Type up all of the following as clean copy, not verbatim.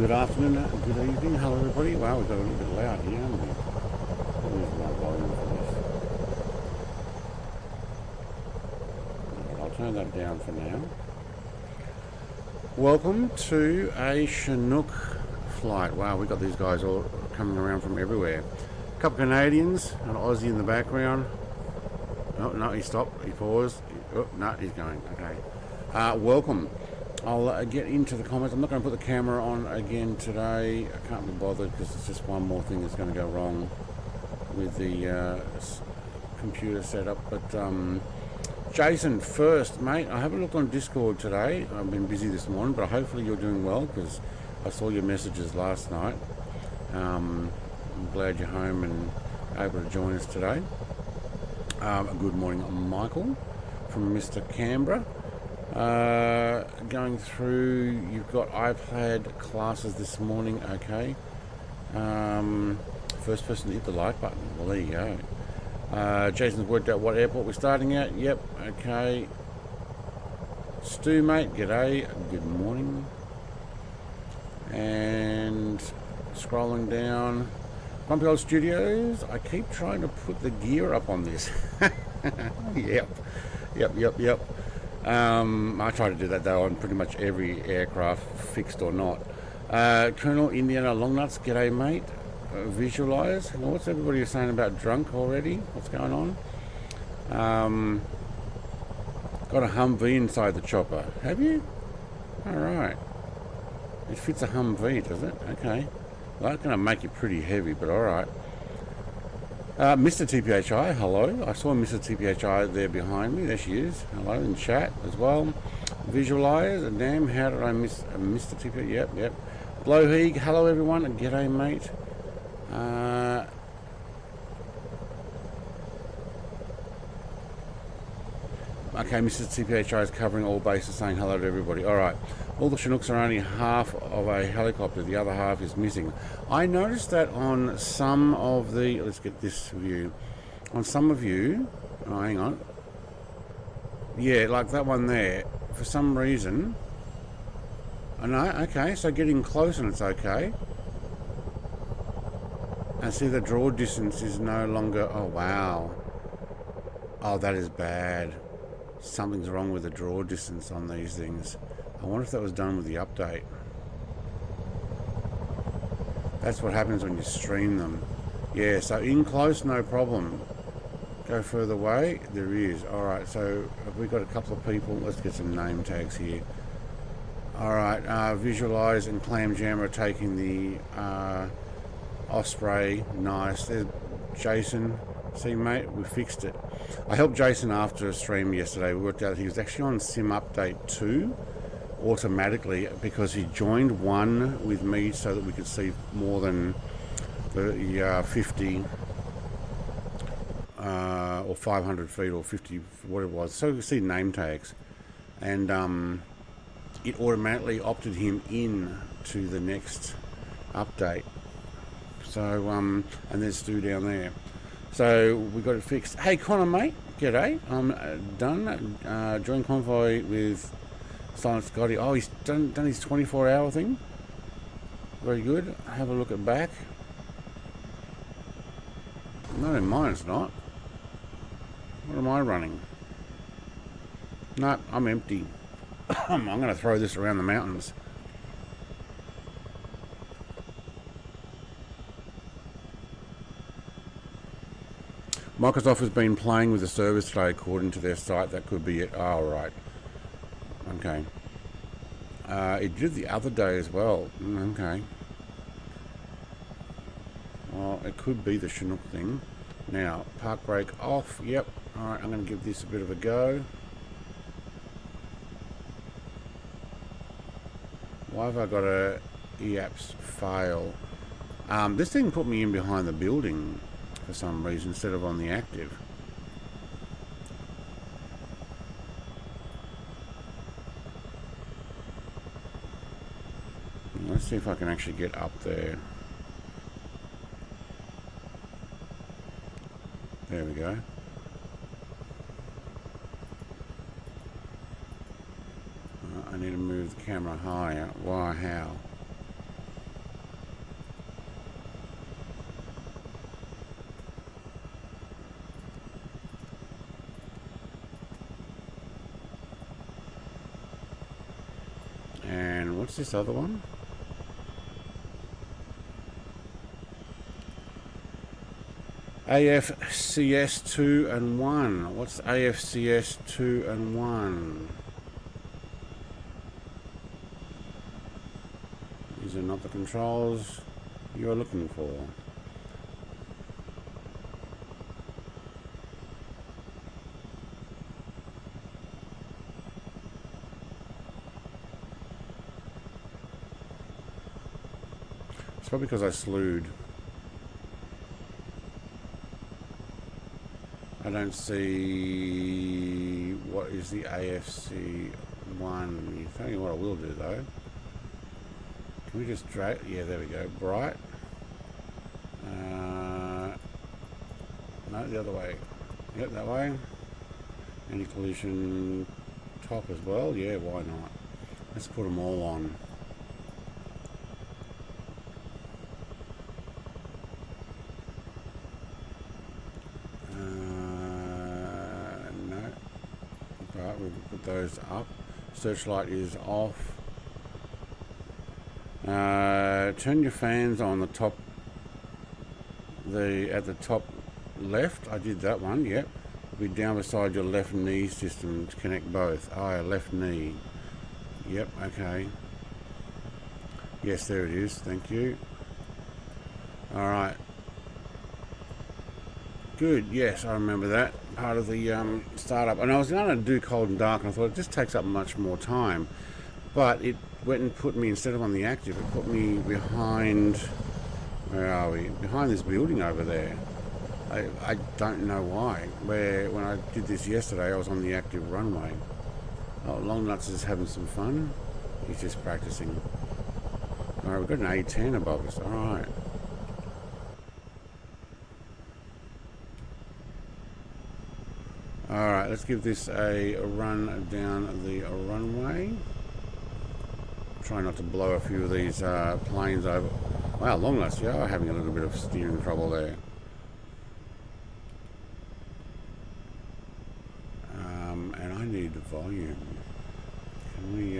Good afternoon, good evening, hello everybody. Wow, we've got a little bit loud here, haven't we? Where's my volume for this? I'll turn that down for now. Welcome to a Chinook flight. Wow, we've got these guys all coming around from everywhere. A couple of Canadians, an Aussie in the background. Oh, no, he stopped, he paused. Oh, no, he's going, okay. Welcome. I'll get into the comments. I'm not going to put the camera on again today. I can't be bothered because it's just one more thing that's going to go wrong with the computer setup. But Jason, first, mate, I haven't looked on Discord today. I've been busy this morning, but hopefully you're doing well because I saw your messages last night. I'm glad you're home and able to join us today. Good morning, Michael from Mr. Canberra. Going through, you've got iPad classes this morning, okay. First person to hit the like button, well there you go. Jason's worked out what airport we're starting at, yep, okay. Stu mate, g'day, good morning. And scrolling down, Bumpy Old Studios, I keep trying to put the gear up on this. Yep. I try to do that though on pretty much every aircraft, fixed or not. Colonel Indiana Longnuts, g'day mate. Visualize. What's everybody saying about drunk already? What's going on? Got a Humvee inside the chopper. Have you? Alright. It fits a Humvee, does it? Okay. Well, that's going to make it pretty heavy, but alright. Mr. TPHI, hello. I saw Mr. TPHI there behind me. There she is. Hello in chat as well. Visualize. Damn, how did I miss Mr. TPHI? Yep. Blowheeg, hello everyone. G'day, mate. Okay, Mr. TPHI is covering all bases, saying hello to everybody. Alright. All the Chinooks are only half of a helicopter. The other half is missing. I noticed that on some of the... Let's get this view. On some of you... Oh, hang on. Yeah, like that one there. For some reason... Oh, no, okay. So getting close and it's okay. And see the draw distance is no longer... Oh, wow. Oh, that is bad. Something's wrong with the draw distance on these things. I wonder if that was done with the update. That's what happens when you stream them. Yeah, so in close, no problem. Go further away, there is. Alright, so have we got a couple of people? Let's get some name tags here. Alright, Visualize and Clam Jam are taking the Osprey. Nice. There's Jason. See, mate, we fixed it. I helped Jason after a stream yesterday. We worked out he was actually on Sim Update 2 automatically because he joined one with me so that we could see more than the 50 or 500 feet or 50, what it was. So we could see name tags. And it automatically opted him in to the next update. So, and there's Stu down there. So we got it fixed. Hey Connor, mate, g'day. I'm done. Join convoy with Silent Scotty. Oh, he's done his 24-hour thing. Very good. Have a look at back. No, mine's not. What am I running? No, I'm empty. I'm going to throw this around the mountains. Microsoft has been playing with the service today according to their site. That could be it. Oh, right. Okay. It did the other day as well. Okay. Well, it could be the Chinook thing. Now, park brake off. Yep. Alright, I'm going to give this a bit of a go. Why have I got a EAPS fail? This thing put me in behind the building for some reason instead of on the active. Let's see if I can actually get up there. There we go. I need to move the camera higher. Why? How? What's this other one? AFCS 2 and 1. What's AFCS 2 and 1? These are not the controls you're looking for. It's probably because I slewed. I don't see what is the AFC 1. You tell me what I will do though. Can we just drag? Yeah, there we go. Bright. No, the other way. Yep, that way. Anti-collision top as well. Yeah, why not? Let's put them all on. No. Right, we'll put those up. Searchlight is off. Turn your fans on the top, at the top left. I did that one. Yep. Be down beside your left knee system to connect both. Oh, left knee. Yep. Okay. Yes, there it is. Thank you. All right. Good. Yes, I remember that part of the startup. And I was going to do cold and dark, and I thought it just takes up much more time, but it went and put me, instead of on the active, it put me behind, where are we? Behind this building over there. I don't know why. Where when I did this yesterday, I was on the active runway. Oh, Long Nuts is having some fun. He's just practicing. All right, we've got an A10 above us. All right. All right, let's give this a run down the runway. Try not to blow a few of these planes over. Wow, Long Nuts, yeah, are having a little bit of steering trouble there. And I need volume. Can we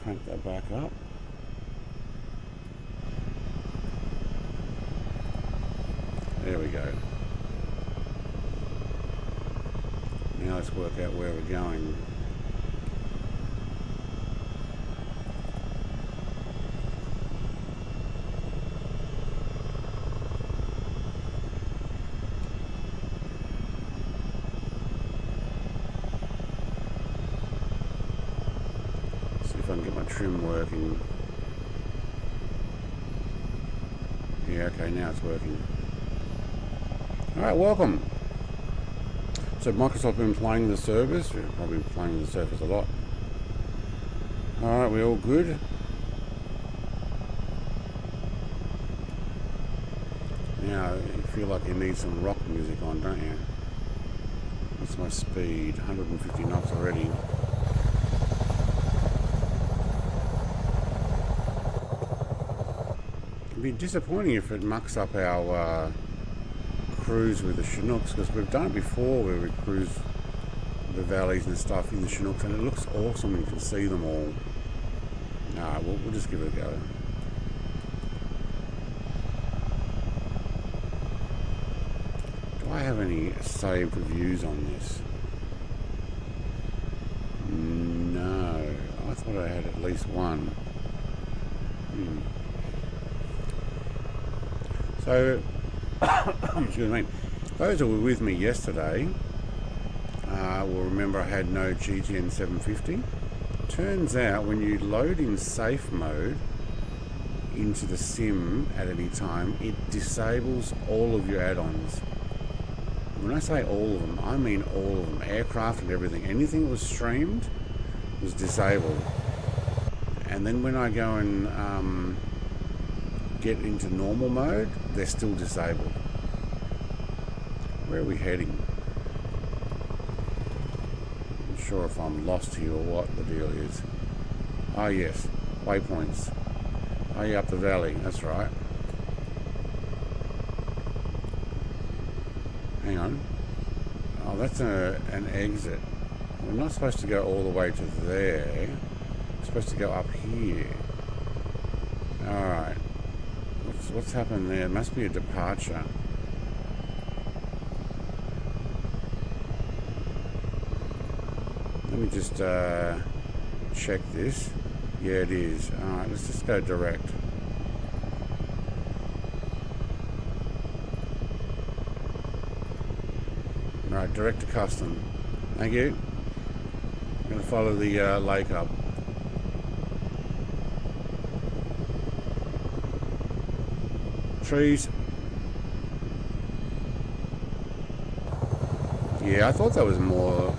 crank that back up? There we go. Now let's work out where we're going. Trim working. Yeah, okay, now it's working. Alright, welcome. So Microsoft been playing the service. We're probably playing the service a lot. Alright, we all good? Now, you feel like you need some rock music on, don't you? What's my speed? 150 knots already. It'd be disappointing if it mucks up our cruise with the Chinooks, because we've done it before where we cruise the valleys and stuff in the Chinooks, and it looks awesome. You can see them all. Nah, we'll just give it a go. Do I have any saved reviews on this? No, I thought I had at least one. So, excuse me, those who were with me yesterday will remember I had no GTN 750. Turns out when you load in safe mode into the sim at any time, it disables all of your add-ons. When I say all of them, I mean all of them. Aircraft and everything. Anything that was streamed was disabled. And then when I go and get into normal mode, they're still disabled. Where are we heading? I'm not sure if I'm lost here or what the deal is. Oh yes, waypoints. Oh yeah, up the valley, that's right. Hang on. Oh, that's an exit. We're not supposed to go all the way to there. We're supposed to go up here. Alright. What's happened there? It must be a departure. Let me just check this. Yeah, it is. Alright, let's just go direct. Alright, direct to custom. Thank you. I'm going to follow the lake up. Trees. Yeah, I thought that was more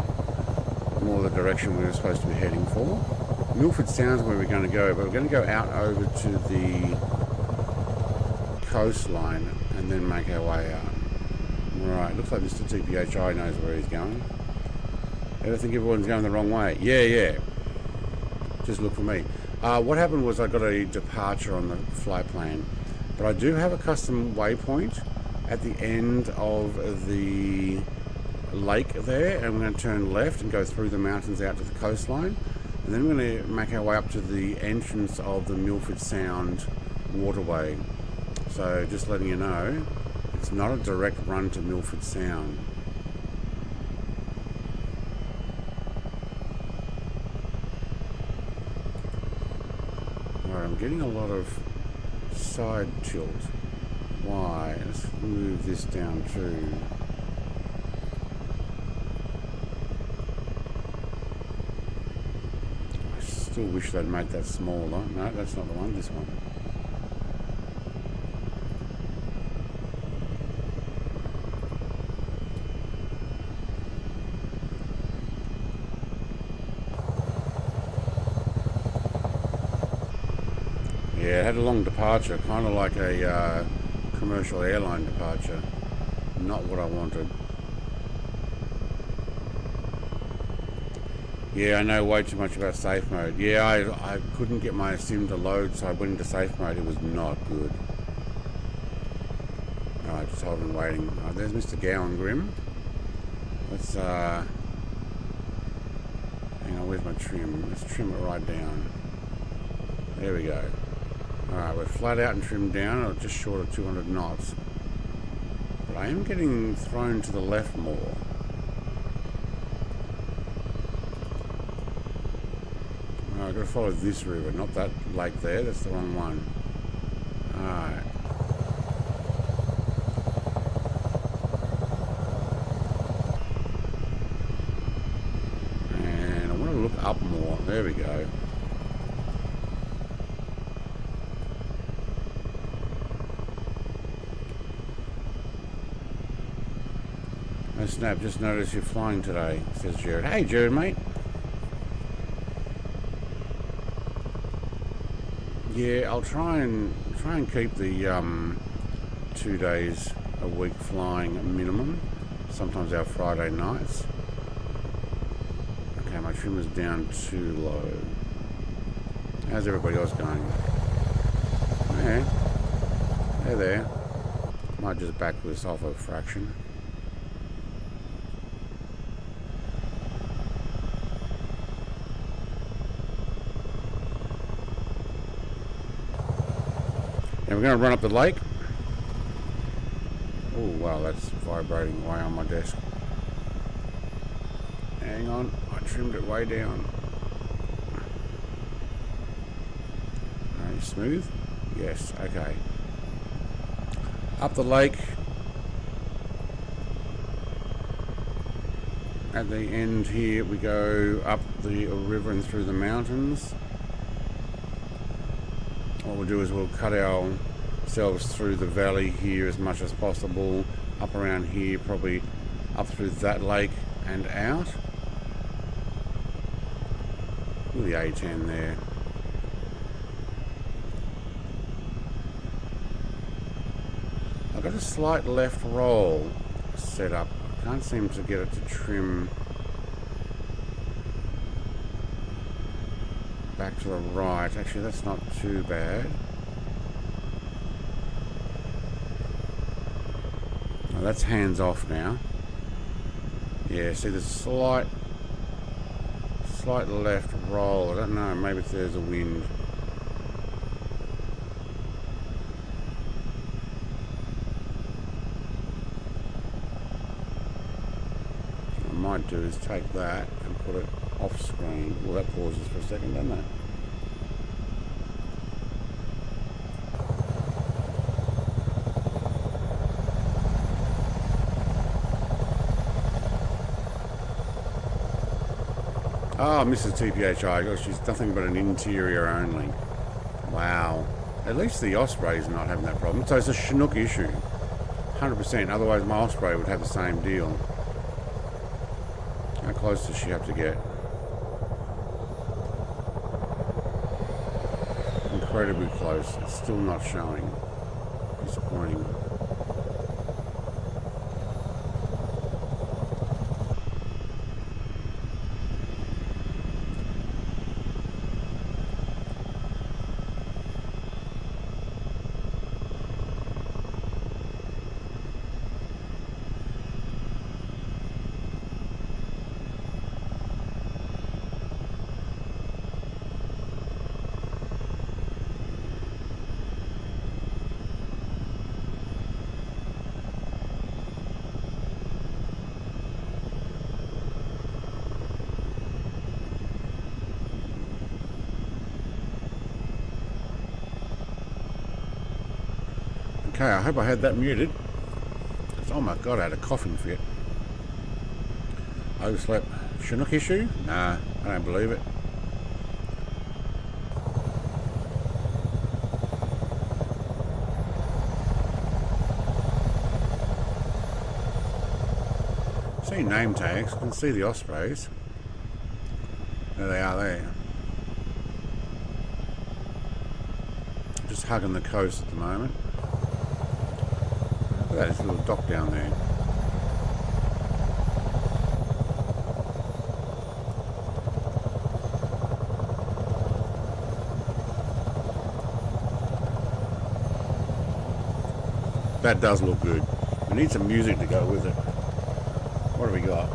the direction we were supposed to be heading for. Milford Sound's where we're going to go, but we're going to go out over to the coastline and then make our way out. Right, looks like Mr. TPHI knows where he's going. I think everyone's going the wrong way. Yeah. Just look for me. What happened was I got a departure on the flight plan, but I do have a custom waypoint at the end of the lake there, and we're going to turn left and go through the mountains out to the coastline, and then we're going to make our way up to the entrance of the Milford Sound waterway. So just letting you know, it's not a direct run to Milford Sound. Alright, I'm getting a lot of side tilt. Why? Let's move this down too. I still wish they'd made that smaller. No, that's not the one, this one. Yeah, it had a long departure, kind of like a commercial airline departure. Not what I wanted. Yeah, I know way too much about safe mode. Yeah, I couldn't get my sim to load, so I went into safe mode. It was not good. Alright, just holding and waiting. Right, there's Mr. Gowan Grim. Let's, hang on, where's my trim? Let's trim it right down. There we go. Alright, we're flat out and trimmed down, or just short of 200 knots. But I am getting thrown to the left more. Alright, I've got to follow this river, not that lake there, that's the wrong one. Alright. And I want to look up more. There we go. Oh snap, just noticed you're flying today, says Jared. Hey Jared, mate. Yeah, I'll try and keep the 2 days a week flying minimum. Sometimes our Friday nights. Okay, my trim is down too low. How's everybody else going? Yeah, they're there. Might just back this off a fraction. And we're going to run up the lake. Oh wow, that's vibrating away on my desk. Hang on, I trimmed it way down. Are you smooth? Yes, okay. Up the lake. At the end here we go up the river and through the mountains. What we'll do is we'll cut ourselves through the valley here as much as possible, up around here, probably up through that lake and out. Look at the A10 there. I've got a slight left roll set up. I can't seem to get it to trim back to the right. Actually, that's not too bad. Oh, that's hands off now. Yeah, see the slight Slight left roll. I don't know, maybe if there's a wind. What I might do is take that and put it off screen. Well, that pauses for a second, doesn't it? Oh, Mrs. TPHI, gosh, she's nothing but an interior only. Wow. At least the Osprey is not having that problem. So it's a Chinook issue. 100%. Otherwise, my Osprey would have the same deal. How close does she have to get? Incredibly close. It's still not showing. Disappointing. Okay, I hope I had that muted. Oh my god, I had a coughing fit. Overslept. Chinook issue? Nah, I don't believe it. See name tags, I can see the Ospreys. There they are there. Just hugging the coast at the moment. Look at that little dock down there. That does look good. We need some music to go with it. What do we got?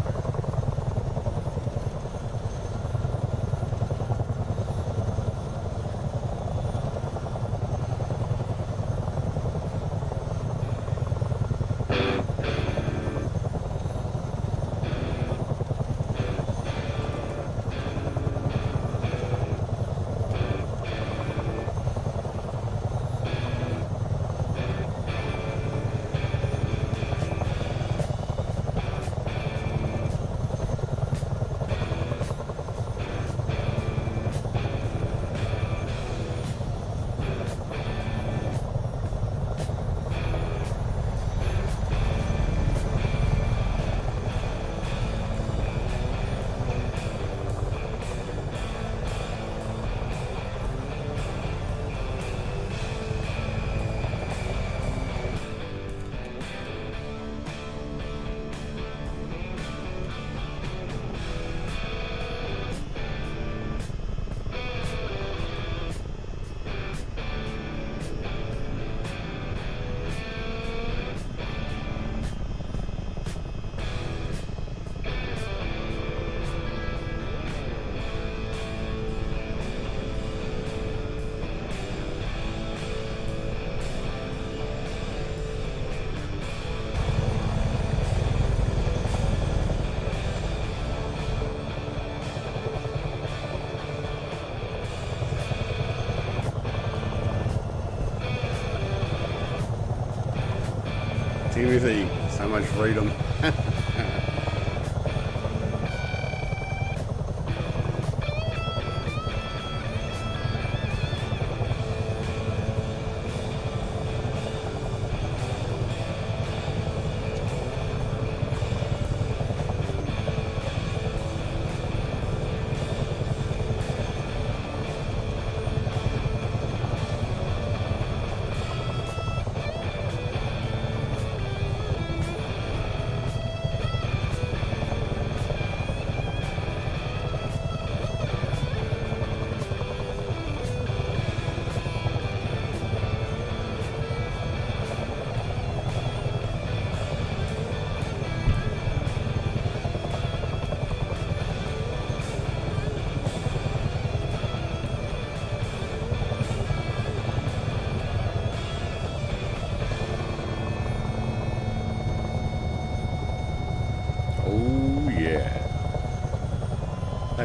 Timothy, so much freedom.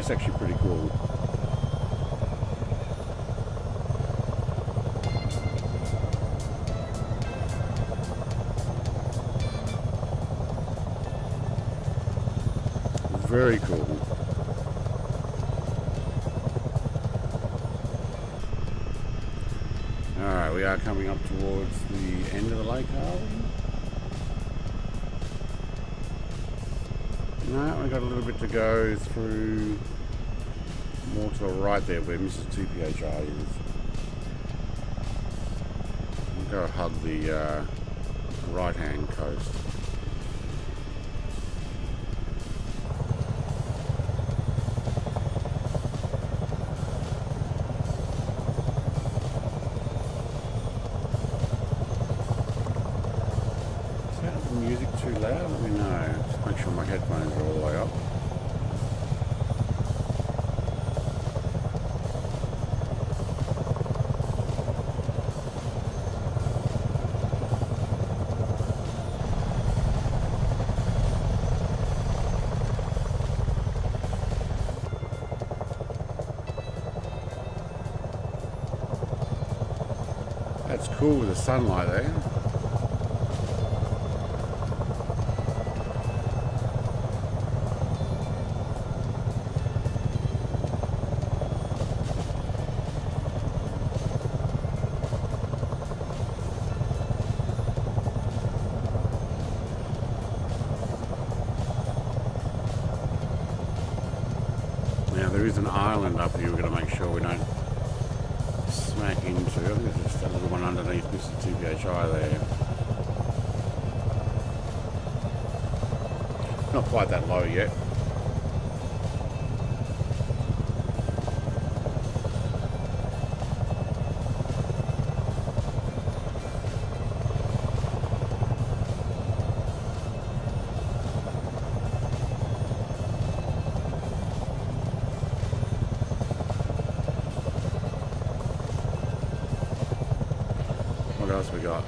That's actually pretty cool. Very cool. Alright, we are coming up towards the end of the lake, are we? No, we've got a little bit to go through more to the right there where Mrs. TPHI is. We'll go hug the right hand coast. Music too loud? Let me know. Just make sure my headphones are all the way up. That's cool with the sunlight there. There is an island up here we're going to make sure we don't smack into. I think there's just a little one underneath Mr. TPHI there. Not quite that low yet. What else we got?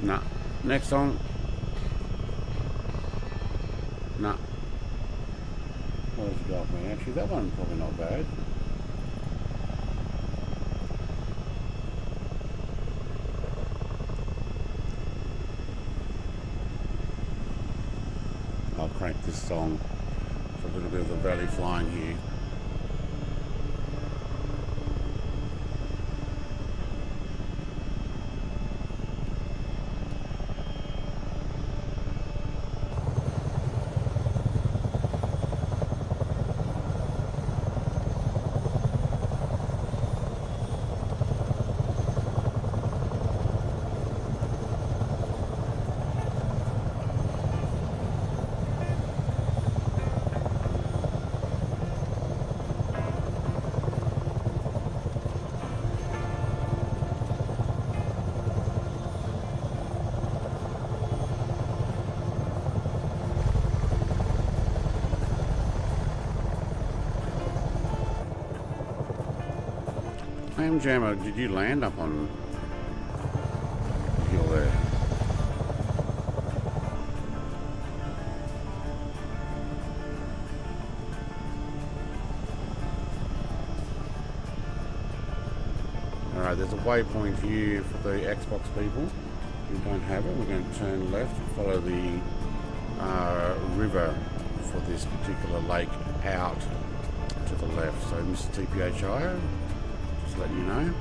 Nah. Next song. Nah. What has it got me? Actually, that one probably not bad. I'll crank this song for a little bit of the valley flying here. Jammer, did you land up on the hill there? Alright, there's a waypoint here for the Xbox people who don't have it. We're going to turn left and follow the river for this particular lake out to the left. So Mr. TPHI, let you know.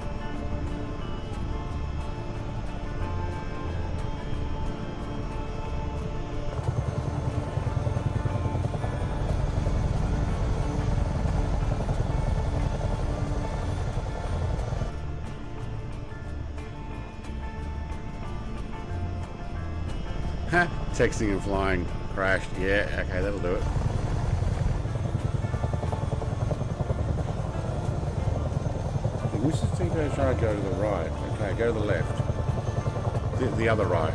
Texting and flying crashed. Yeah, okay, that'll do it. Mrs. TPHI, go to the right. Okay, go to the left. The other right.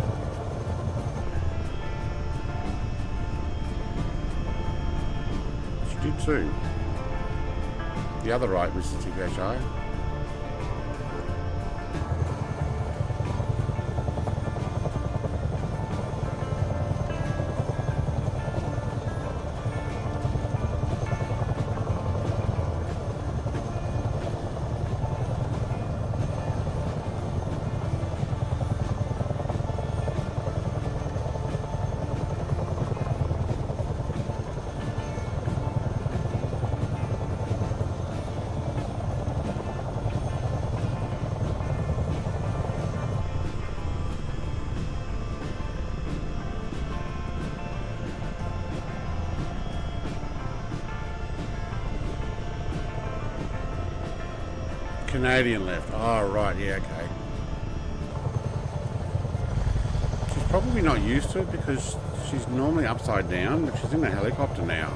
She did too. The other right, Mrs. TPHI. Canadian left. Oh, right, yeah, okay. She's probably not used to it because she's normally upside down, but she's in a helicopter now.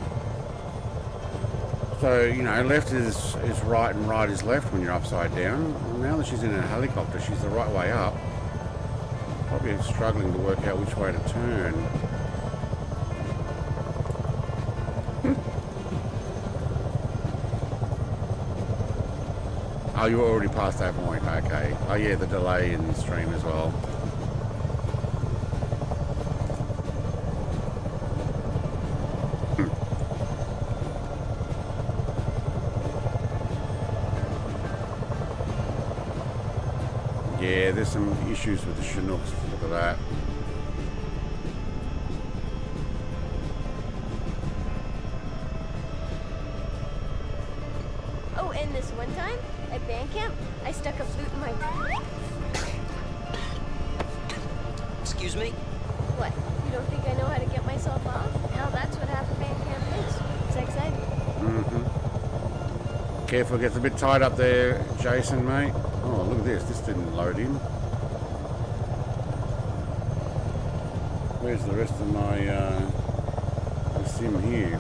So, you know, left is right and right is left when you're upside down. Well, now that she's in a helicopter, she's the right way up. Probably struggling to work out which way to turn. Oh, you were already past that point, okay. Oh yeah, the delay in the stream as well. Yeah, there's some issues with the Chinooks, look at that. Oh, and this one time at band camp, I stuck a flute in my... Excuse me? What? You don't think I know how to get myself off? Hell, that's what half of band camp is. It's exciting. Mm-hmm. Careful, it gets a bit tight up there, Jason, mate. Oh, look at this. This didn't load in. Where's the rest of my sim here?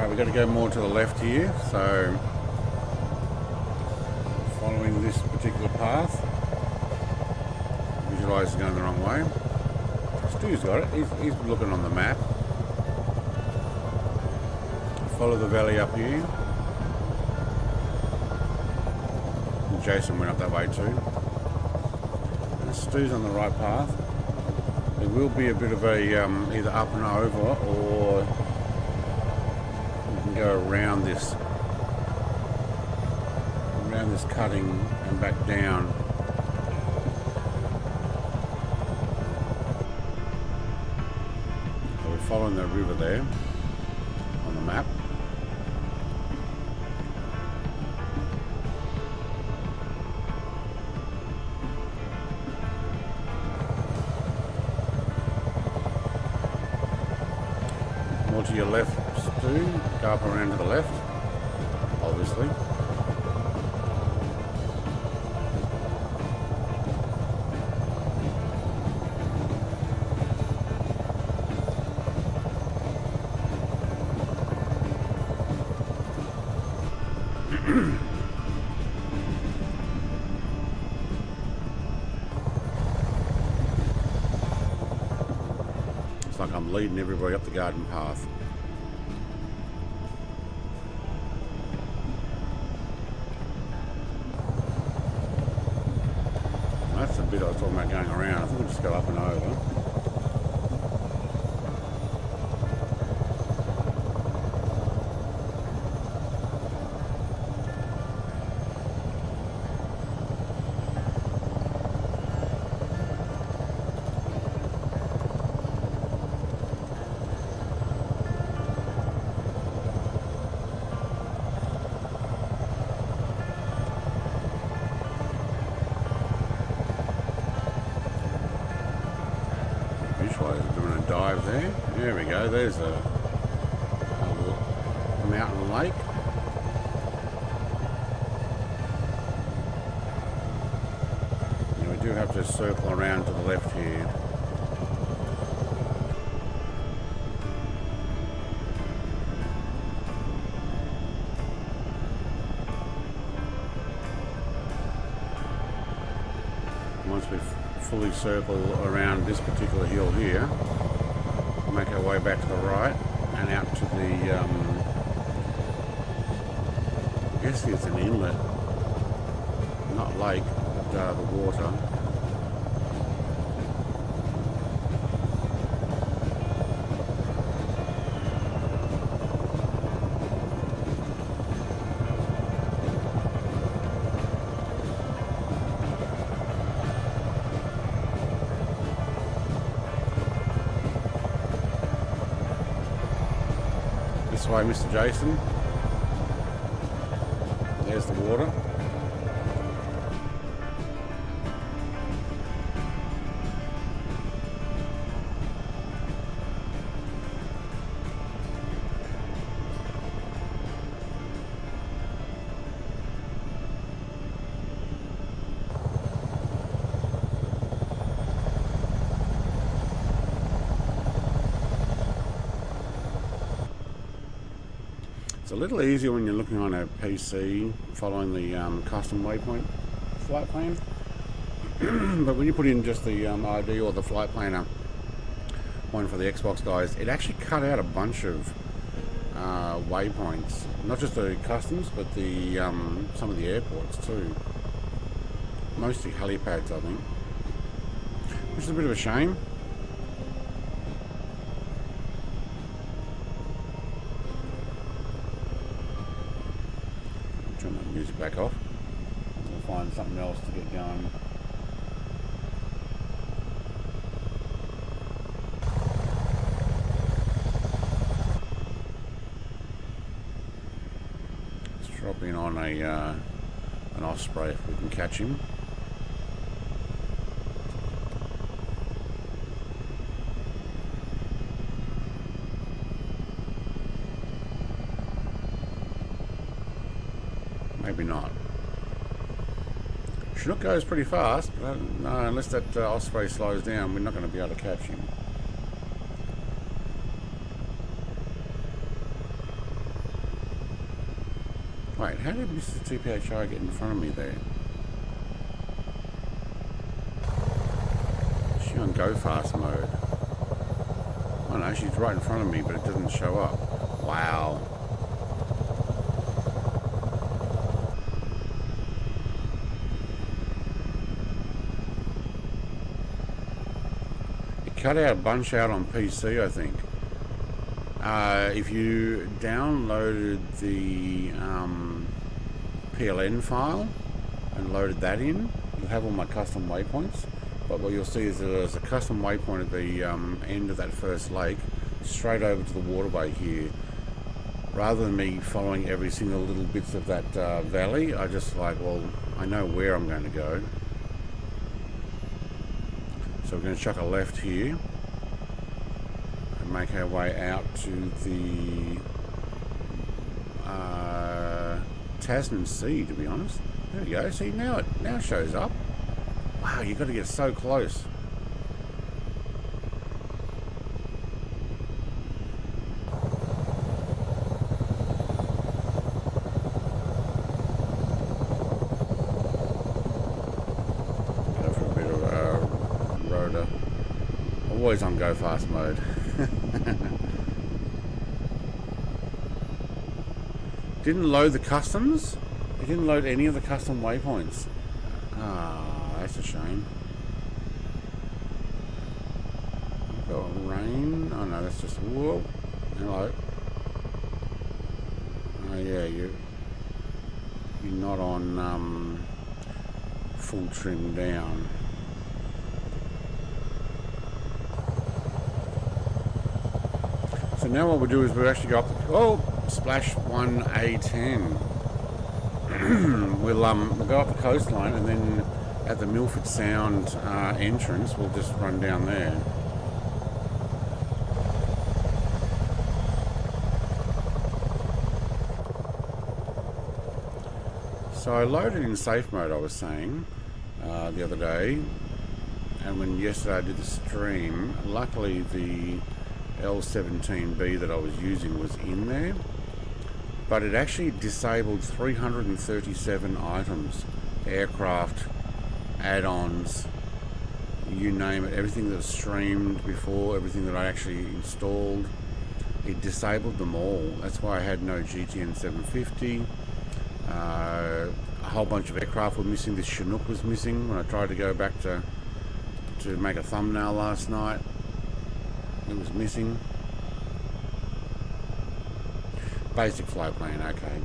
We've got to go more to the left here, so following this particular path. Visualize is going the wrong way. Stu's got it, he's looking on the map. Follow the valley up here. And Jason went up that way too. And Stu's on the right path. There will be a bit of a either up and over, or go around this cutting and back down. So we're following the river there on the map. More to your left, Stu. Go up around to the left, obviously. It's like I'm leading everybody up the garden path. That's the bit I was talking about going around. I think we'll just go up and over. Doing a dive there. There we go. There's a mountain lake. And we do have to circle around to the left here. Once we've fully circle around this particular hill here, make our way back to the right and out to the I guess it's an inlet, not lake, but the water. way, Mr. Jason. There's the water. It's a little easier when you're looking on a PC following the custom waypoint flight plan. But when you put in just the ID or the flight planner one for the Xbox guys, it actually cut out a bunch of waypoints. Not just the customs, but the some of the airports too. Mostly helipads, I think. Which is a bit of a shame. Turn the music back off. We'll find something else to get going. Let's drop in on an Osprey if we can catch him. Maybe not. Chinook goes pretty fast, but no, unless that Osprey slows down, we're not going to be able to catch him. Wait, how did Mr. TPHI get in front of me there? Is she on go fast mode? Oh no, she's right in front of me, but it doesn't show up. Wow. Cut out a bunch out on PC, I think. If you downloaded the PLN file and loaded that in, you'll have all my custom waypoints. But what you'll see is there's a custom waypoint at the end of that first lake, straight over to the waterway here. Rather than me following every single little bits of that valley, I just like, well, I know where I'm going to go. So we're going to chuck a left here and make our way out to the Tasman Sea, to be honest. There we go. See, now it shows up. Wow, you've got to get so close. Always on go fast mode. Didn't load the customs. It didn't load any of the custom waypoints. Ah, that's a shame. Got rain. Oh no, that's just whoa. Hello. Oh yeah, you're not on full trim down. So now what we'll do is we'll actually go up the, splash 1A10. We'll go up the coastline and then at the Milford Sound entrance we'll just run down there. So I loaded in safe mode, I was saying, the other day, and when yesterday I did the stream, luckily the L17B that I was using was in there, but it actually disabled 337 items, aircraft, add-ons, you name it, everything that was streamed before, everything that I actually installed, it disabled them all. That's why I had no GTN 750. A whole bunch of aircraft were missing. This Chinook was missing when I tried to go back to make a thumbnail last night. It was missing. Basic flight plan, okay.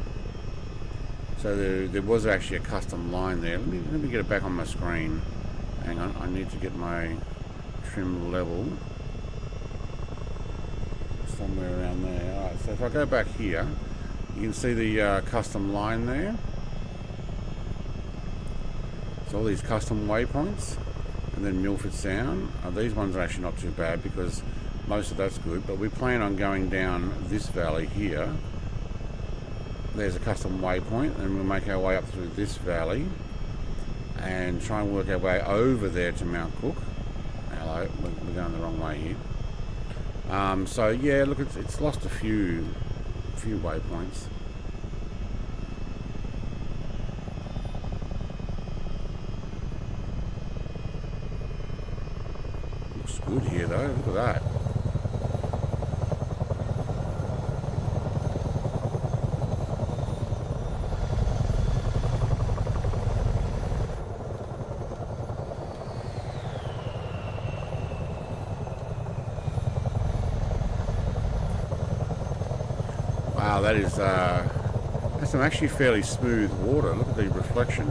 So there was actually a custom line there. Let me get it back on my screen. Hang on, I need to get my trim level somewhere around there. Alright, so if I go back here, you can see the custom line there. So all these custom waypoints, and then Milford Sound. These ones are actually not too bad because most of that's good, but we plan on going down this valley here. There's a custom waypoint, and we'll make our way up through this valley and try and work our way over there to Mount Cook. Hello, we're going the wrong way here. So yeah, look, it's lost a few waypoints. Looks good here though, look at that. Wow, that is that's some actually fairly smooth water. Look at the reflection.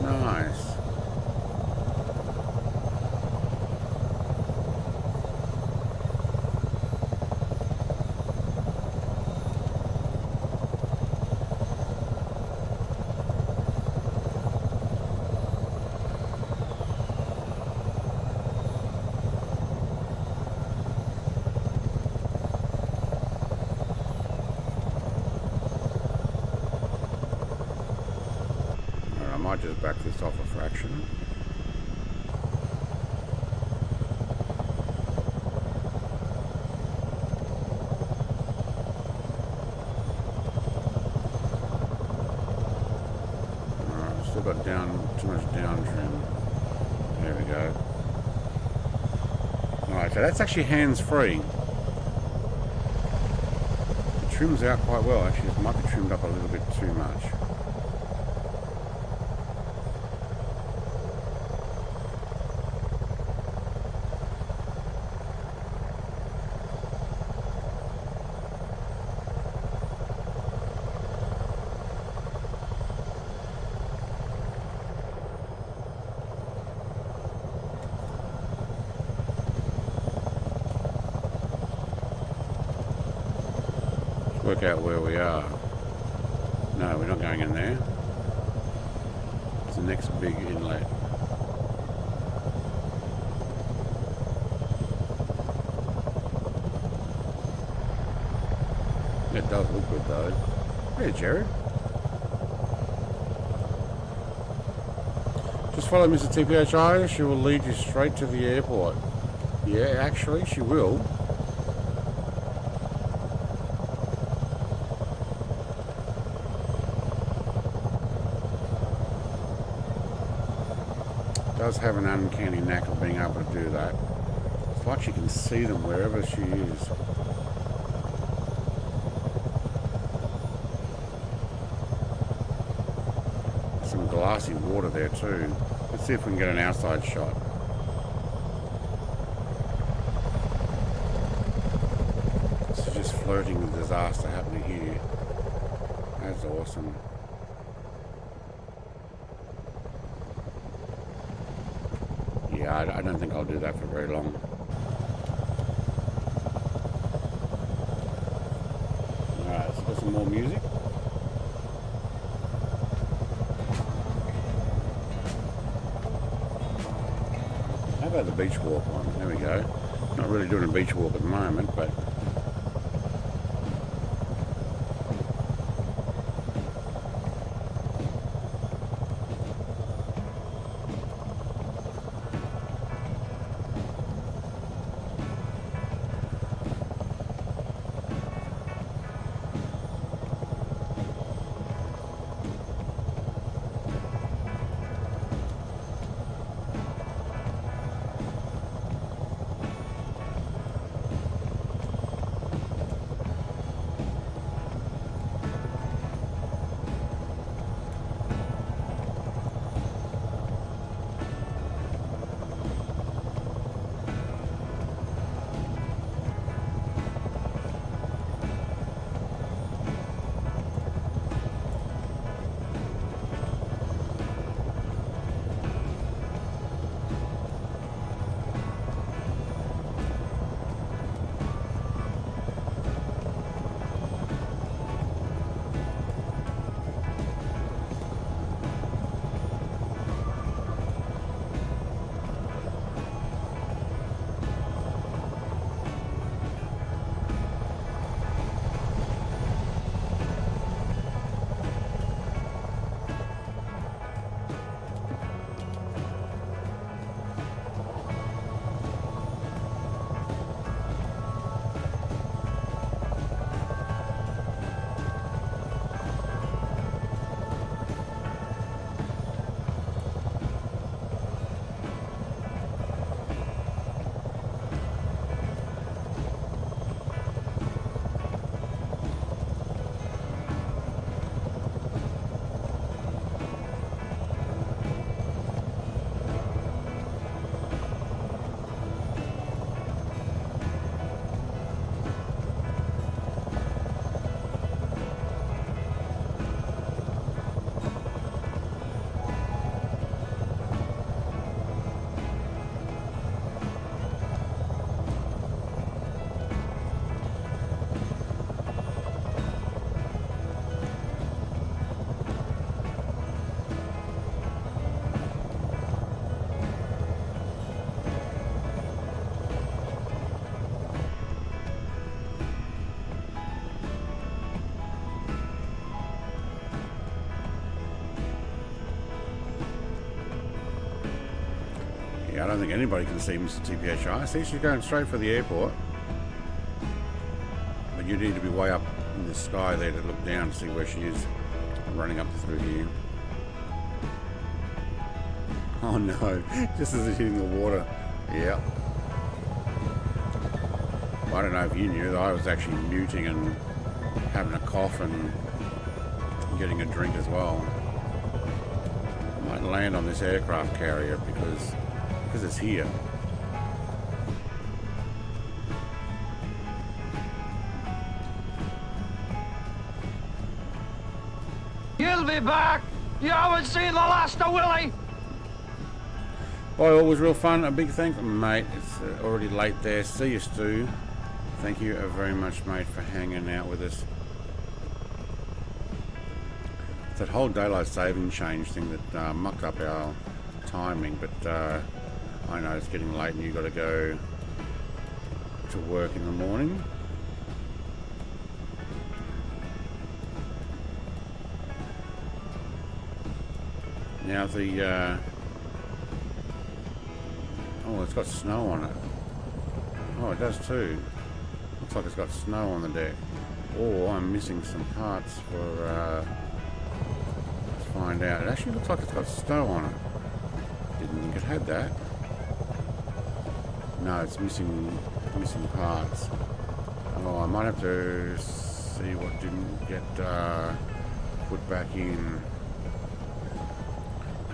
Nice. I might just back this off a fraction. Still got too much down trim. There we go. Alright, so that's actually hands-free. It trims out quite well. Actually, it might be trimmed up a little bit too much. Work out where we are. No, we're not going in there. It's the next big inlet. It does look good though. Hey Jared. Just follow Mr. TPHI, she will lead you straight to the airport. Yeah, actually she will. Does have an uncanny knack of being able to do that. It's like she can see them wherever she is. Some glassy water there too. Let's see if we can get an outside shot. This is just flirting with disaster happening here. That's awesome. Yeah, I don't think I'll do that for very long. Alright, let's put some more music. How about the beach walk one? There we go. Not really doing a beach walk at the moment, but Yeah, I don't think anybody can see Mr. TPHI. See, she's going straight for the airport. But you need to be way up in the sky there to look down to see where she is. Running up through here. Oh no, just as it's hitting the water. Yeah. I don't know if you knew that I was actually muting and having a cough and getting a drink as well. I might land on this aircraft carrier because it's here. You'll be back! You haven't seen the last of Willie! Well, it was real fun. A big thanks, mate. It's already late there. See you, Stu. Thank you very much, mate, for hanging out with us. It's that whole daylight saving change thing that mucked up our timing, but I know it's getting late and you've got to go to work in the morning. Now the oh, it's got snow on it. Oh, it does too. Looks like it's got snow on the deck. Oh, I'm missing some parts for let's find out. It actually looks like it's got snow on it. Didn't think it had that. No, it's missing parts. Oh, I might have to see what didn't get put back in.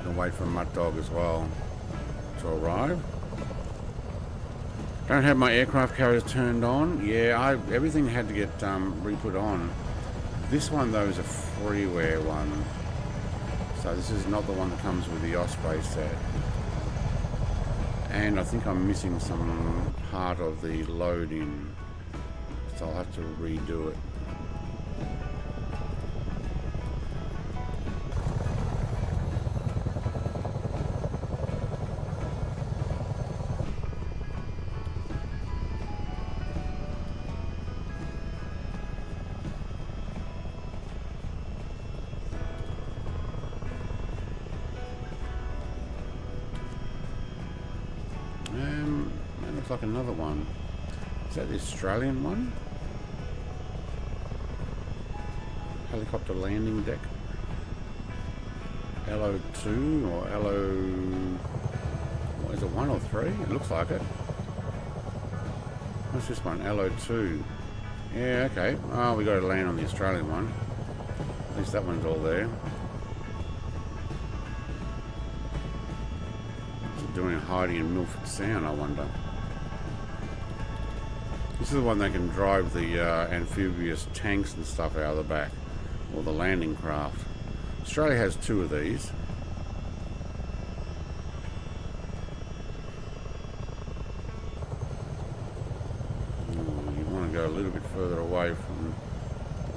And wait for Mutt Dog as well to arrive. Don't have my aircraft carriers turned on. Yeah, everything had to get re-put on. This one though is a freeware one, so this is not the one that comes with the Osprey set. And I think I'm missing some part of the load-in, so I'll have to redo it. That looks like another one. Is that the Australian one? Helicopter landing deck. LO2 or LO... What is it, 1 or 3? It looks like it. What's this one? LO2. Yeah, okay. Oh, we got to land on the Australian one. At least that one's all there. Doing hiding in Milford Sound, I wonder. This is the one that can drive the amphibious tanks and stuff out of the back, or the landing craft. Australia has 2 of these. Ooh, you want to go a little bit further away from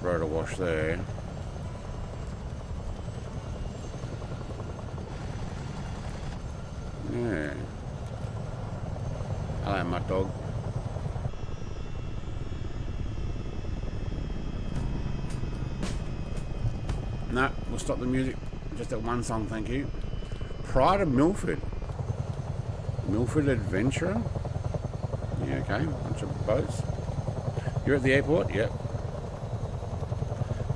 the rotor wash there. Yeah. Hello, Mutt Dog. No, we'll stop the music. Just that one song, thank you. Pride of Milford. Milford Adventurer. Yeah, okay. Bunch of boats. You're at the airport? Yep.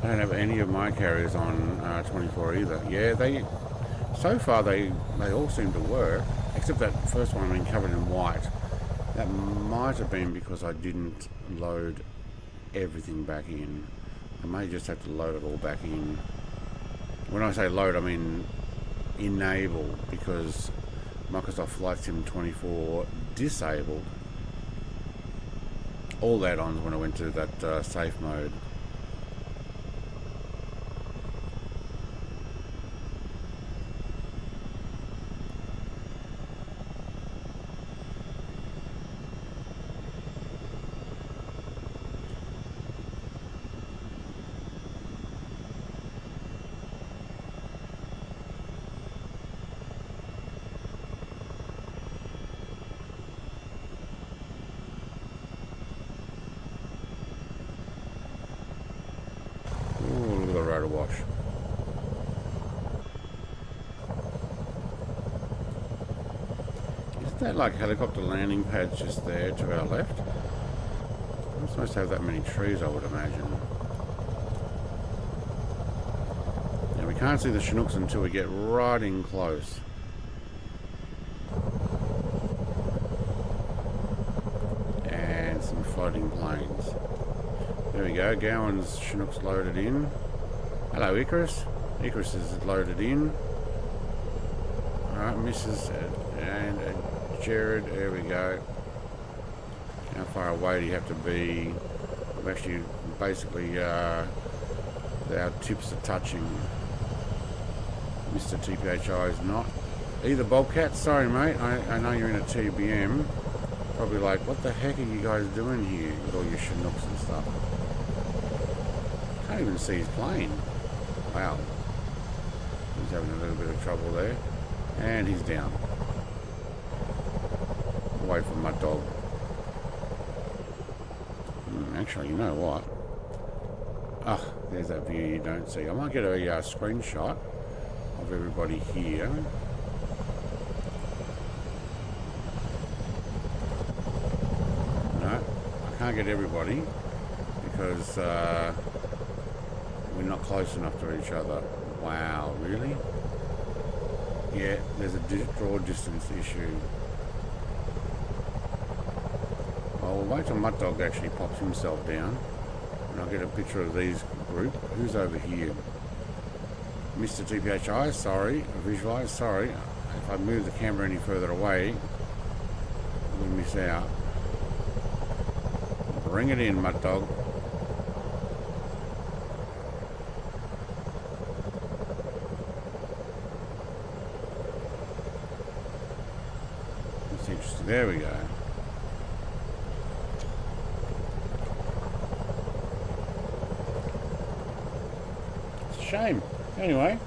I don't have any of my carriers on 24 either. Yeah, so far they all seem to work, except that first one being covered in white. That might have been because I didn't load everything back in. I may just have to load it all back in. When I say load, I mean enable, because Microsoft Flight Sim 24 disabled all add-ons when I went to that safe mode. Wash. that like helicopter landing pads just there to our left? I'm supposed to have that many trees, I would imagine. Now we can't see the Chinooks until we get right in close. And some floating planes. There we go, Gowan's Chinook's loaded in. Hello Icarus. Icarus is loaded in. Alright, Mrs. and Jared, there we go. How far away do you have to be? I'm actually basically our tips are touching. Mr. TPHI is not. Either Bobcat, sorry mate, I know you're in a TBM. Probably like, what the heck are you guys doing here with all your Chinooks and stuff? Can't even see his plane. Wow. He's having a little bit of trouble there. And he's down. Away from my dog. Actually, you know what? Ah, there's that view you don't see. I might get a screenshot of everybody here. No, I can't get everybody because we're not close enough to each other. Wow, really? Yeah, there's a draw distance issue. I'll wait till Mud Dog actually pops himself down and I'll get a picture of these group. Who's over here? Mr. TPHI, sorry. Visualize, sorry. If I move the camera any further away, we'll miss out. Bring it in, Mud Dog. That's interesting. There we go. Shame. Anyway.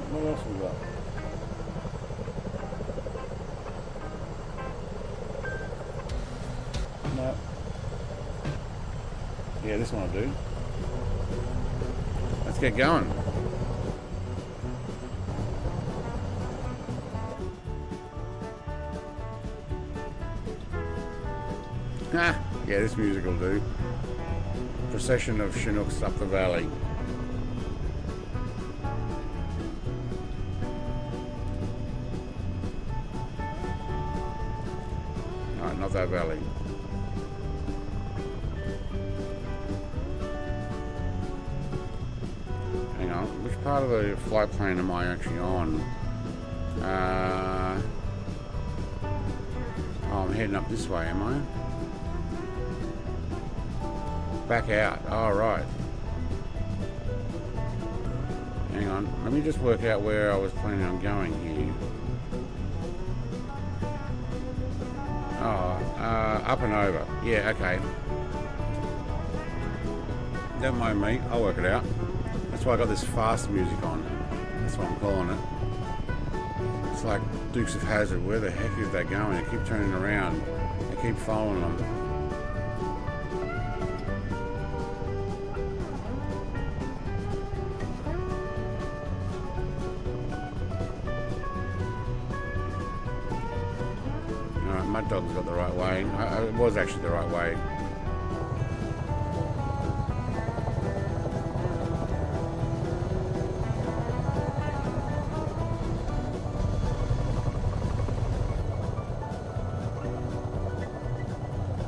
What else we got? No. Yeah, this one will do. Let's get going. Yeah, this music will do. Procession of Chinooks up the valley. Alright, not that valley. Hang on, which part of the flight plan am I actually on? Oh, I'm heading up this way, am I? Back out. All right. Hang on. Let me just work out where I was planning on going here. Oh, up and over. Yeah, okay. Don't mind me. I'll work it out. That's why I got this fast music on. That's what I'm calling it. It's like Dukes of Hazzard. Where the heck is that going? They keep turning around. They keep following them. Mud Dog's got the right way. It was actually the right way.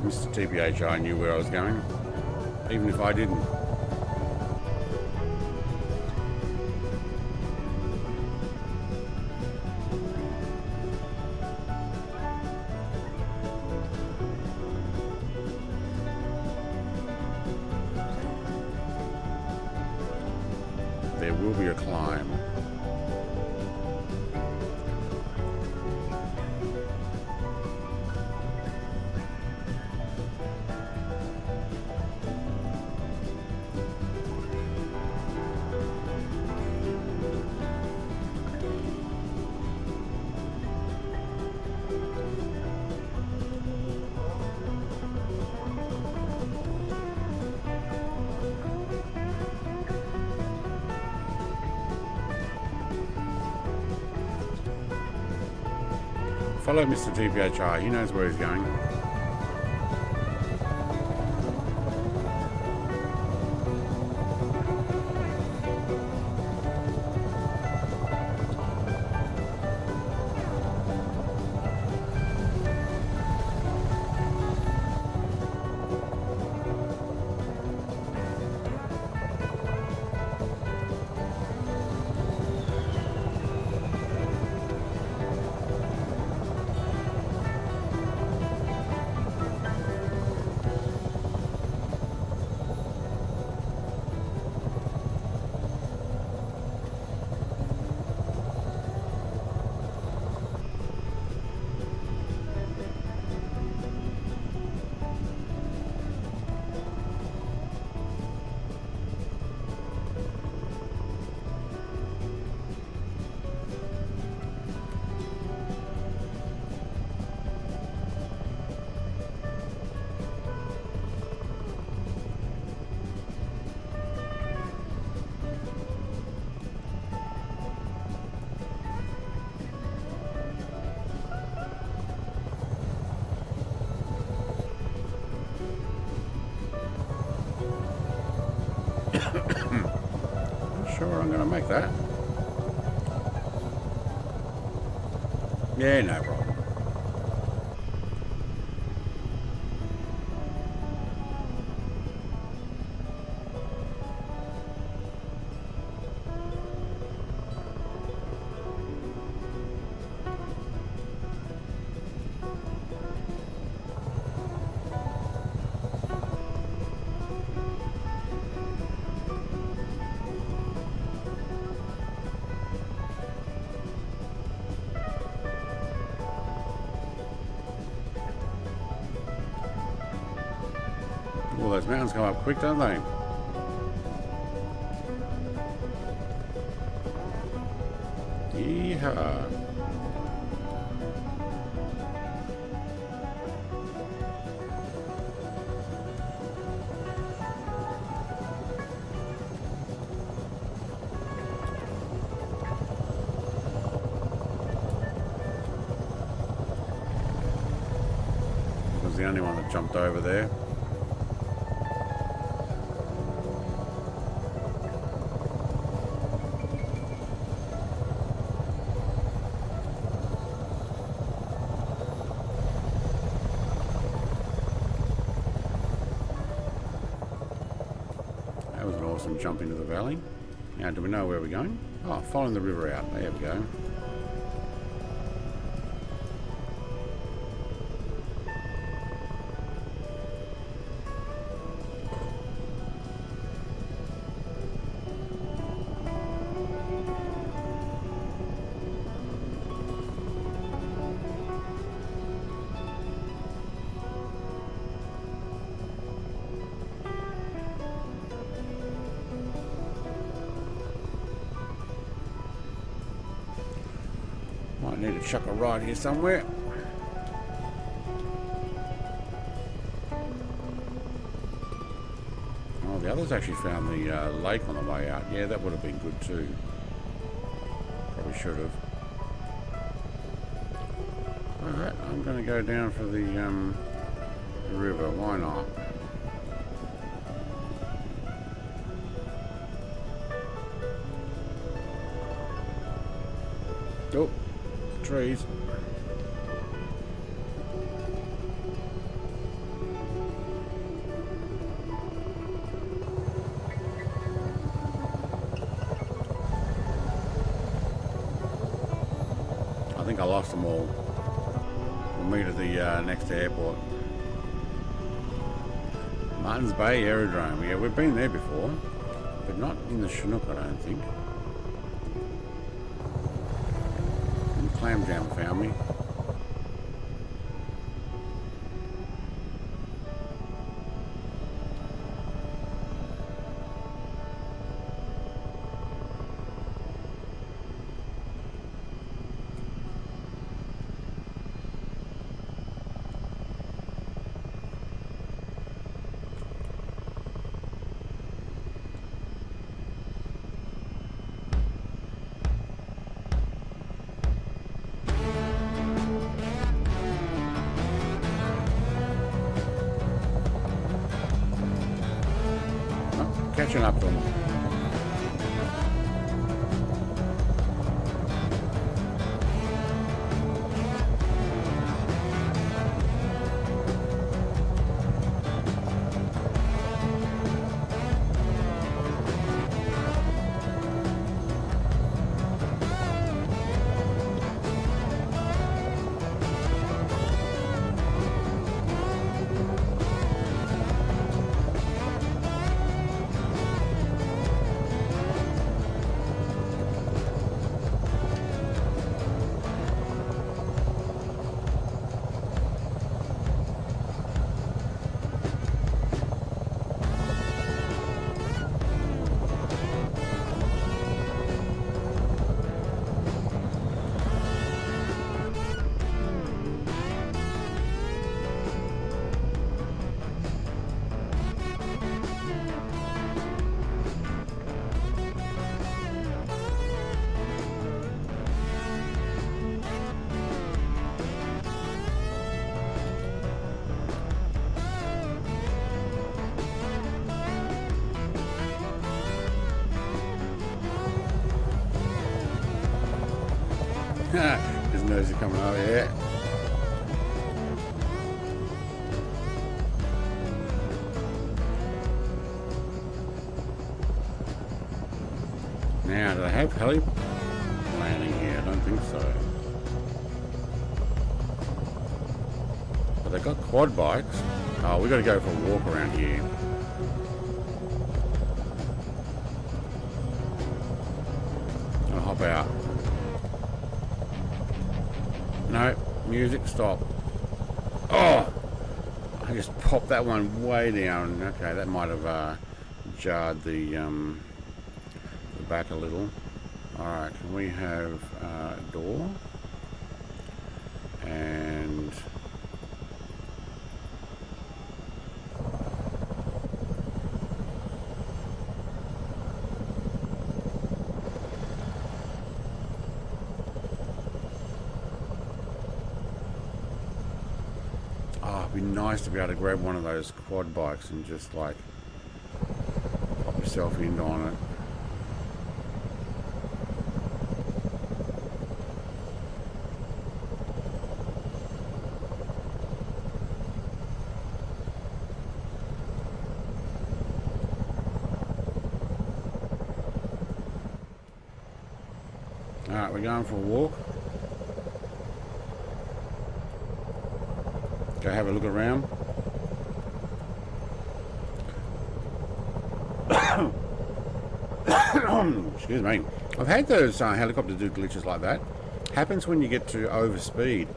Mr. TPHI knew where I was going, even if I didn't. There will be a climb. follow Mr. TPHR. He knows where he's going. Sure, I'm going to make that. Yeah, no problem. Well, those mountains come up quick, don't they? Yeehaw. Was the only one that jumped over there. Awesome jump into the valley. Now, do we know where we're going? Oh, following the river out. There we go. Might need to chuck a ride here somewhere. Oh, the others actually found the lake on the way out. Yeah, that would have been good too. Probably should have. Alright, I'm going to go down for the river. Why not? Oh, trees. I think I lost them all. We'll meet at the next airport. Martins Bay Aerodrome. Yeah, we've been there before, but not in the Chinook, I don't think. Clam jam found me. catching up to them. His nose is coming over here. Now, do they have heli landing here? I don't think so. But they've got quad bikes. Oh, we've got to go for a walk around here. I'll hop out. No, music stop. Oh! I just popped that one way down. Okay, that might have jarred the back a little. Alright, can we have a door? And... it'd be nice to be able to grab one of those quad bikes and just like pop yourself in on it. Alright, we're going for a walk. Go have a look around. Excuse me. I've had those helicopter do glitches like that. Happens when you get to overspeed.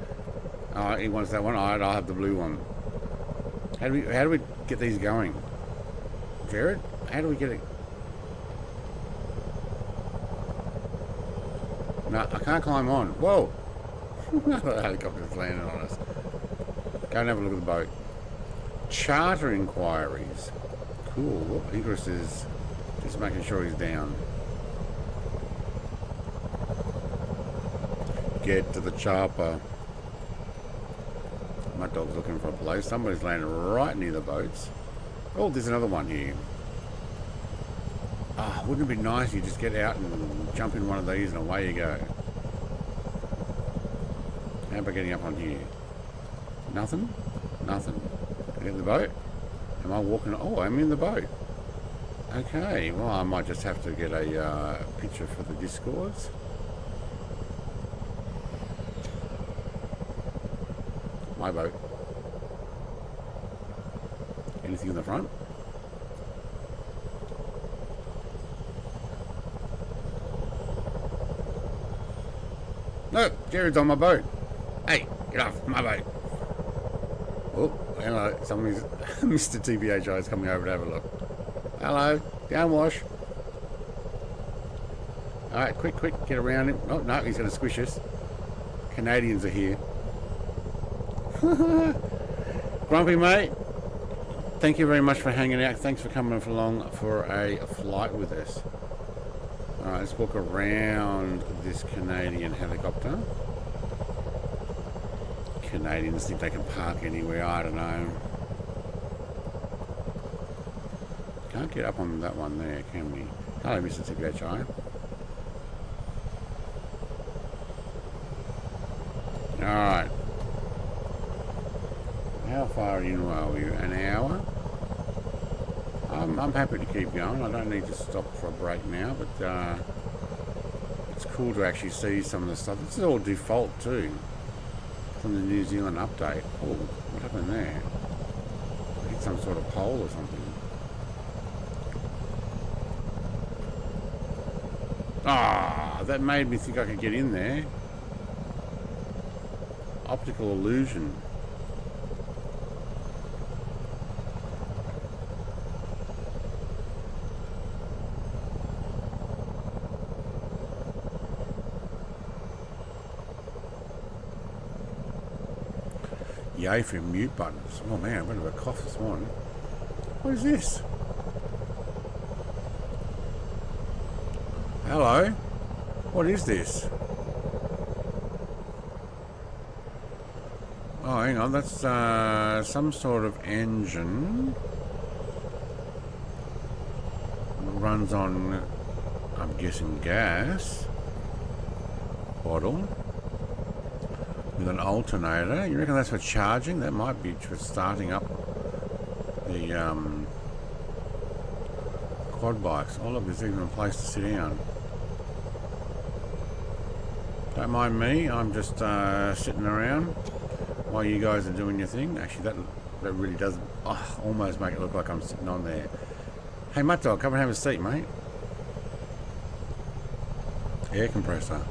He wants that one. Alright, I'll have the blue one. How do we get these going? Jared? How do we get it? No, I can't climb on. Whoa! The helicopter's landing on us. Go and have a look at the boat. Charter inquiries. Cool. Ingress is just making sure he's down. Get to the chopper. My dog's looking for a place. Somebody's landing right near the boats. Oh, there's another one here. Ah, wouldn't it be nice if you just get out and jump in one of these and away you go? How about getting up on here? Nothing? Nothing. Get in the boat? Am I walking? Oh, I'm in the boat. Okay, well, I might just have to get a picture for the Discords. My boat. Anything in the front? No, Jared's on my boat. Hey, get off my boat. Oh, hello. Somebody's Mr. TBHI is coming over to have a look. Hello, downwash. Alright, quick, get around him. Oh, no, he's going to squish us. Canadians are here. Grumpy, mate. Thank you very much for hanging out. Thanks for coming along for a flight with us. Alright, let's walk around this Canadian helicopter. Canadians think they can park anywhere, I don't know. Can't get up on that one there, can we? Hello, Mr. TPHI. Alright. How far in are we? An hour? I'm happy to keep going. I don't need to stop for a break now, but it's cool to actually see some of the stuff. This is all default too, from the New Zealand update. Oh, what happened there? I hit some sort of pole or something. Ah, that made me think I could get in there. Optical illusion. Yay for mute buttons. Oh man, I went a cough this morning. What is this? Hello? What is this? Oh, hang on, that's some sort of engine. Runs on, I'm guessing, gas. Bottle. With an alternator. You reckon that's for charging? That might be for starting up the quad bikes. Oh look, there's even a place to sit down. Don't mind me, I'm just sitting around while you guys are doing your thing. Actually, that really does almost make it look like I'm sitting on there. Hey, Mutt Dog, come and have a seat, mate. Air compressor.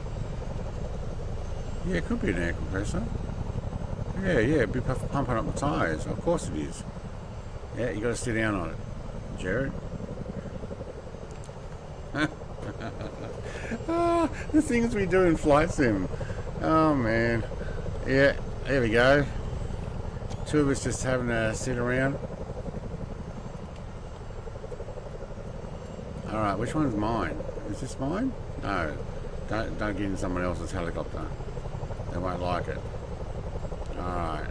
Yeah, it could be an air compressor. Yeah, it'd be pumping up the tyres. Of course it is. Yeah, you got to sit down on it, Jared. The things we do in Flight Sim. Oh man. Yeah, there we go. Two of us just having a sit around. Alright, which one's mine? Is this mine? No. Don't get in someone else's helicopter. They won't like it. Alright.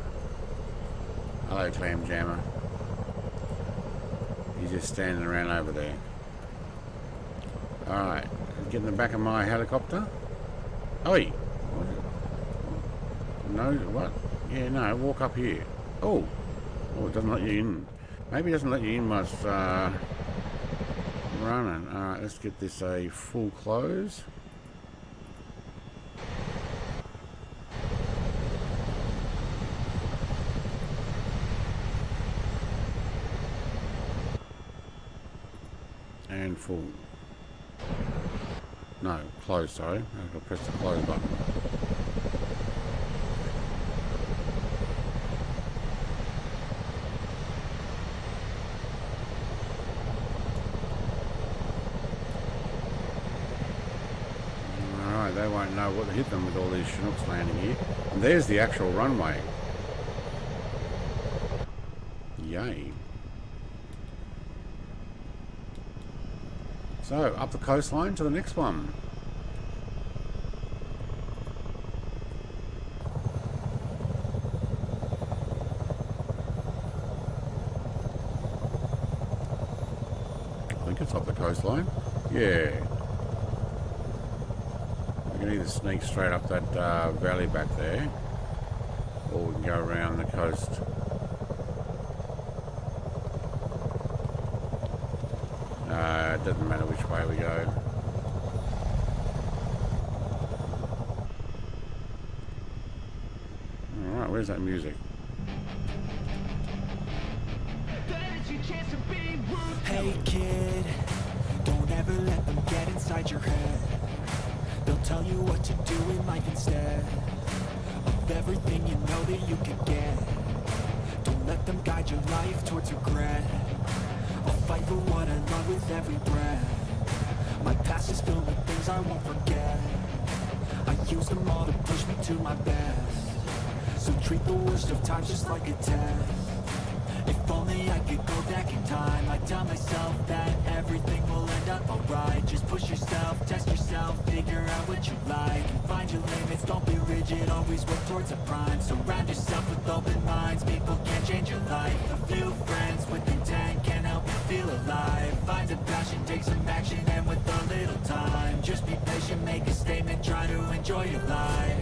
Hello, Clam Jammer. He's just standing around over there. Alright. Get in the back of my helicopter. Oi! No, what? Yeah, no, walk up here. Oh! Oh, it doesn't let you in. Maybe it doesn't let you in whilst running. Alright, let's get this a full close. And full. No, close, sorry. I've got to press the close button. Alright, they won't know what hit them with all these Chinooks landing here. And there's the actual runway. Yay. So, up the coastline to the next one. I think it's up the coastline. Yeah. We can either sneak straight up that valley back there, or we can go around the coast. It doesn't matter which way we go. Alright, where's that music? Hey kid, don't ever let them get inside your head. They'll tell you what to do in life instead of everything you know that you could get. Don't let them guide your life towards regret. I'll fight for what I love with every breath. My past is filled with things I won't forget. I use them all to push me to my best. So treat the worst of times just like a test. If only I could go back in time, I'd tell myself that everything will end up alright. Just push yourself, test yourself, figure out what you like, and find your limits, don't be rigid, always work towards a prime. Surround yourself with open minds, people can change your life. A few friends with intent can help you feel alive. take some action, and with a little time, just be patient, make a statement, try to enjoy your life.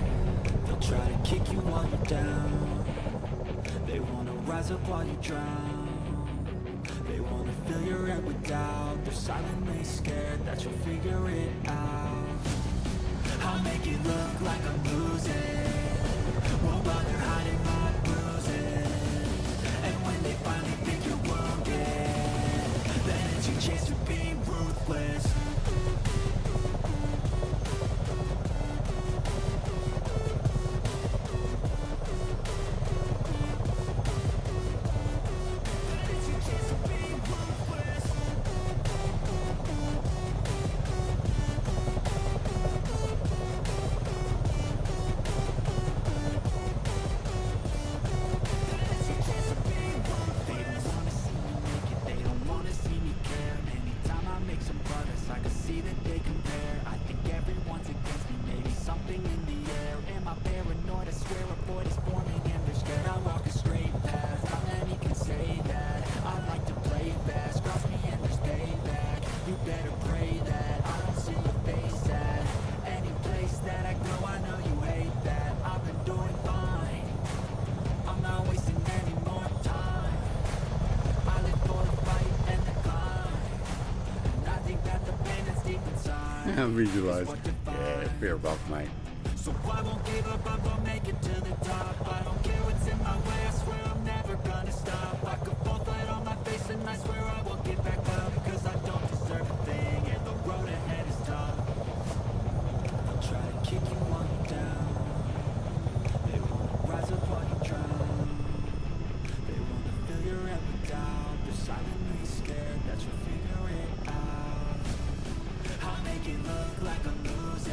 They'll try to kick you while you're down, they wanna rise up while you drown, they wanna fill your head with doubt, they're silently scared that you'll figure it out. I'll make it look like I'm losing, won't bother hiding my bruises, and when they finally think you're wounded, then it's your chance to be ruthless. Visualize. Yeah, fair rough, mate. So I won't give up, I'm gonna make it to the top. I don't care what's in my way, I swear I'm never gonna stop. I could fall flat on my face and I swear I won't get back up, cause I don't deserve a thing, and the road ahead is tough. They'll try to kick you while you're down, they wanna rise up while you drown, they wanna fill your head with doubt, they're silently scared that you'll figure it out. I'll make it look like I'm losing,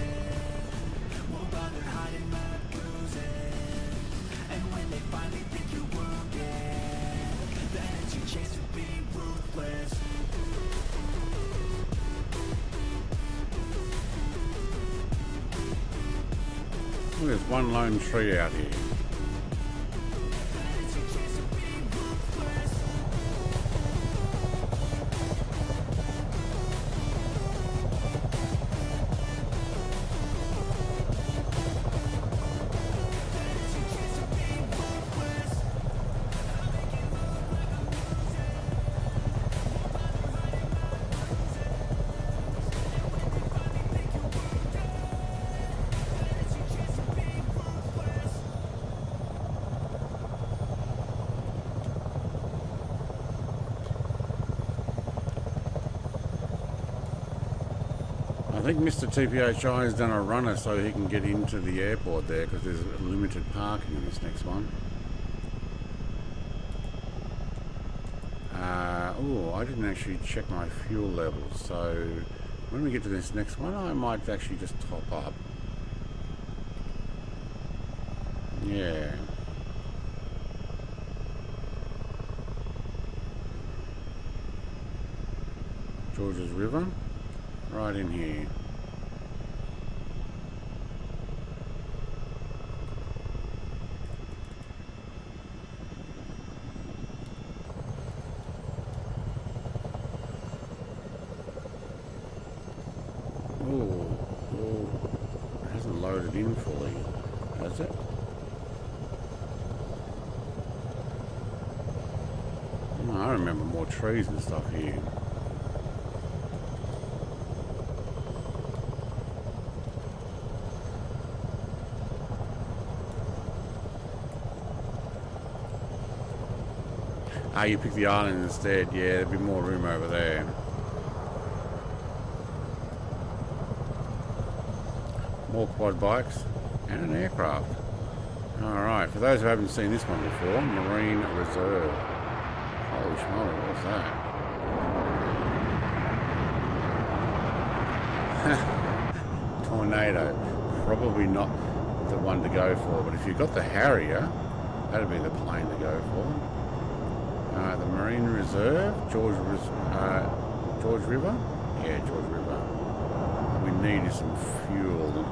won't bother hiding my bruises, and when they finally think you're wounded, then it's your chance to be ruthless. Well, there's one lone tree out here. It's your chance to be ruthless. I think Mr. TPHI has done a runner so he can get into the airport there because there's limited parking in this next one. Oh, I didn't actually check my fuel levels, so when we get to this next one I might actually just top up. Yeah. George's River, right in here. Oh, it hasn't loaded in fully, has it? Oh, I remember more trees and stuff here. Ah, you pick the island instead. Yeah, there'd be more room over there. More quad bikes and an aircraft. Alright, for those who haven't seen this one before, Marine Reserve. Holy schmoly, what's that? Tornado. Probably not the one to go for, but if you've got the Harrier, that'd be the plane to go for. The Marine Reserve, George River? Yeah, George River. We need some fuel.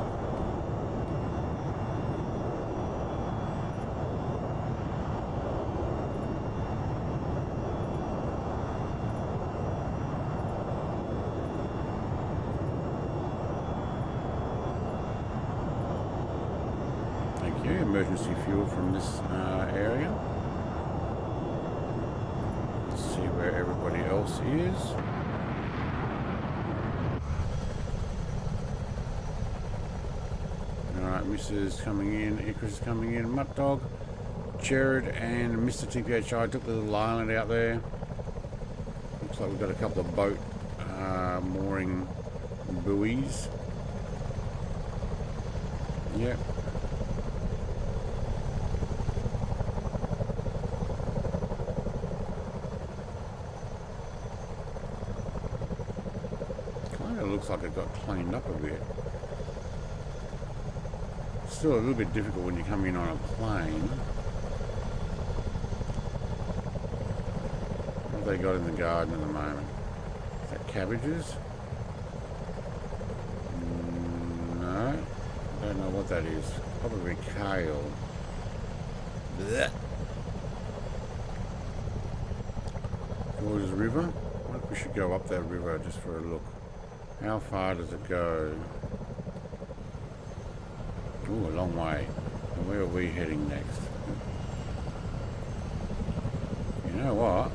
emergency fuel from this area. Let's see where everybody else is. Alright, Mrs. coming in, Icarus is coming in, Mutt Dog, Jared and Mr. TPHI took the little island out there. Looks like we've got a couple of boat mooring buoys. Yep. Kind of looks like it got cleaned up a bit. Still a little bit difficult when you come in on a plane. What have they got in the garden at the moment? Is that cabbages? No. Don't know what that is. Probably kale. Blech. George's River. I wonder if we should go up that river just for a look. How far does it go? Ooh, a long way. And where are we heading next? You know what?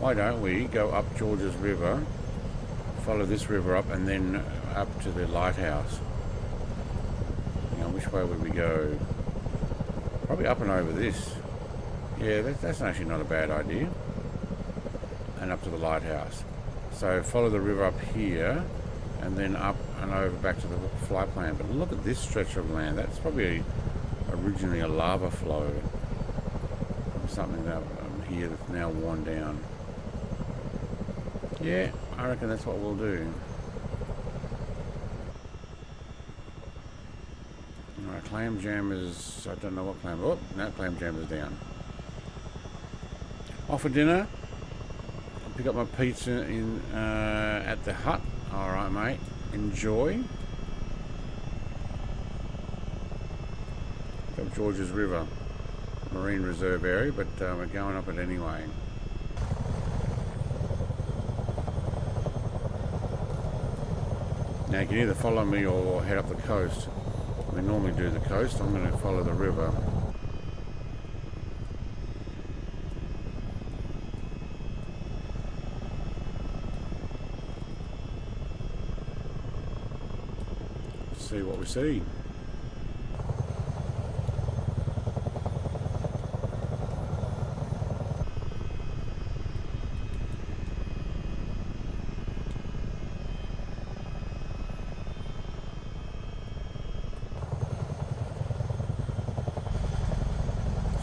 Why don't we go up George's River, follow this river up, and then up to the lighthouse? Which way would we go? Probably up and over this. Yeah, that's actually not a bad idea. And up to the lighthouse. So follow the river up here, and then up and over back to the flight plan. But look at this stretch of land. That's probably originally a lava flow. Something that here that's now worn down. Yeah, I reckon that's what we'll do. Clam jam is, I don't know what clam, oh, no, clam jam is down. Off for dinner. I'll pick up my pizza in at the hut. Alright, mate. Enjoy. Up George's River Marine Reserve area, but we're going up it anyway. Now you can either follow me or head up the coast. We normally do the coast. I'm going to follow the river. See what we see.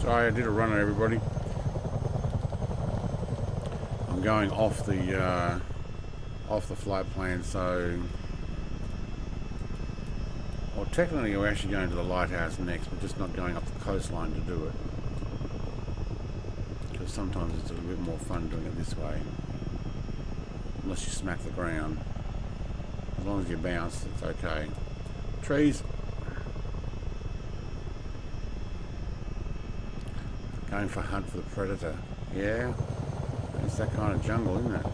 Sorry, I did a run on everybody. I'm going off the flight plan, so well, technically we're actually going to the lighthouse next, but just not going up the coastline to do it. Because sometimes it's a little bit more fun doing it this way, unless you smack the ground. As long as you bounce, it's okay. Trees. Going for hunt for the predator. Yeah, it's that kind of jungle, isn't it?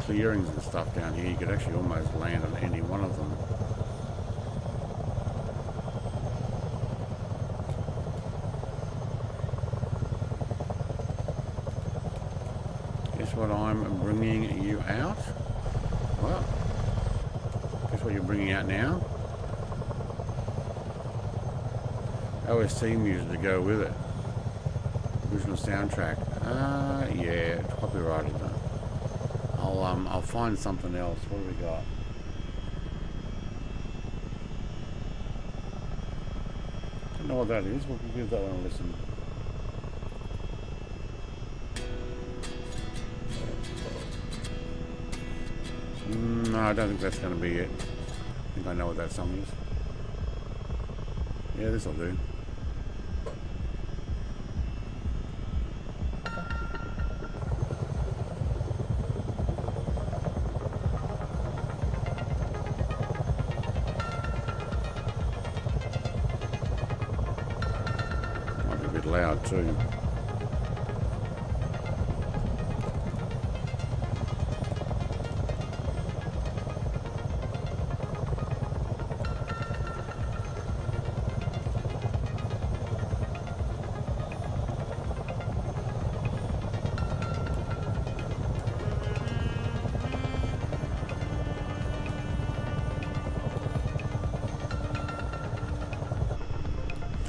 Clearings and stuff down here, you could actually almost land on any one of them. Guess what I'm bringing you out? Well, guess what you're bringing out now? OST music to go with it. Original soundtrack. Yeah, it's copyrighted though. I'll find something else. What do we got? know what that is. We'll give that one a listen. No, I don't think that's going to be it. I think I know what that song is. Yeah, this'll do. Might be a bit loud too.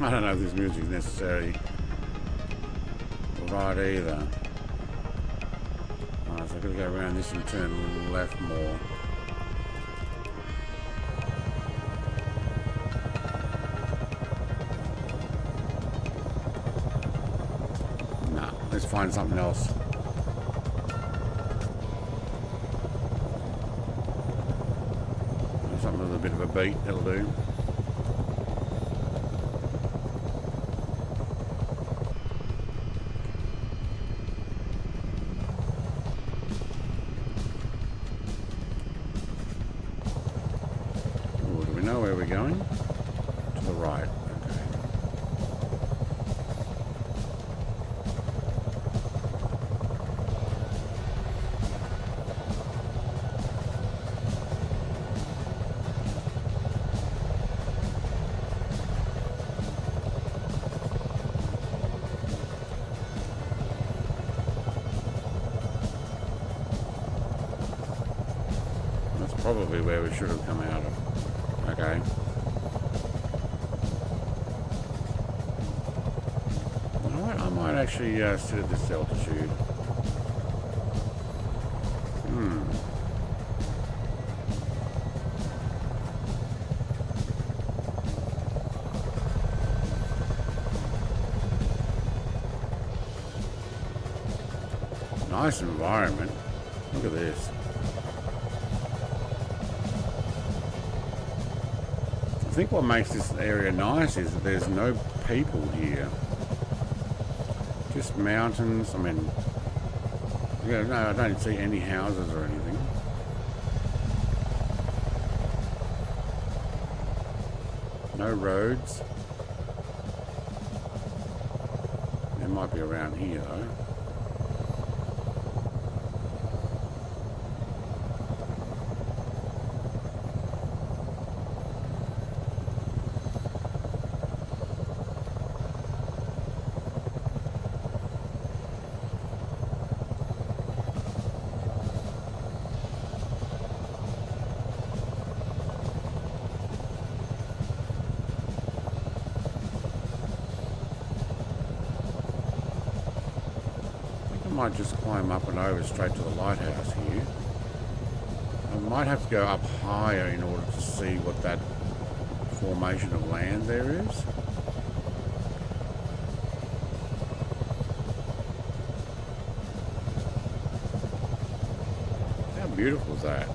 I don't know if this music is necessarily right either. Alright, so I've got to go around this and turn left more. Nah, let's find something else. Something with a bit of a beat, that'll do. Know where we're going? To the right. Okay. That's probably where we should have come out of. Okay. Alright, I might actually sit at this altitude. Nice environment. Look at this. I think what makes this area nice is that there's no people here. Just mountains. I mean, yeah, no, I don't see any houses or anything. No roads. It might be around here though. I might just climb up and over straight to the lighthouse here. I might have to go up higher in order to see what that formation of land there is. How beautiful is that?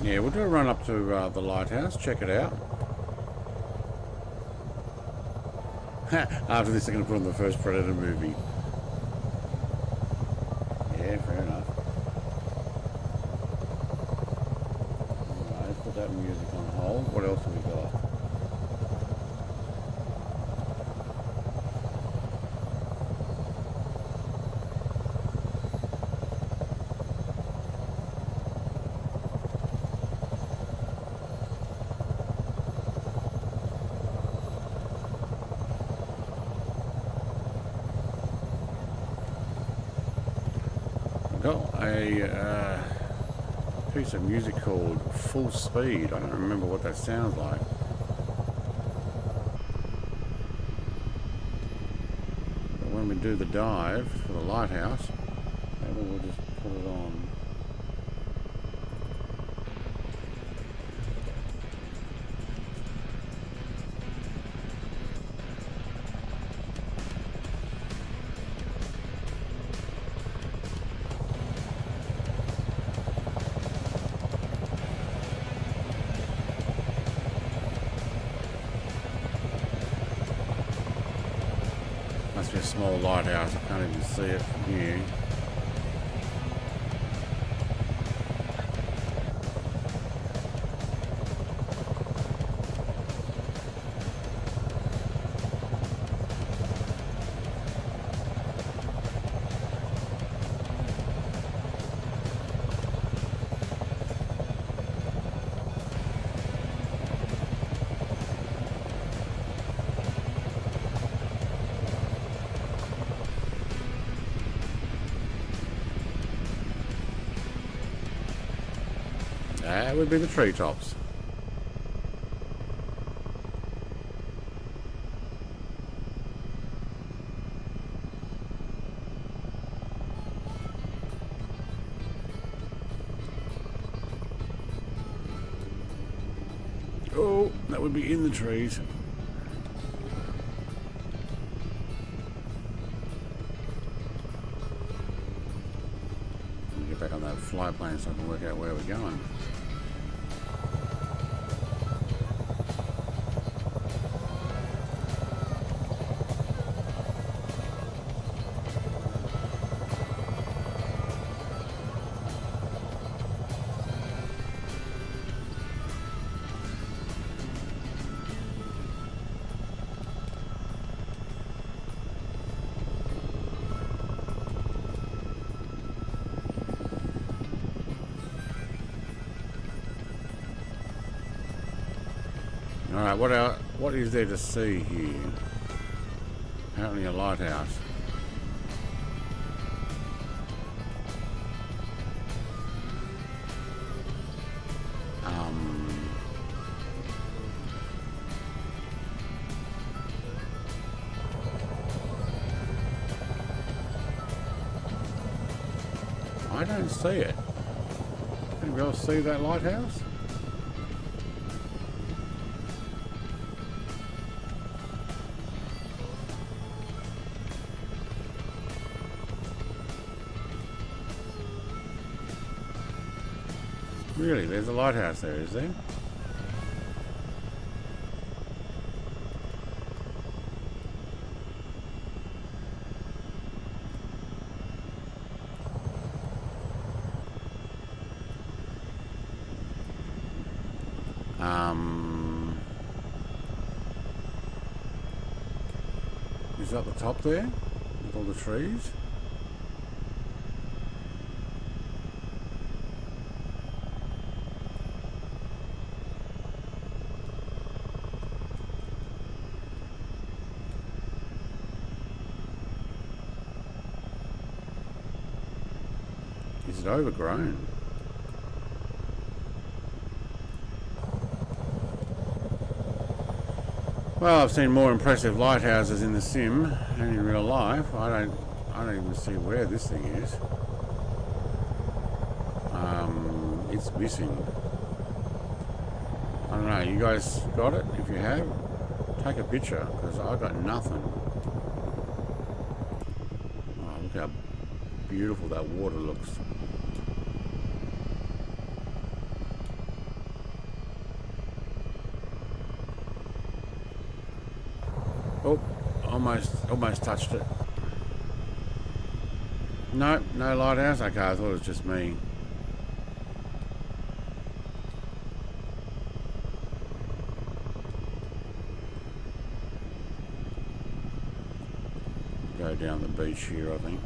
Yeah, we'll do a run up to the lighthouse, check it out. After this, they're going to put on the first Predator movie. Yeah, fair enough. Alright, let's put that music on hold. What else have we got? got a piece of music called Full Speed. I don't remember what that sounds like. But when we do the dive for the lighthouse, maybe we'll just put it on. Must be a small lighthouse. I can't even see it from here. That would be the treetops. Oh, that would be in the trees. Let me get back on that flight plane so I can work out where we're going. Alright, what is there to see here? Apparently a lighthouse. I don't see it. Anybody else see that lighthouse? Really, there's a lighthouse there, is there? Is that the top there with all the trees? Is it overgrown? Well, I've seen more impressive lighthouses in the sim and in real life. I don't even see where this thing is. It's missing. I don't know. You guys got it? If you have, take a picture because I got nothing. Oh, look how beautiful that water looks. Oh, almost touched it. No lighthouse. Okay, I thought it was just me. Go down the beach here, I think.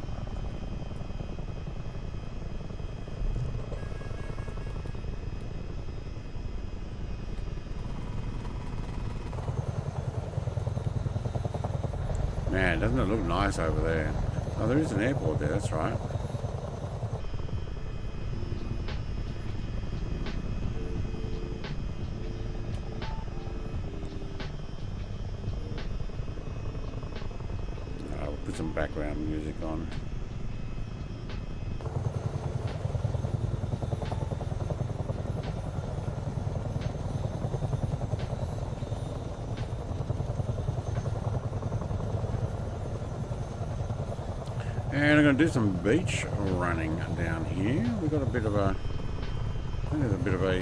Man, doesn't it look nice over there? Oh, there is an airport there, that's right. some background music on. And I'm going to do some beach running down here. We've got a bit of a, I think there's a bit of a,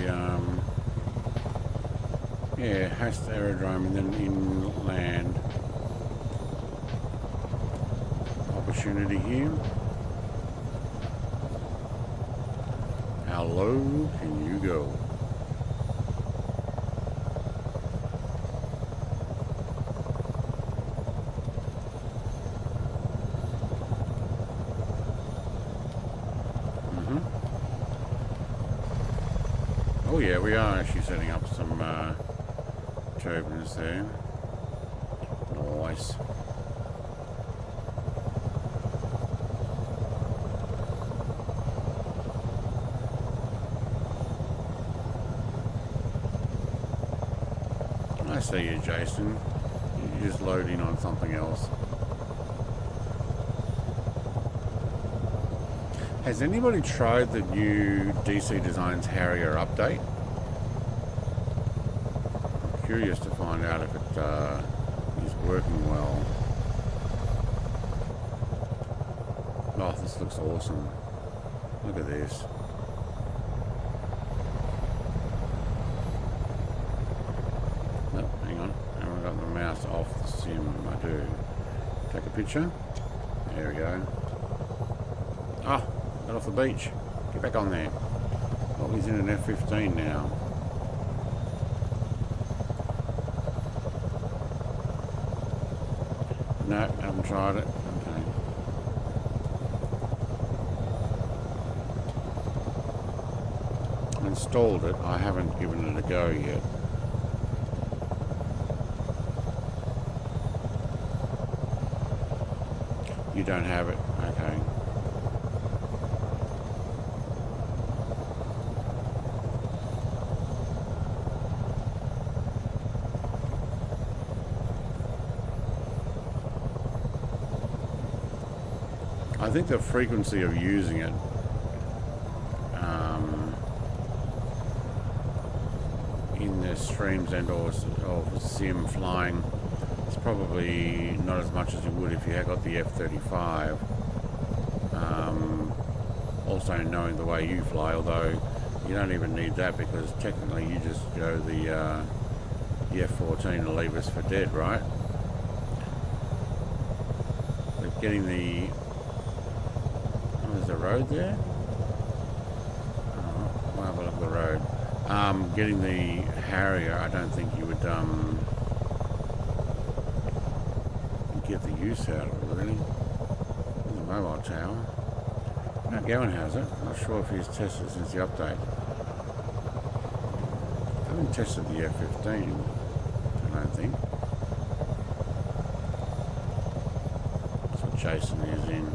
yeah, Hast aerodrome and then inland opportunity here. How low can you go? Oh yeah, we are actually setting up some turbines there. Nice. I see you, Jason. You're just loading on something else. Has anybody tried the new DC Designs Harrier update? I'm curious to find out if it is working well. Oh, this looks awesome. Look at this. Oh, hang on. I haven't got the mouse off the sim. I do. Take a picture. There we go. Ah! Got off the beach. Get back on there. Oh, he's in an F-15 now. No, haven't tried it. Okay. I installed it. I haven't given it a go yet. You don't have it. Okay. I think the frequency of using it in the streams and or sim flying is probably not as much as you would if you had got the F-35. Also knowing the way you fly, although you don't even need that because technically you just go the F-14 and leave us for dead, right? But getting the the road there. Oh, we'll have a look at the road. Getting the Harrier, I don't think you would get the use out of it, really. There's a mobile tower. No, Gowan has it. I'm not sure if he's tested since the update. I haven't tested the F-15, I don't think. That's what Jason is in.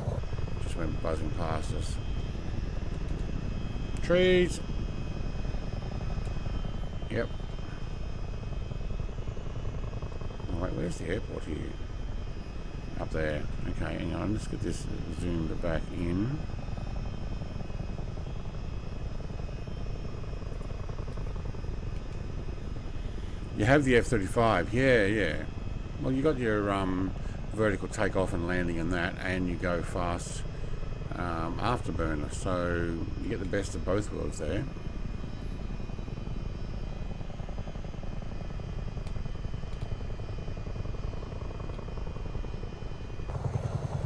Went buzzing past us. Trees. Yep. Oh, wait, where's the airport here? Up there. Okay, hang on. Let's get this zoomed back in. You have the F-35. Yeah. Well, you got your vertical takeoff and landing and that, and you go fast afterburner, so you get the best of both worlds there.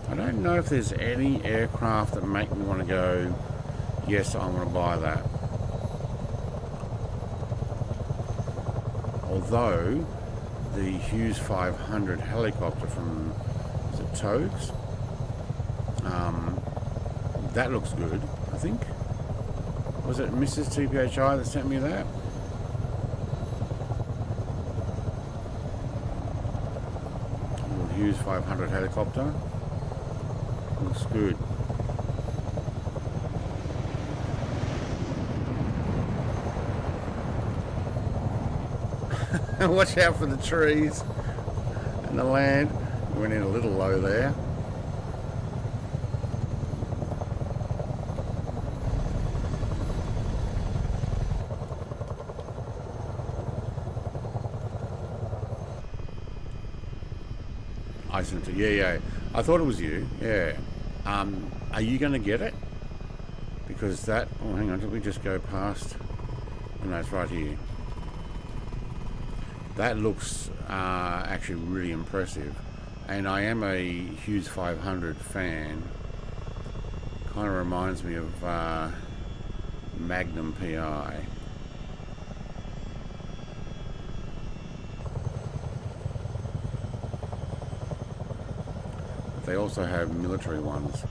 I don't know if there's any aircraft that make me want to go, yes, I want to buy that. Although the Hughes 500 helicopter from the Togs, that looks good, I think. Was it Mrs. TPHI that sent me that? The Hughes 500 helicopter. Looks good. Watch out for the trees and the land. We went in a little low there. I sent it. Yeah. I thought it was you. Yeah. Are you going to get it? Because that... Oh, hang on. Did we just go past... Oh, no, it's right here. That looks actually really impressive. And I am a Hughes 500 fan. Kind of reminds me of Magnum PI. They also have military ones.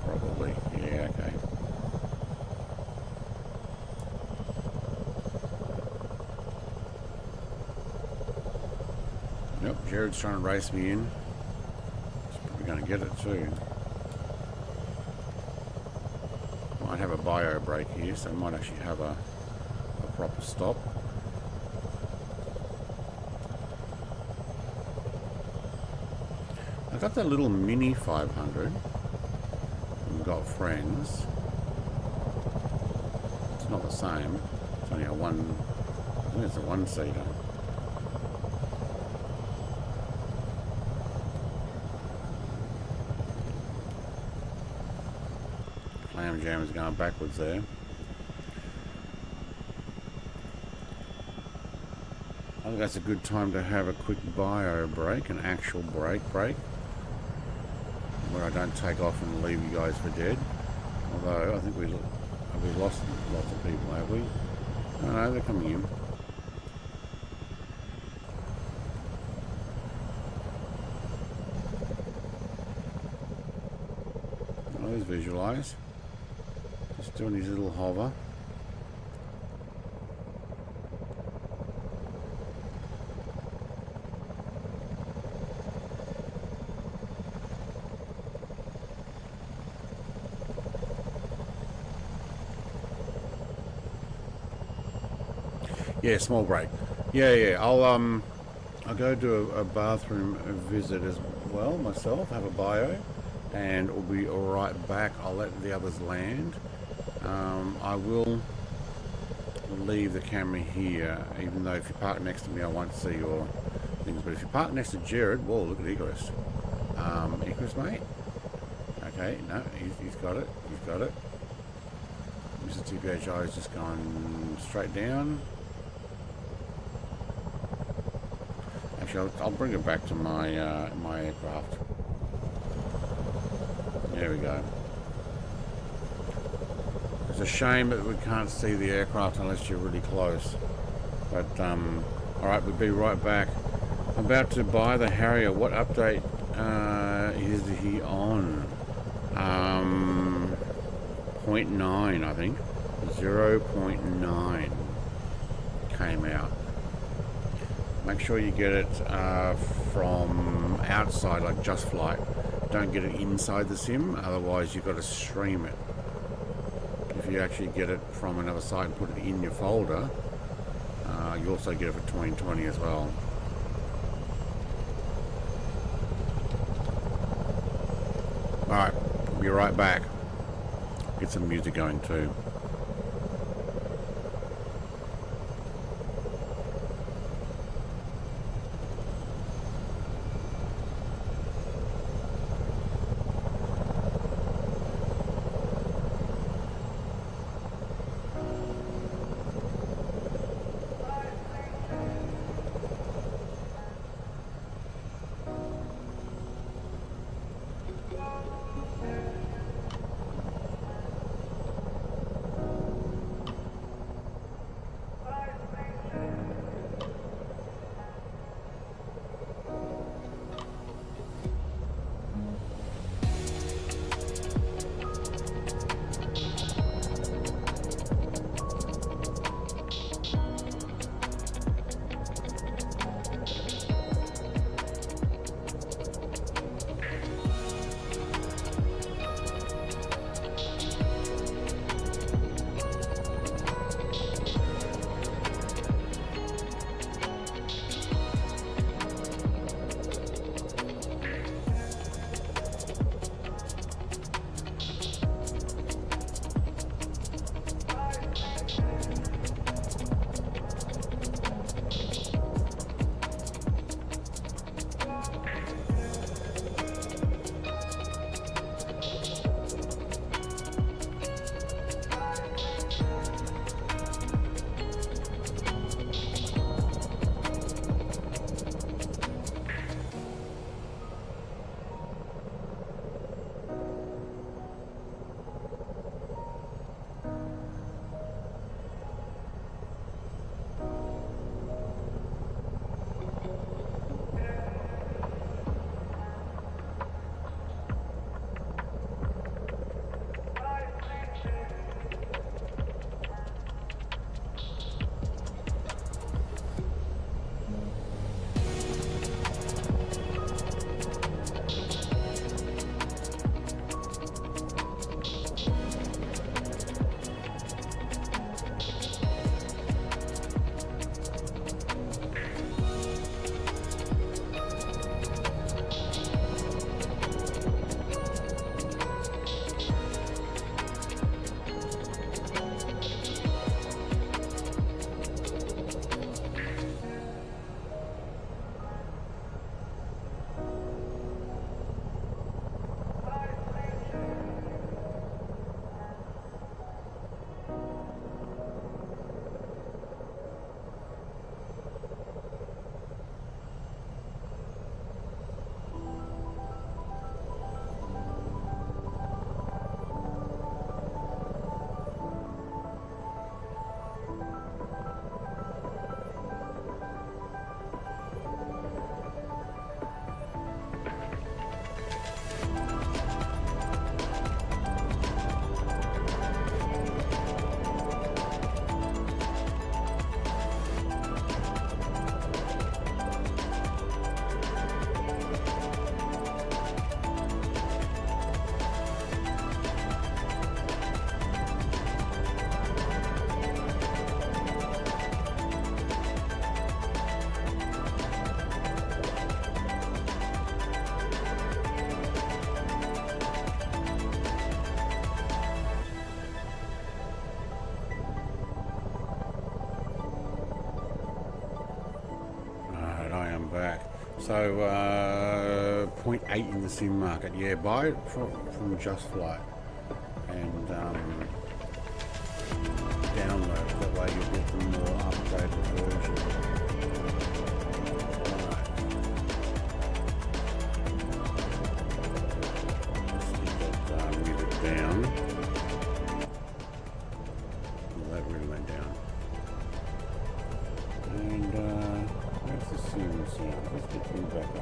Probably, yeah, okay. Yep, Jared's trying to race me in. He's probably going to get it too. Might have a bio break here, so I might actually have a proper stop. I got that little mini 500 and got friends. It's not the same. It's only a one. I think it's a one-seater. Clam Jam is going backwards there. I think that's a good time to have a quick bio break, an actual break, where I don't take off and leave you guys for dead. Although I think we lost lots of people, have we? Oh no, they're coming in. Oh, there's visualize. Just doing his little hover. Yeah, small break. Yeah. I'll go do a bathroom visit as well myself. Have a bio, and we'll be right back. I'll let the others land. I will leave the camera here, even though if you park next to me, I won't see your things. But if you park next to Jared, whoa, look at Icarus. Icarus, mate. Okay, no, he's got it. He's got it. Mr. TPHI is just going straight down. Actually, I'll bring it back to my my aircraft. There we go. It's a shame that we can't see the aircraft unless you're really close. But alright, we'll be right back. I'm about to buy the Harrier. What update is he on? 0.9, I think. 0.9 came out. Make sure you get it from outside, like Just Flight. Don't get it inside the sim, otherwise you've got to stream it. If you actually get it from another site and put it in your folder, you also get it for 2020 as well. Alright, we'll be right back. Get some music going too. So 0.8 in the sim market. Yeah, buy it from Just Flight and download it. That way you'll get the more updated version. Down. Well, that really went down. And where's the sim sound? Let's get them back up.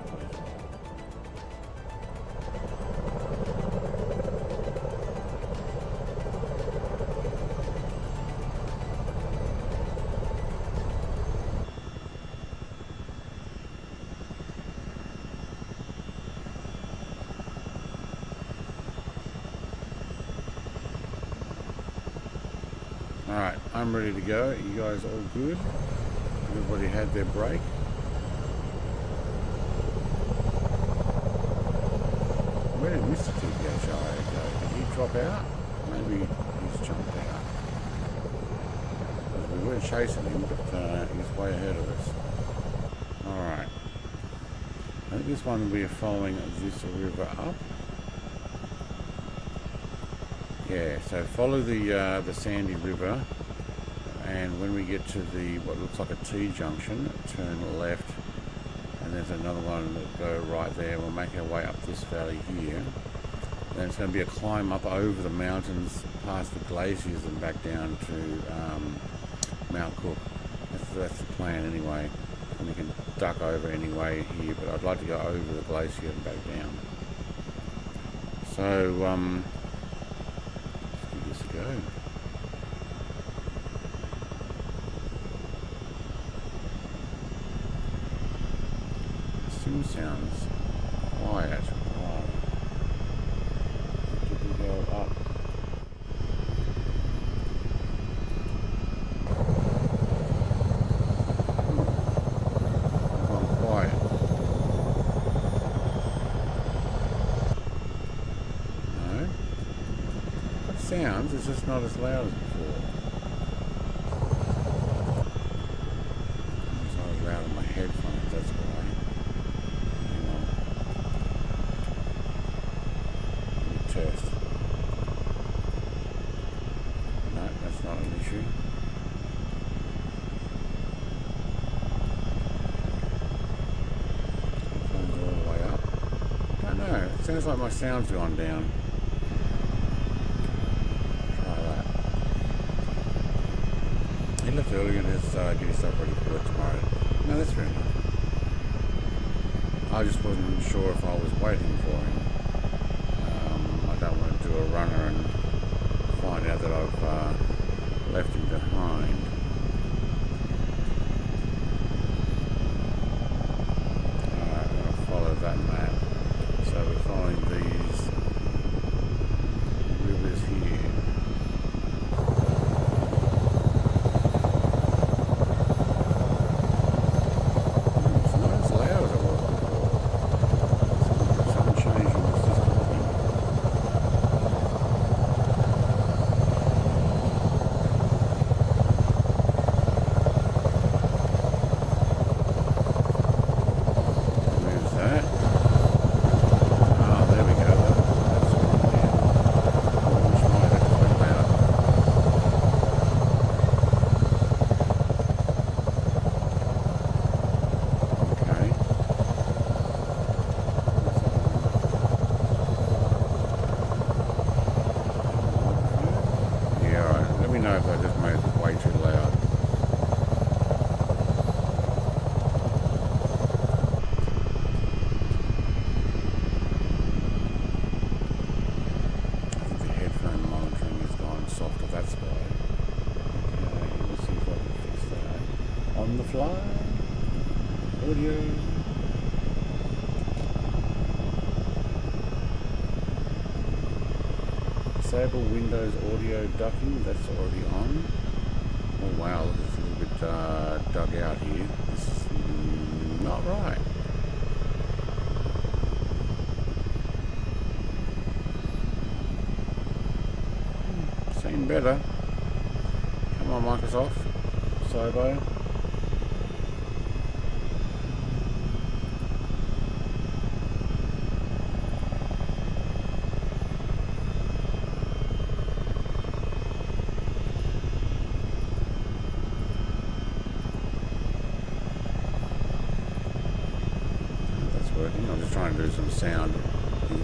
Alright, I'm ready to go. You guys all good? Everybody had their break? Where did Mr. TPHI go? Did he drop out? Maybe he's jumped out. We were chasing him, but he's way ahead of us. Alright. I think this one will be following this river up. Yeah, so follow the Sandy River, and when we get to the what looks like a T-junction, turn left, and there's another one that go right there. We'll make our way up this valley here. Then it's going to be a climb up over the mountains, past the glaciers, and back down to Mount Cook. That's the plan anyway. And we can duck over anyway here, but I'd like to go over the glacier and back down. So go. Sim sounds quiet. Wow. Did we go up? I've gone quiet. Sounds, it's just not as loud as before. It's not as loud in my headphones, that's why. Hang on. Let me test. No, that's not an issue. Headphones all the way up. I don't know, it sounds like my sound's gone down. Left earlier and has get yourself ready for work tomorrow. No, that's fair enough. I just wasn't sure if I was waiting for him. I don't want to do a runner and find out that I've left him behind. Alright, I'm going to follow that map. So we're following these rivers here. Audio. Disable Windows audio ducking, that's already on. Oh wow, look, it's a little bit dug out here. This is not right. Seen better. Come on, Microsoft. Sobo. trying to do some sound.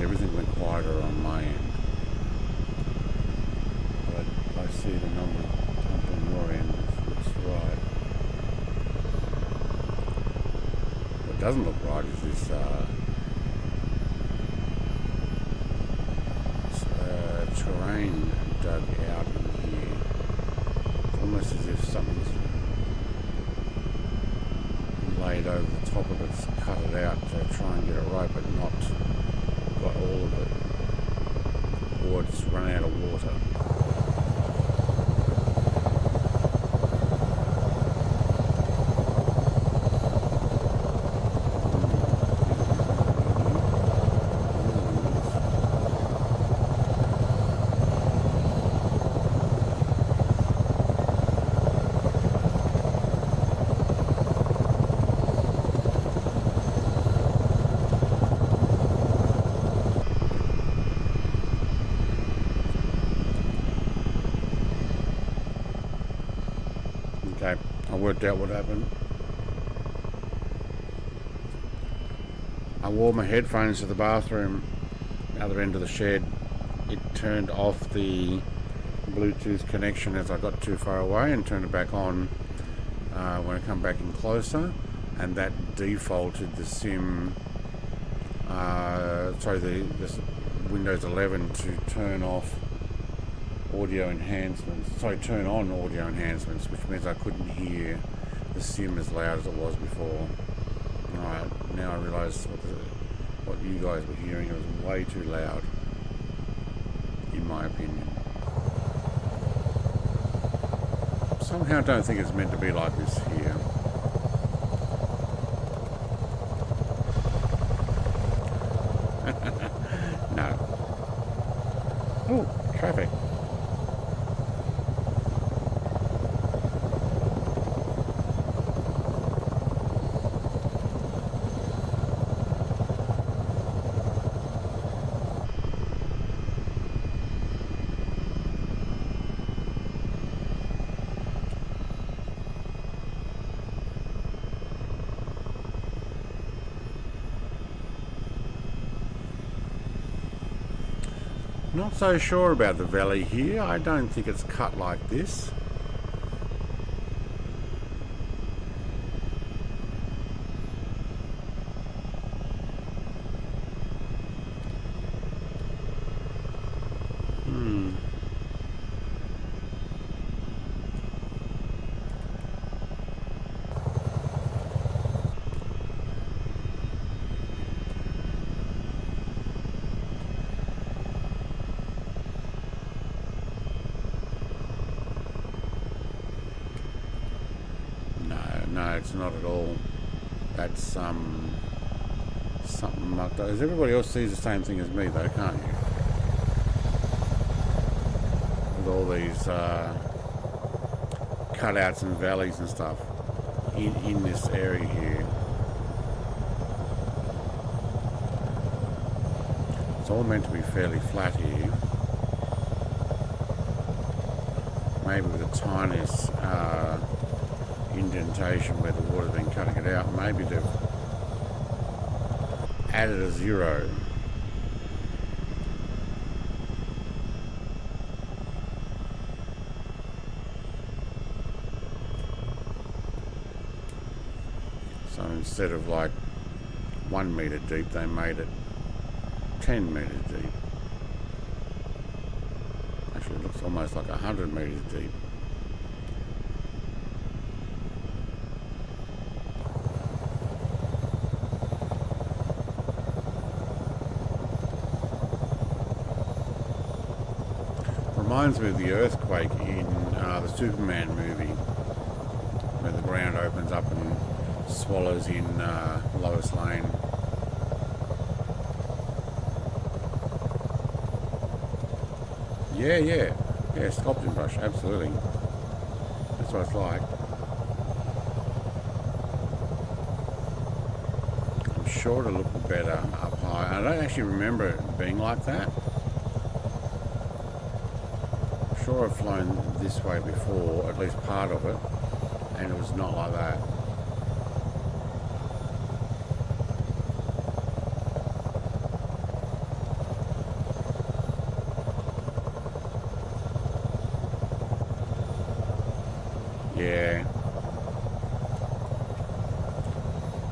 Everything went quieter on my end. But I see the number pump on your end looks right. What doesn't look right is this terrain dug out in here. It's almost as if something's laid over the top of it, cut it out to try and get it right, but not got all of it, or it's run out of water. Okay, I worked out what happened. I wore my headphones to the bathroom, other end of the shed. It turned off the Bluetooth connection as I got too far away and turned it back on when I come back in closer, and that defaulted the SIM, this Windows 11 to turn off audio enhancements, turn on audio enhancements, which means I couldn't hear the SIM as loud as it was before. Alright, now I realise what you guys were hearing. It was way too loud, in my opinion. Somehow I don't think it's meant to be like this here. No. Oh, traffic. Not so sure about the valley here. I don't think it's cut like this. No, it's not at all. That's something like that. Everybody else sees the same thing as me though, can't you? With all these cutouts and valleys and stuff in this area here. It's all meant to be fairly flat here. Maybe with the tiniest indentation where the water's been cutting it out. Maybe they've added a zero. So instead of like 1 metre deep, they made it 10 metres deep. Actually, it looks almost like 100 metres deep. Reminds me of the earthquake in the Superman movie, where the ground opens up and swallows in Lois Lane. Yeah, sculpting brush, absolutely. That's what it's like. I'm sure it'll look better up high. I don't actually remember it being like that. Sure, I've flown this way before, at least part of it, and it was not like that. Yeah.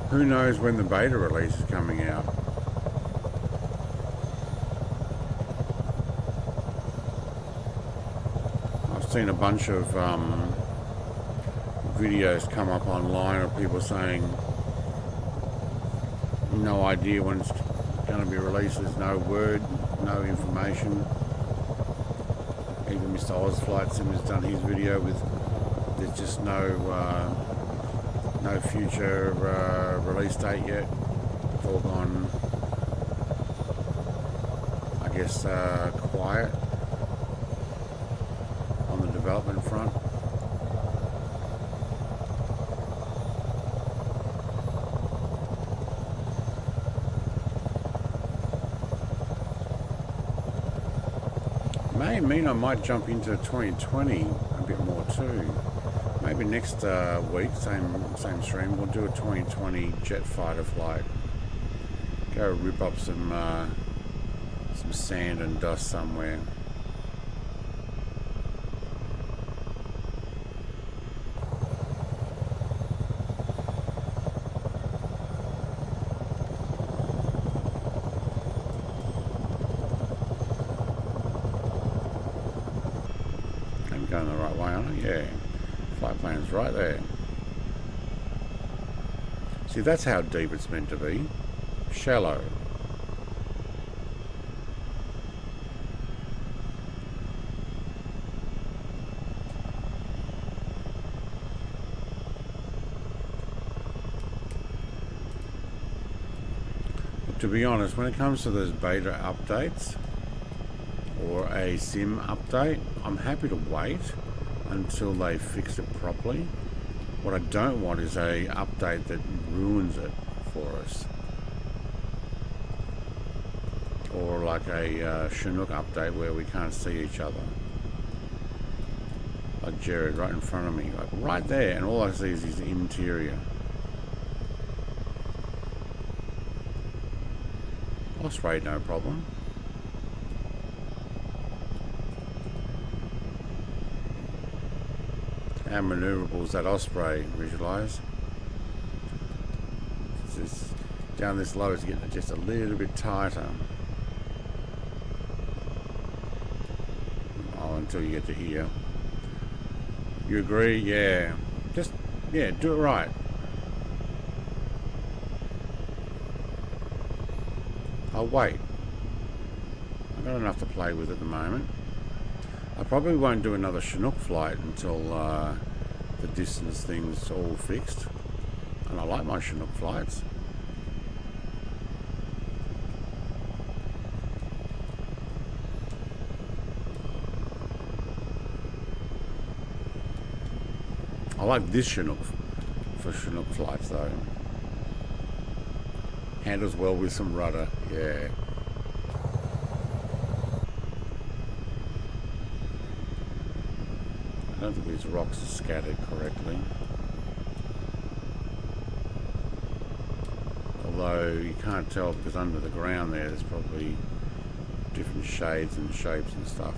Who knows when the beta release is coming out? I've seen a bunch of videos come up online of people saying no idea when it's going to be released. There's no word, no information. Even Mr. Oz Flight Sim has done his video with there's just no future release date yet. It's all gone, I guess, quiet on the development front. May mean I might jump into 2020 a bit more too. Maybe next week, same stream, we'll do a 2020 jet fighter flight. Go rip up some sand and dust somewhere. I'm going the right way, aren't I? Yeah. Flight plan's right there. See, that's how deep it's meant to be. Shallow. But to be honest, when it comes to those beta updates or a sim update, I'm happy to wait until they fix it properly. What I don't want is a update that ruins it for us, or like a Chinook update where we can't see each other, like Jared right in front of me, like right there, and all I see is his interior. Osprey, no problem. How maneuverable is that Osprey? Visualize. Just down this low is getting just a little bit tighter. Oh, until you get to here. You agree? Yeah. Just, yeah, do it right. I'll wait. I've got enough to play with at the moment. I probably won't do another Chinook flight until the distance thing's all fixed. And I like my Chinook flights. I like this Chinook for Chinook flights though. Handles well with some rudder, yeah. I don't think these rocks are scattered correctly. Although you can't tell because under the ground there's probably different shades and shapes and stuff.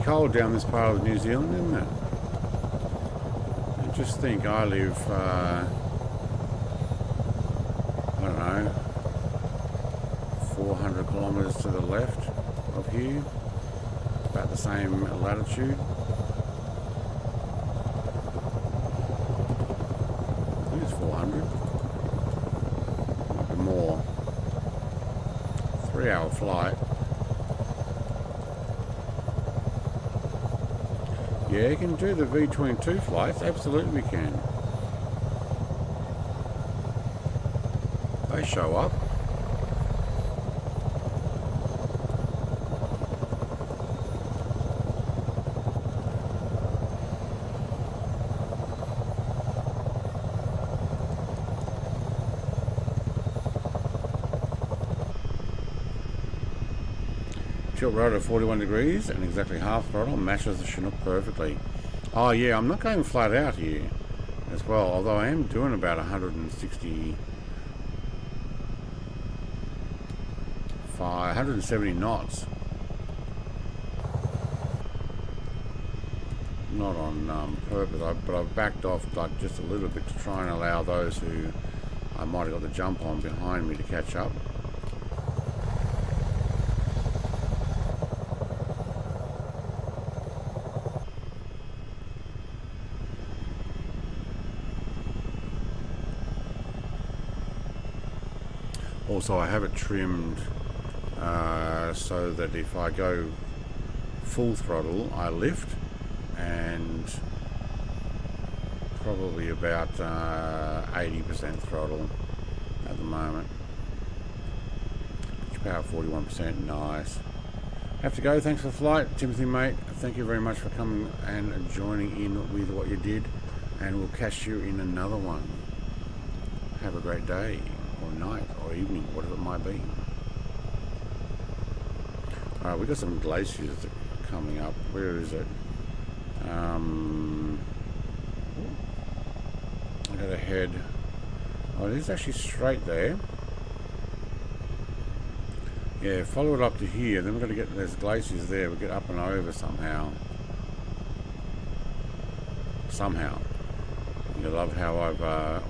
Cold down this part of New Zealand, isn't it? I just think I live, I don't know, 400 kilometres to the left of here, about the same latitude. I think it's 400. Might be more. 3-hour flight. Yeah, you can do the V-22 flights, absolutely we can. They show up. Tilt rotor 41 degrees and exactly half throttle matches the Chinook perfectly. Oh yeah, I'm not going flat out here as well, although I am doing about 170 knots. Not on purpose, but I've backed off like just a little bit to try and allow those who I might have got the jump on behind me to catch up. Also, I have it trimmed so that if I go full throttle, I lift, and probably about 80% throttle at the moment. Pitch power 41%, nice. Have to go, thanks for the flight. Timothy, mate, thank you very much for coming and joining in with what you did, and we'll catch you in another one. Have a great day, or night, or evening, whatever it might be. Alright, we've got some glaciers coming up. Where is it? I gotta head. Oh, it is actually straight there. Yeah, follow it up to here. Then we're gonna get, there's glaciers there. We'll get up and over somehow. Somehow. You love how I've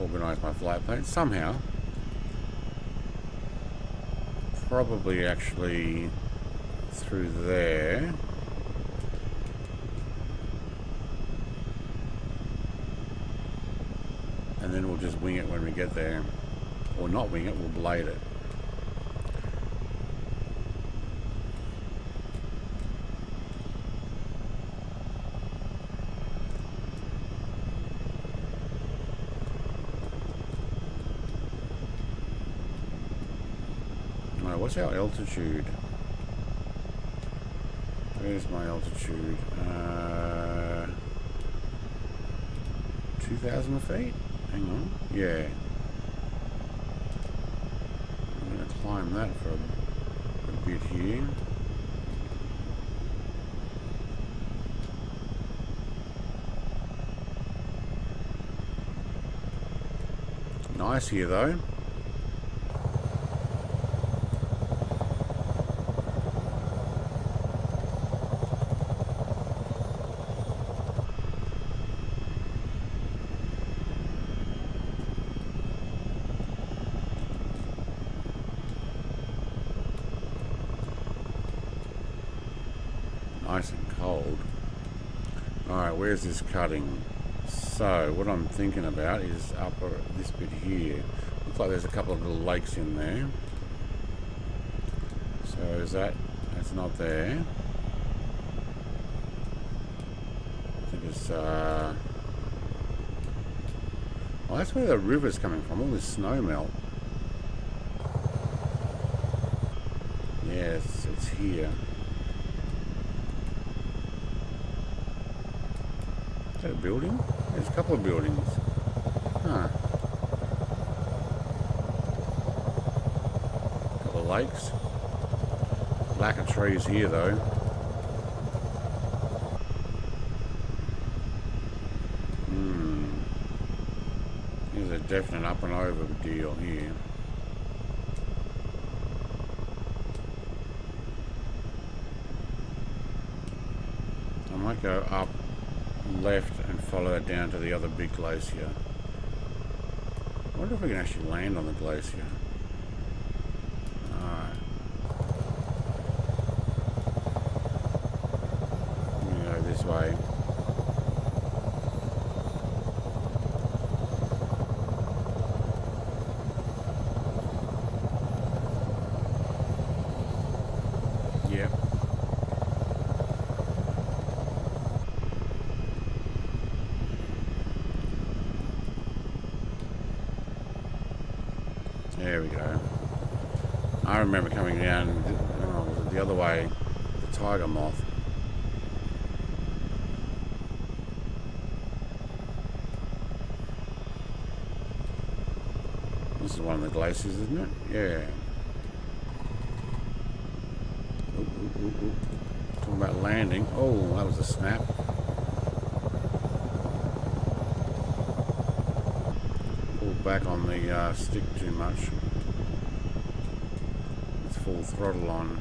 organised my flight plan. Somehow. Probably actually through there. And then we'll just wing it when we get there. Or not wing it, we'll blade it. Alright, what's our altitude? Where's my altitude? 2,000 feet? Hang on. Yeah. I'm going to climb that for a bit here. Nice here though. Nice and cold. Alright, where's this cutting? So, what I'm thinking about is up this bit here. Looks like there's a couple of little lakes in there. So, is that's not there. I think it's, well, that's where the river's coming from, all this snow melt. Yes, it's here. Is that a building? There's a couple of buildings. Huh. Couple of lakes. Lack of trees here though. There's a definite up and over deal here. I might go up left and follow that down to the other big glacier. I wonder if we can actually land on the glacier. Alright. I'm gonna go this way. Yep. There we go. I remember coming down the other way, the tiger moth. This is one of the glaciers, isn't it? Yeah. Ooh, ooh. Ooh. Talking about landing. Oh, that was a snap. Pulled back on the stick too much. It's full throttle on.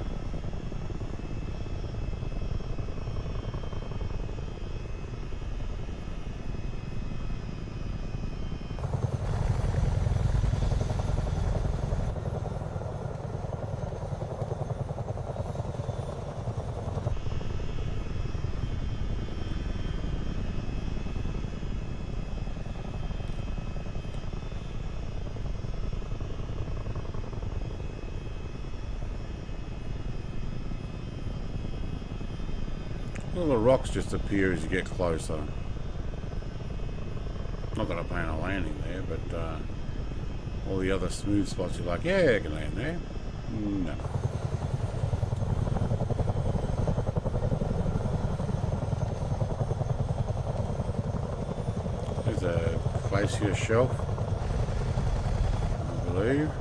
Well, the rocks just appear as you get closer. Not that I plan on landing there, but all the other smooth spots you're like, yeah, I can land there. No. There's a glacier shelf, I believe.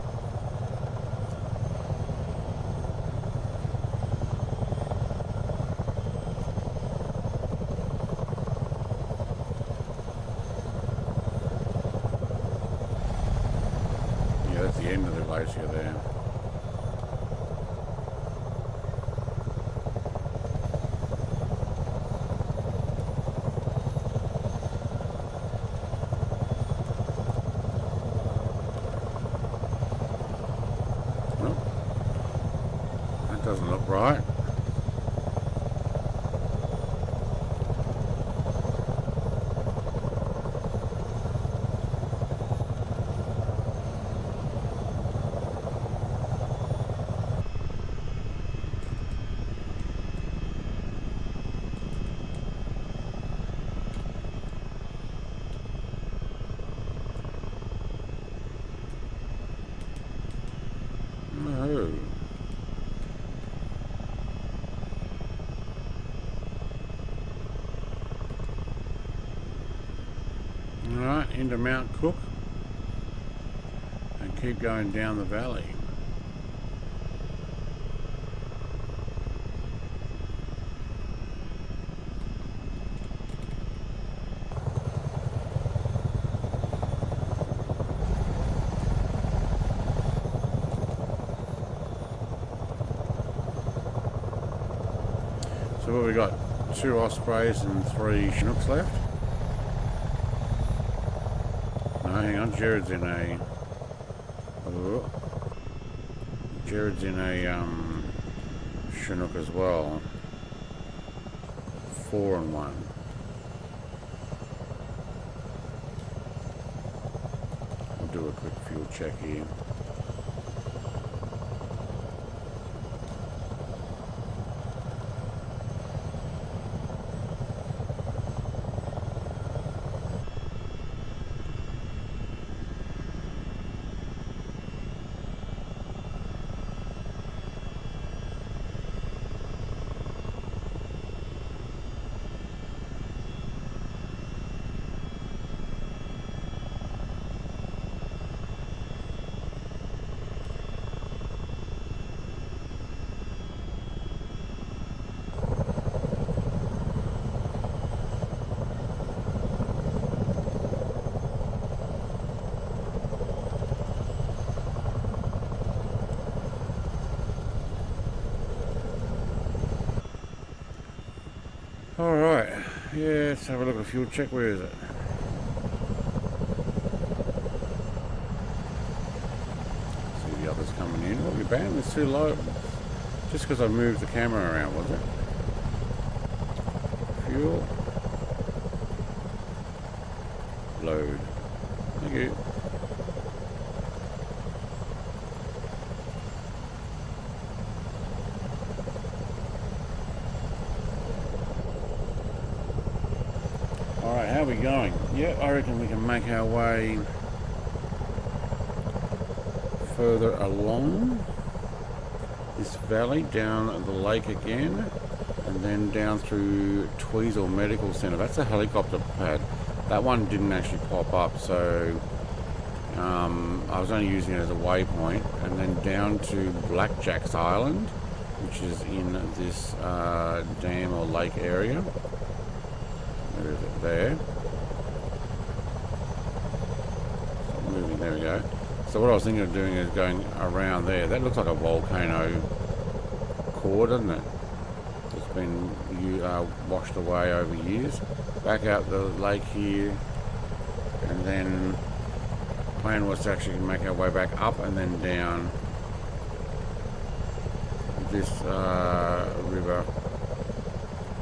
The end of the glacier there. Well, that doesn't look right. Alright, into Mount Cook and keep going down the valley. So what we got? 2 Ospreys and 3 Chinooks left. No, hang on, Jared's in a Chinook as well. 4 and 1. I'll do a quick fuel check here. Alright, yeah, let's have a look at fuel check. Where is it? See the others coming in. Oh, your band is too low. Just because I moved the camera around, was it? Fuel. Load. Thank you. Alright, how are we going? Yeah, I reckon we can make our way further along this valley, down the lake again, and then down through Tweezle Medical Centre. That's a helicopter pad. That one didn't actually pop up, so I was only using it as a waypoint, and then down to Blackjack's Island, which is in this dam or lake area. Where is it? There. Stop moving. There we go. So what I was thinking of doing is going around there. That looks like a volcano core, doesn't it? It's been washed away over years. Back out the lake here, and then the plan was to actually make our way back up and then down this river.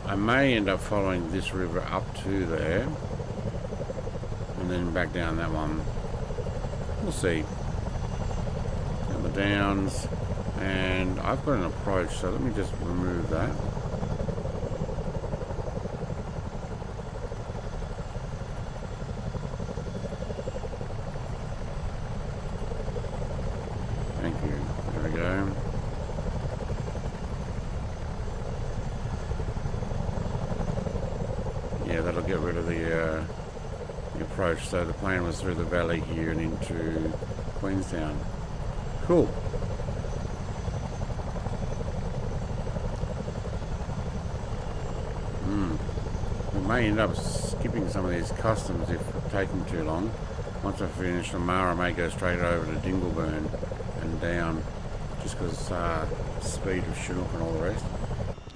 I may end up following this river up to there and then back down that one. We'll see. Down the downs, and I've got an approach, so let me just remove that. Thank you. There we go. Yeah, that'll get rid of the approach. So the plan was through the valley here and into Queenstown. Cool. We may end up skipping some of these customs if it's taking too long. Once I finish Lamar, I may go straight over to Dingleburn and down, just because speed of Chinook and all the rest.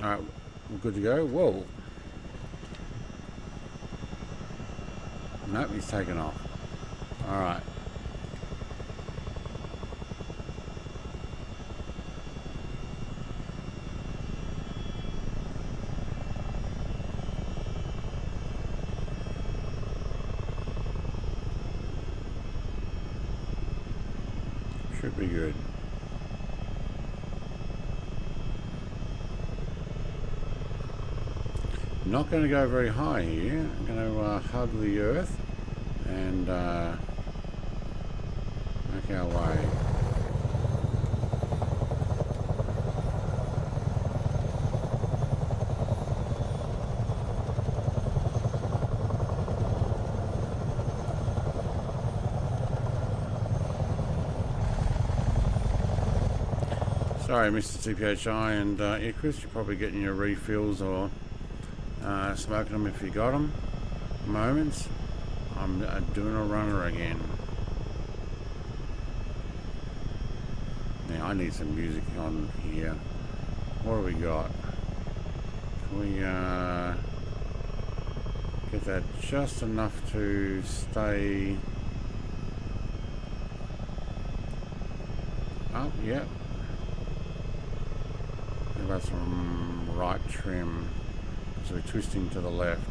Alright, we're good to go. Whoa. Nope, he's taken off. Alright. Should be good. Not going to go very high here. I'm going to hug the earth and make our way. Sorry, Mr. TPHI and Icarus, you're probably getting your refills or smoking them if you got them. Moments. I'm doing a runner again. Now I need some music on here. What do we got? Can we get that just enough to stay up? Yep. How about some right trim? So we're twisting to the left.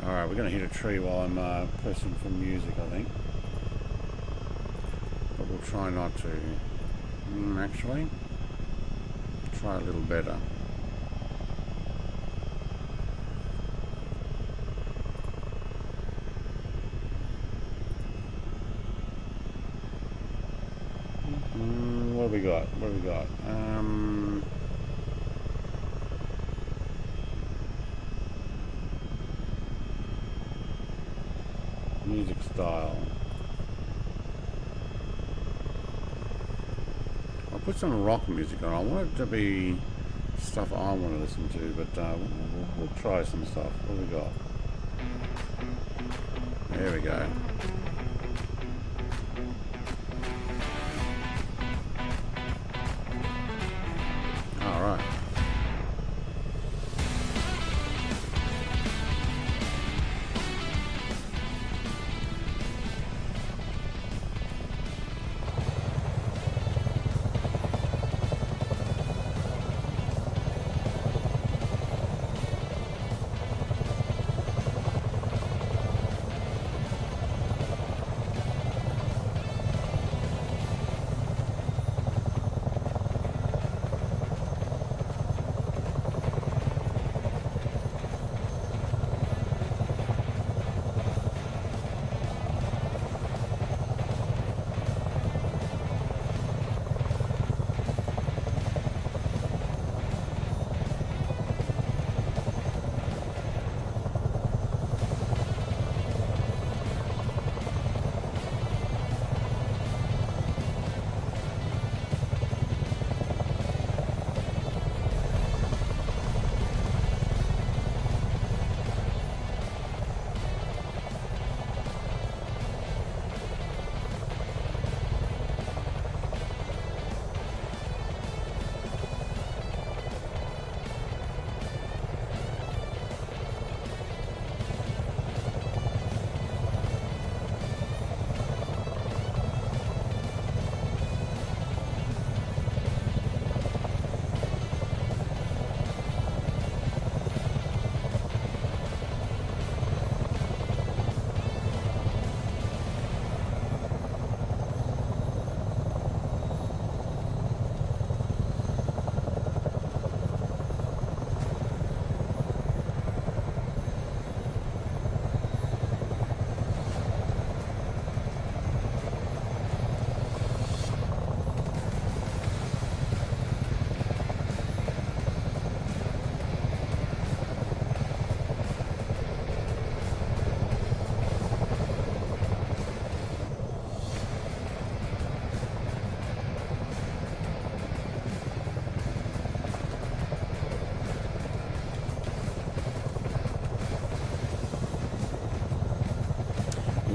Alright, we're going to hit a tree while I'm pressing for music, I think. But we'll try not to. Actually, try a little better. What have we got? What have we got? Music style. I'll put some rock music on. I want it to be stuff I want to listen to, but we'll try some stuff. What have we got? There we go. Alright.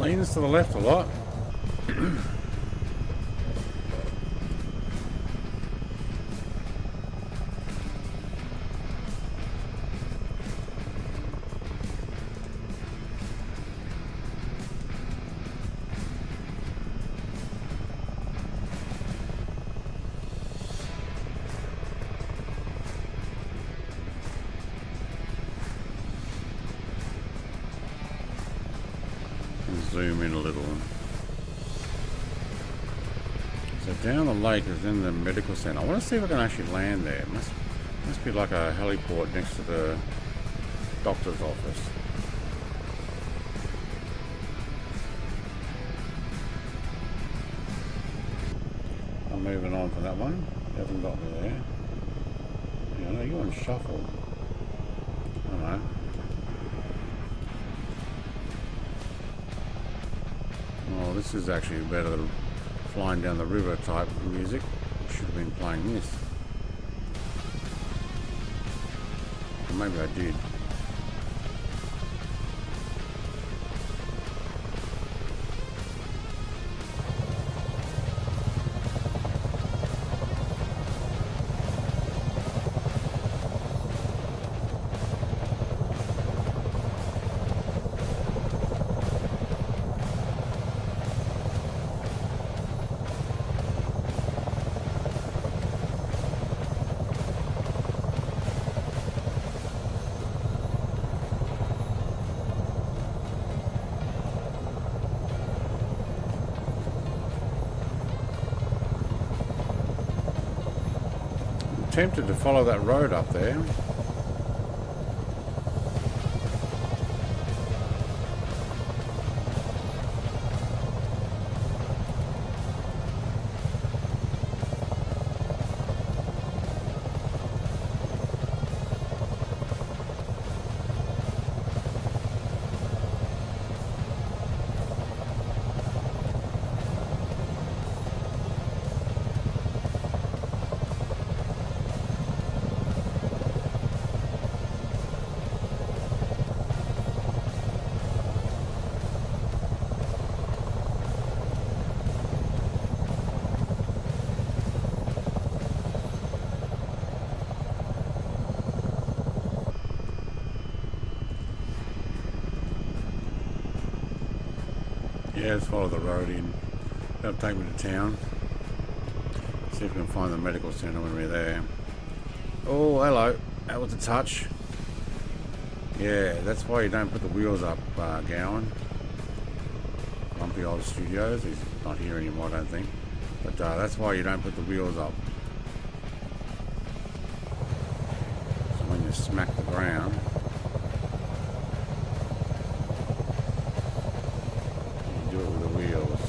Leans to the left a lot. Zoom in a little. So down the lake is in the medical centre. I want to see if I can actually land there. It must be like a heliport next to the doctor's office. I'm moving on from that one. You haven't got me there. Yeah, no, you're on shuffle. I don't know. Oh, this is actually better than flying down the river type music. Should have been playing this. Or maybe I did. Tempted to follow that road up there. Yeah, let's follow the road in. That'll take me to town. See if we can find the medical centre when we're there. Oh, hello. That was a touch. Yeah, that's why you don't put the wheels up, Gowan. Lumpy Old Studios. He's not here anymore, I don't think. But that's why you don't put the wheels up. So when you smack the ground, you do it with the wheels.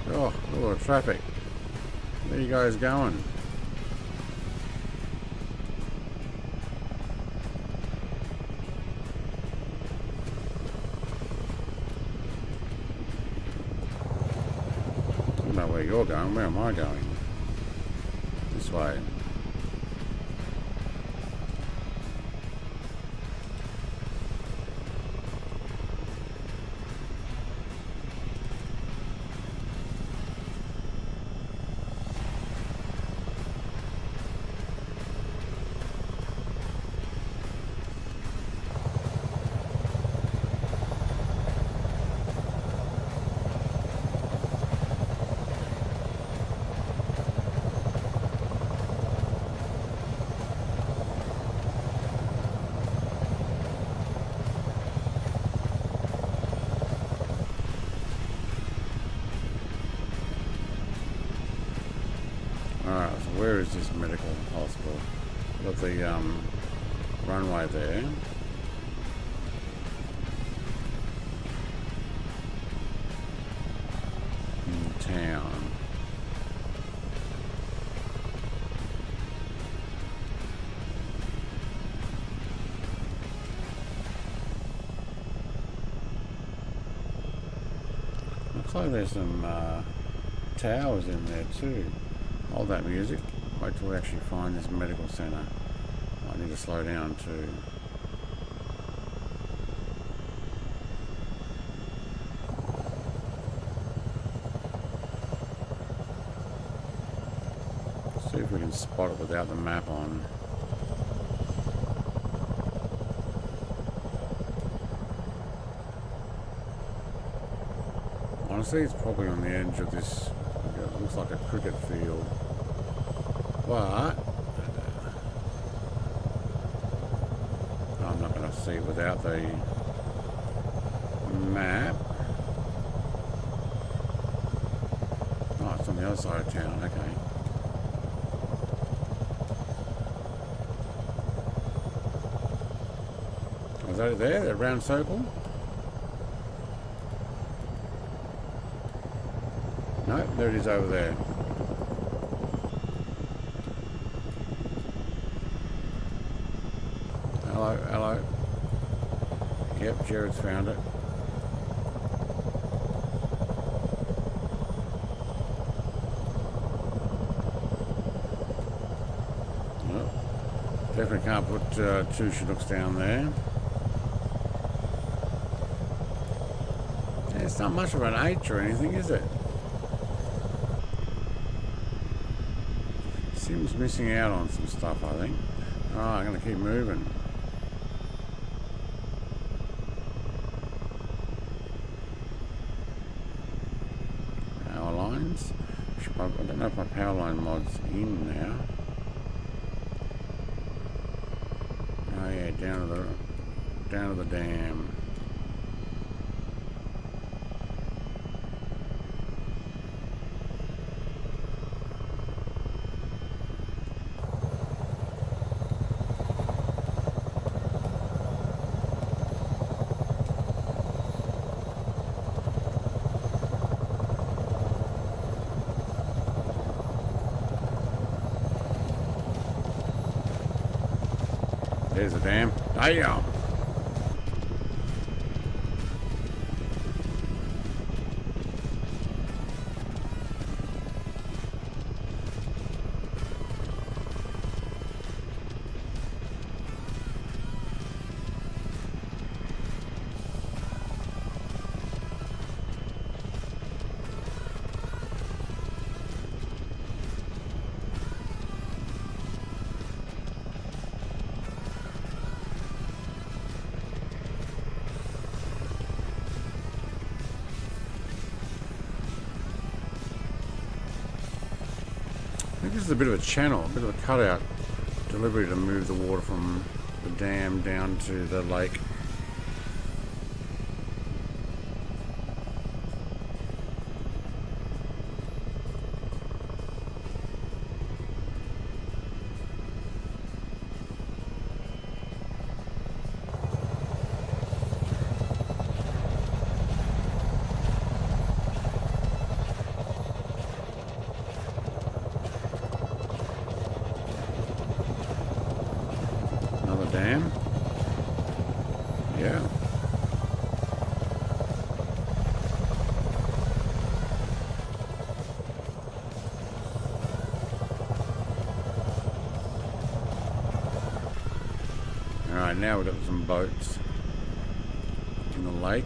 Oh, a lot of traffic. Where you guys going? I don't know where you're going. Where am I going? This way. Alright, so where is this medical hospital? Got the runway there. In town. Looks like there's some towers in there too. Hold that music. Wait till we actually find this medical centre. I need to slow down too. See if we can spot it without the map on. Honestly, it's probably on the edge of this. It looks like a cricket field, but I'm not going to see it without the map. Oh, it's on the other side of town. Okay. Is that it there? That round circle? No, there it is over there. Hello, hello. Yep, Jared's found it. Well, definitely can't put 2 Chinooks down there. It's not much of an H or anything, is it? Seems missing out on some stuff, I think. Alright, I'm going to keep moving. Power lines. I don't know if my power line mod's in now. Oh yeah, down to the dam. There's a dam. Damn! I think this is a bit of a channel, a bit of a cutout, deliberately to move the water from the dam down to the lake. Dam. Yeah. Alright, now we've got some boats in the lake.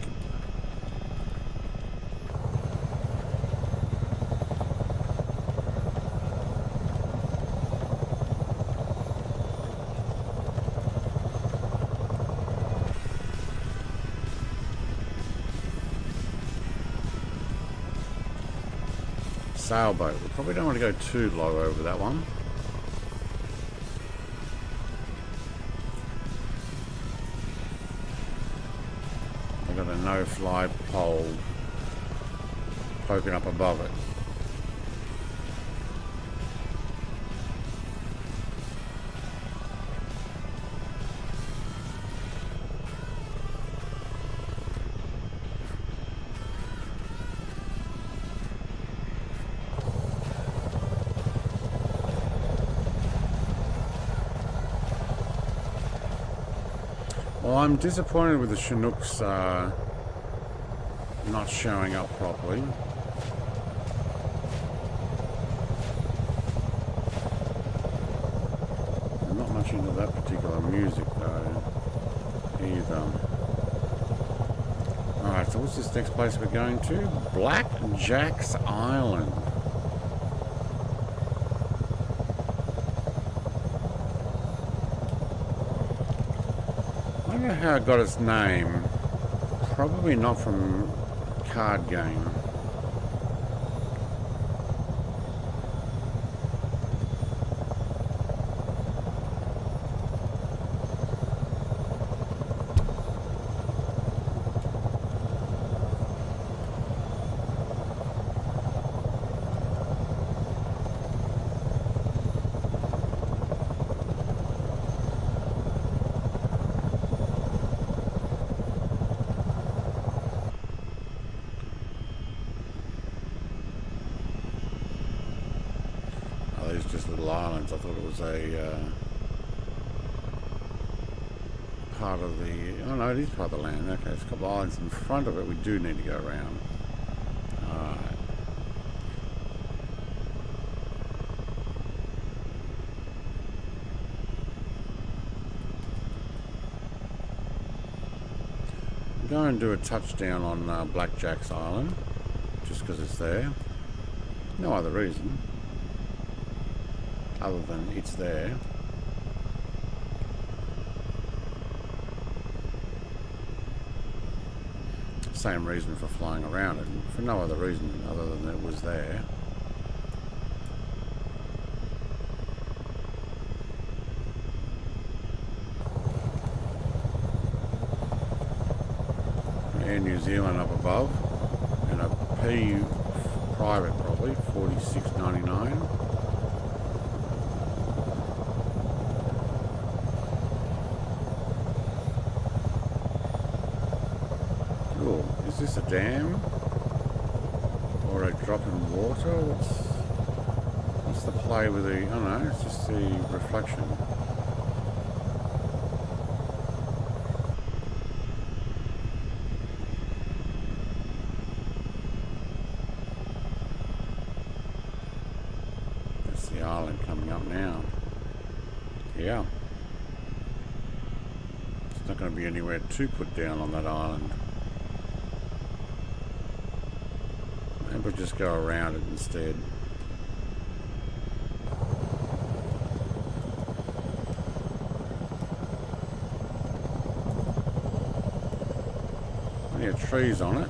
Sailboat. We probably don't want to go too low over that one. I've got a no-fly pole poking up above it. Well, I'm disappointed with the Chinooks not showing up properly. I'm not much into that particular music though, either. Alright, so what's this next place we're going to? Black Jack's Island. I don't know how it got its name. Probably not from card game. Just little islands. I thought it was a part of the... Oh no, it is part of the land. Okay, there's a couple of islands in front of it we do need to go around. Alright. I'm going to do a touchdown on Blackjack's Island, just because it's there. No other reason. Other than it's there. Same reason for flying around it, for no other reason other than it was there. Air New Zealand up above, and a P private probably, $46.99. Is this a dam or a drop in water? What's the play with the... I don't know, it's just the reflection. That's the island coming up now. Yeah. There's not going to be anywhere to put down on that island. We'll just go around it instead. Plenty of trees on it.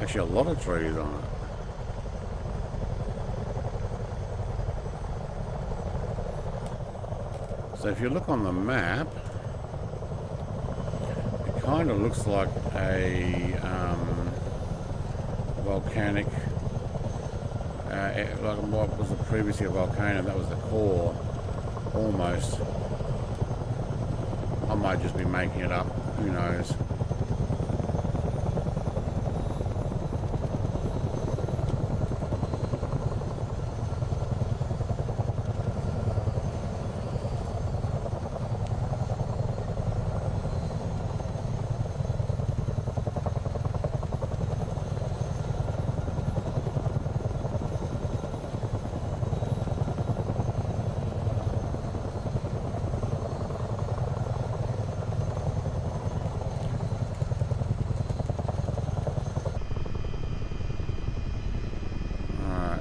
Actually, a lot of trees on it. So if you look on the map, it kind of looks like a volcanic, like what was previously a volcano. That was the core, almost. I might just be making it up. Who knows?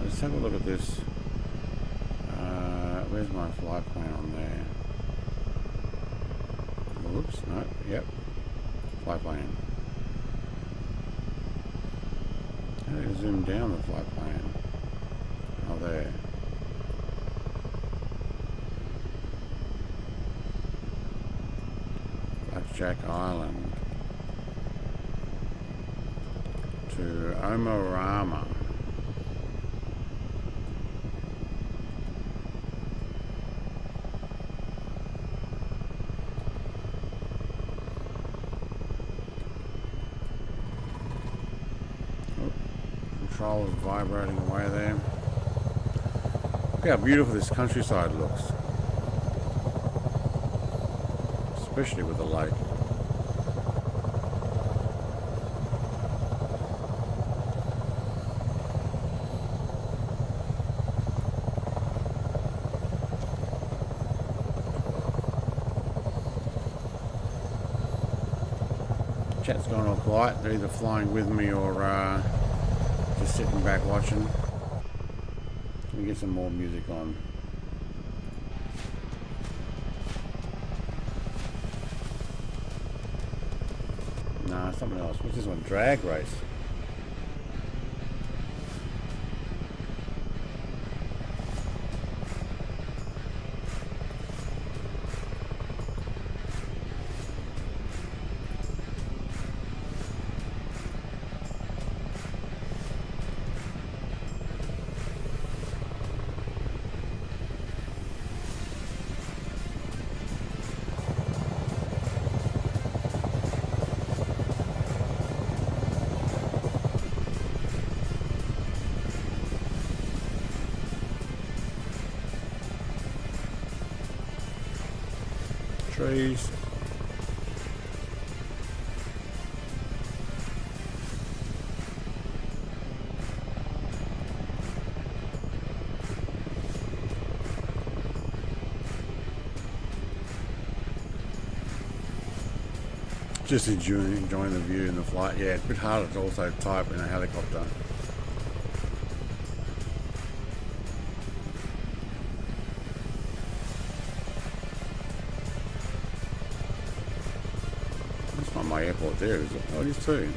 Let's have a look at this. Where's my flight plan on there? Whoops, no, yep. Flight plan. How do you zoom down the flight plan? Oh, there. Blackjack Island to Omarama. Controls vibrating away there. Look how beautiful this countryside looks. Especially with the lake. Chat's gone all quiet. They're either flying with me or just sitting back watching. Let me get some more music on. Nah, something else. What's this one? Drag race. Trees. Just enjoying the view in the flight. Yeah, it's a bit harder to also type in a helicopter. That's not my airport there, is it? Oh, it is too.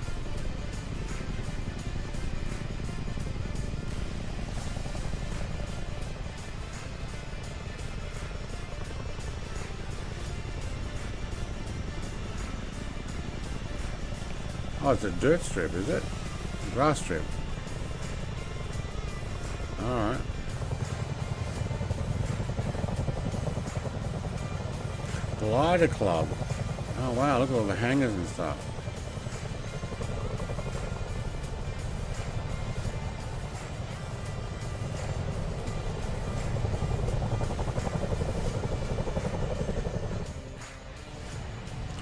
Oh, it's a dirt strip, is it? A grass strip. Alright. Glider Club. Oh wow, look at all the hangars and stuff.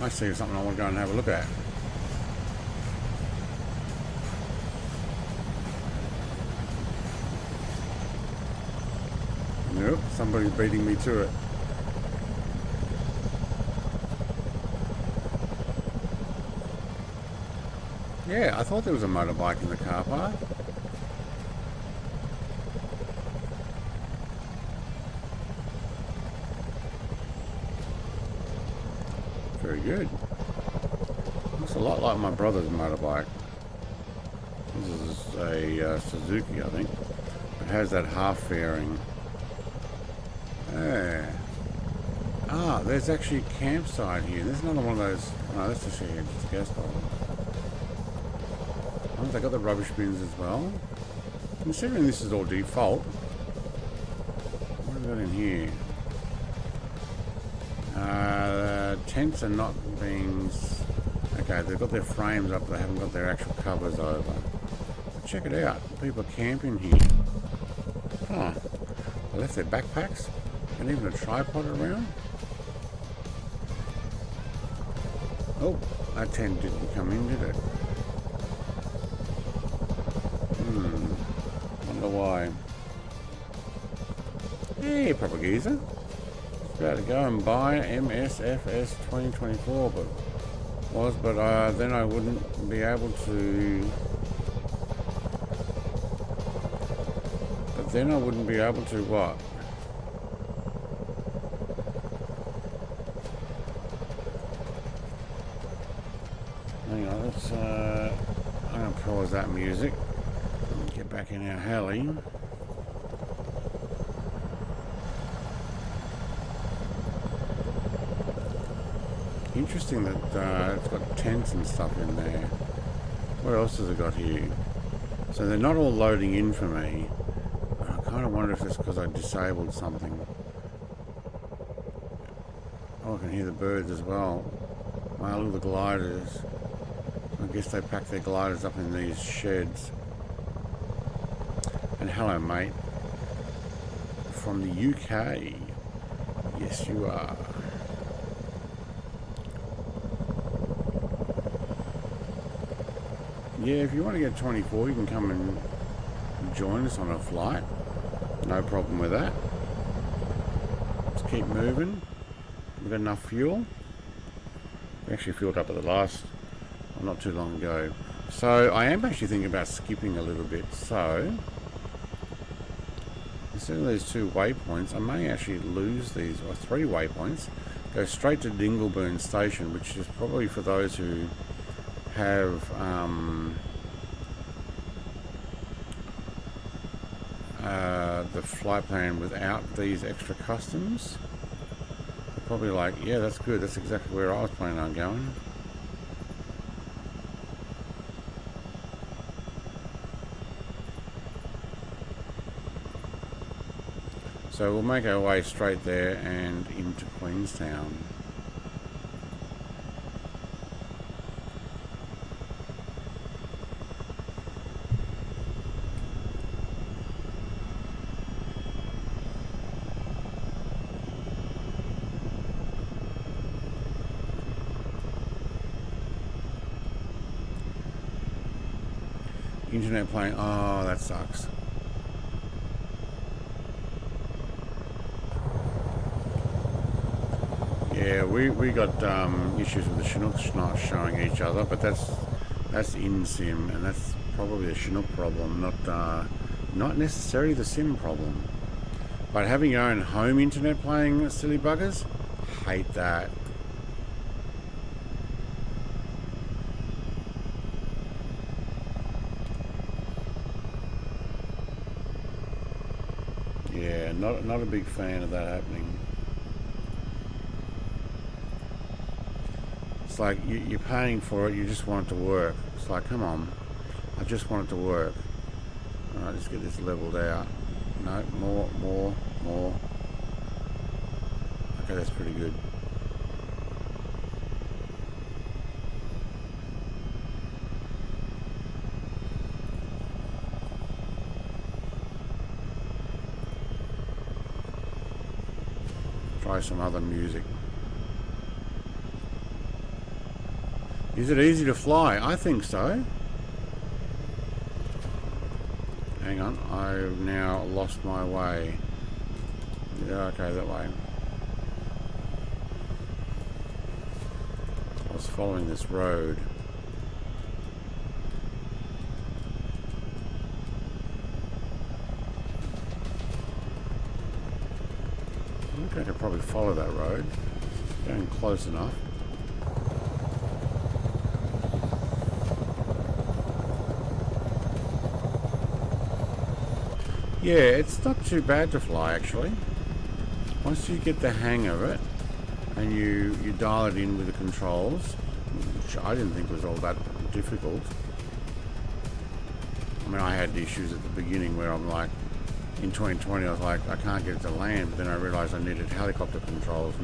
I see something I want to go and have a look at. Nope, somebody's beating me to it. Yeah, I thought there was a motorbike in the car park. Very good. Looks a lot like my brother's motorbike. This is a Suzuki, I think. It has that half fairing. Yeah. Ah, there's actually a campsite here. There's another one of those. No, that's just here. Just a gas bottle. Oh, they got the rubbish bins as well. Considering this is all default. What have we got in here? Tents are not being. Okay, they've got their frames up. They haven't got their actual covers over. But check it out. People are camping here. Huh. They left their backpacks. And even a tripod around. Oh, that tent didn't come in, did it? Wonder why. Hey, Papa Geezer. About to go and buy MSFS 2024, but then I wouldn't be able to. But then I wouldn't be able to what? Hang on, let's. I'm gonna pause that music. Get back in our heli. Interesting that it's got tents and stuff in there. What else has it got here? So they're not all loading in for me. I kind of wonder if it's because I disabled something. Oh, I can hear the birds as well. Wow, look at the gliders. I guess they pack their gliders up in these sheds. And hello, mate. from the UK. Yes, you are. Yeah, if you want to get 24, you can come and join us on a flight. No problem with that. Let's keep moving. We've got enough fuel. We actually filled up at the last, well, not too long ago. So I am actually thinking about skipping a little bit. So instead of these 2 waypoints, I may actually lose these, or 3 waypoints, go straight to Dingleburn Station, which is probably for those who have the flight plan without these extra customs. They're probably like, yeah, that's good, that's exactly where I was planning on going. So we'll make our way straight there and into Queenstown. Internet playing, oh, that sucks. Yeah, we got issues with the Chinooks not showing each other, but that's in sim, and that's probably a Chinook problem, not necessarily the sim problem. But having your own home internet playing, silly buggers, hate that. Yeah, not a big fan of that happening. It's like you're paying for it, you just want it to work. It's like, come on, I just want it to work. Alright, let's get this leveled out. No, more. Okay, that's pretty good. Try some other music. Is it easy to fly? I think so. Hang on, I've now lost my way. Yeah, okay, that way. I was following this road. I think I could probably follow that road. Going close enough. Yeah, it's not too bad to fly actually. Once you get the hang of it and you dial it in with the controls, which I didn't think was all that difficult. I mean, I had issues at the beginning where I'm like, in 2020 I was like, I can't get it to land, but then I realized I needed helicopter controls,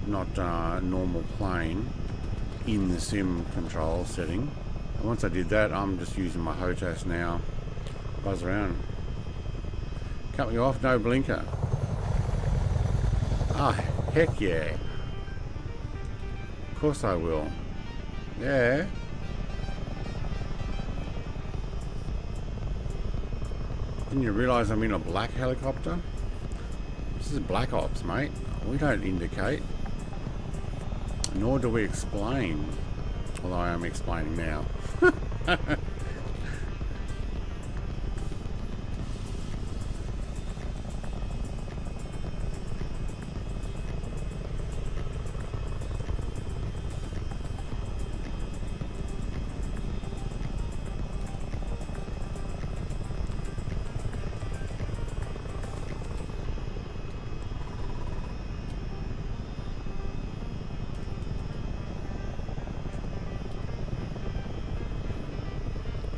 not normal plane in the sim control setting. And once I did that, I'm just using my HOTAS now. Buzz around. Cut me off, no blinker. Ah, heck yeah. Of course I will. Yeah. Didn't you realise I'm in a black helicopter? This is Black Ops, mate. We don't indicate. Nor do we explain. Although I am explaining now.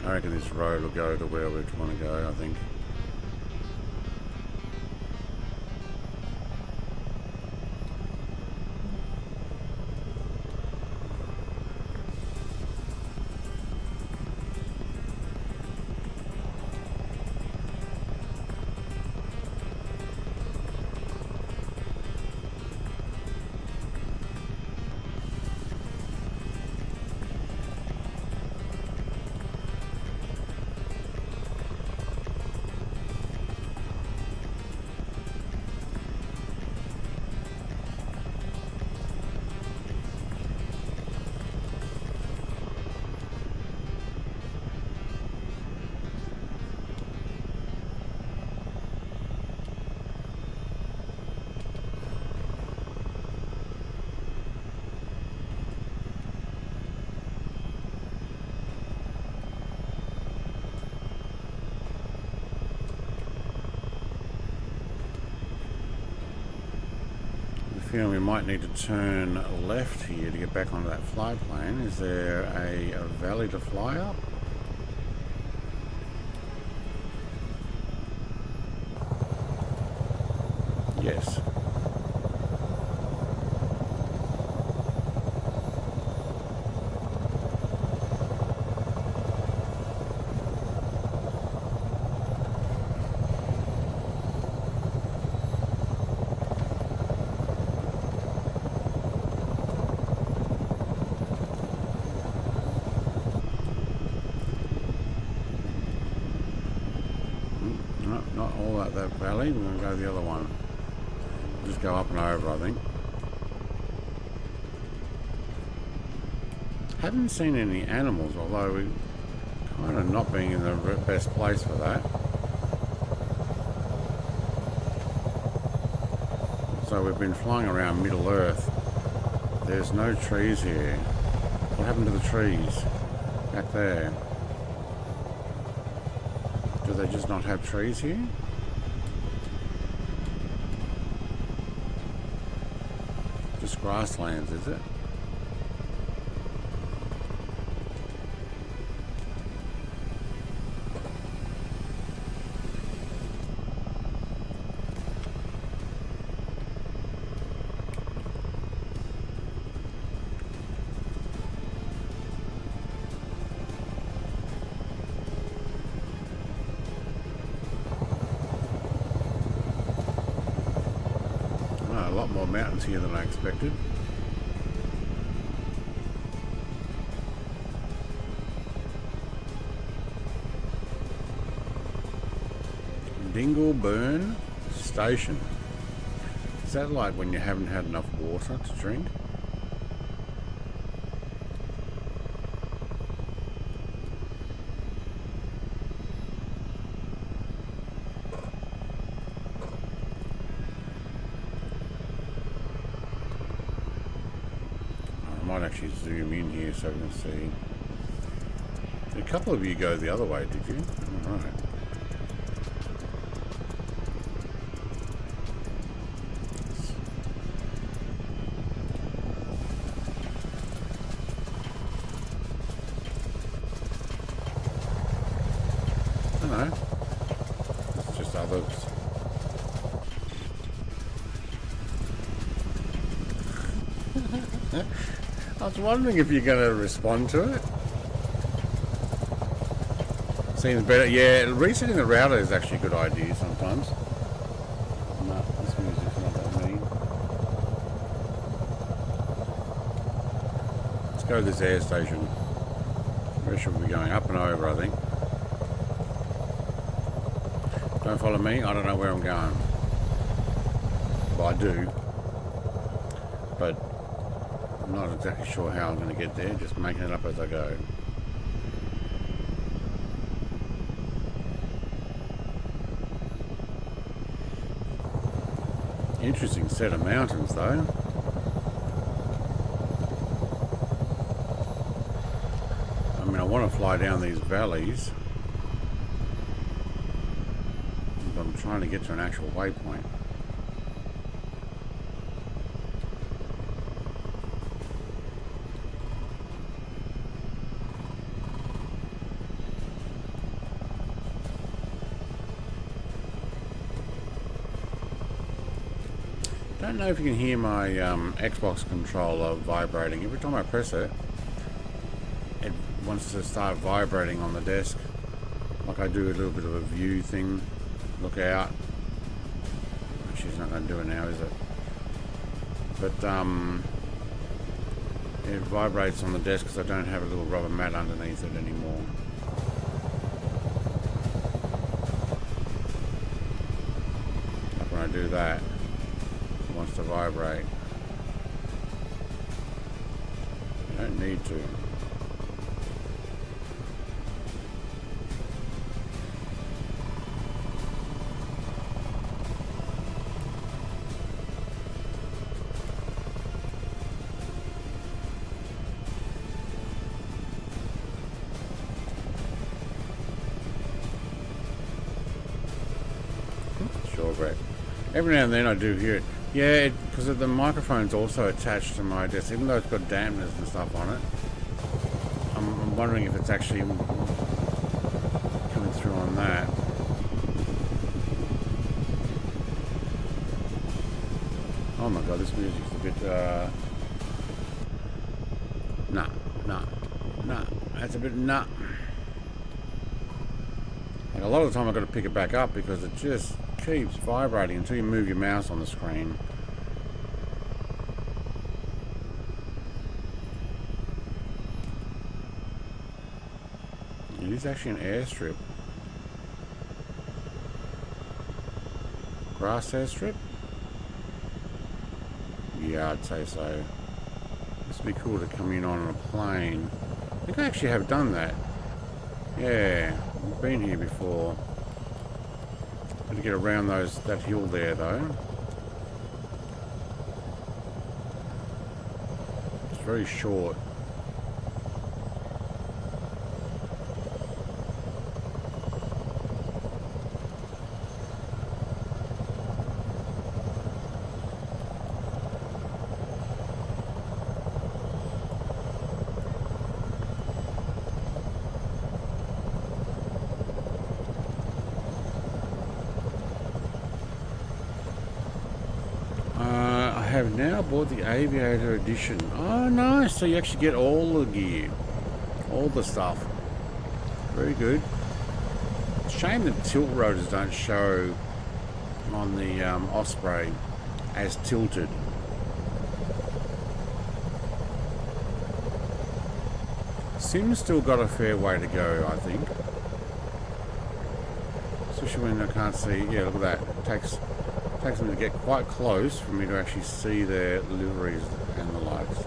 I reckon this road will go to where we want to go, I think. feeling we might need to turn left here to get back onto that flight plane. Is there a valley to fly up? Yes. No, not all at that valley. We're going to go the other one. Just go up and over, I think. Haven't seen any animals, although we kind of not being in the best place for that. So we've been flying around Middle Earth. There's no trees here. What happened to the trees back there? Do they just not have trees here? Just grasslands, is it? A lot more mountains here than I expected. Dingleburn Station. Is that like when you haven't had enough water to drink? I might actually zoom in here so we can see. A couple of you go the other way, did you? All right. No, it's just others. I was wondering if you're going to respond to it. Seems better. Yeah, resetting the router is actually a good idea sometimes. No, this music's not that mean. Let's go to this air station. Where should we be going? Up and over, I think. Don't follow me. I don't know where I'm going. Well, I do. But I'm not exactly sure how I'm going to get there. Just making it up as I go. Interesting set of mountains, though. I mean, I want to fly down these valleys. But I'm trying to get to an actual waypoint. I don't know if you can hear my Xbox controller vibrating. Every time I press it, it wants to start vibrating on the desk. Like I do a little bit of a view thing. Look out. She's not going to do it now, is it? But it vibrates on the desk because I don't have a little rubber mat underneath it anymore. Like when I do that, it wants to vibrate. You don't need to. Every now and then I do hear it. Yeah, because the microphone's also attached to my desk, even though it's got dampeners and stuff on it. I'm wondering if it's actually coming through on that. Oh my god, this music's a bit, nah, that's a bit, nah. Like a lot of the time I've got to pick it back up because it just keeps vibrating until you move your mouse on the screen. It is actually an airstrip. Grass airstrip? Yeah, I'd say so. This would be cool to come in on a plane. I think I actually have done that. Yeah, I've been here before. Got to get around that hill there though. It's very short. I have now bought the Aviator Edition. Oh, nice. So you actually get all the gear. All the stuff. Very good. Shame that tilt rotors don't show on the Osprey as tilted. Sim's still got a fair way to go, I think. Especially when I can't see. Yeah, look at that. It takes me to get quite close for me to actually see their liveries and the likes.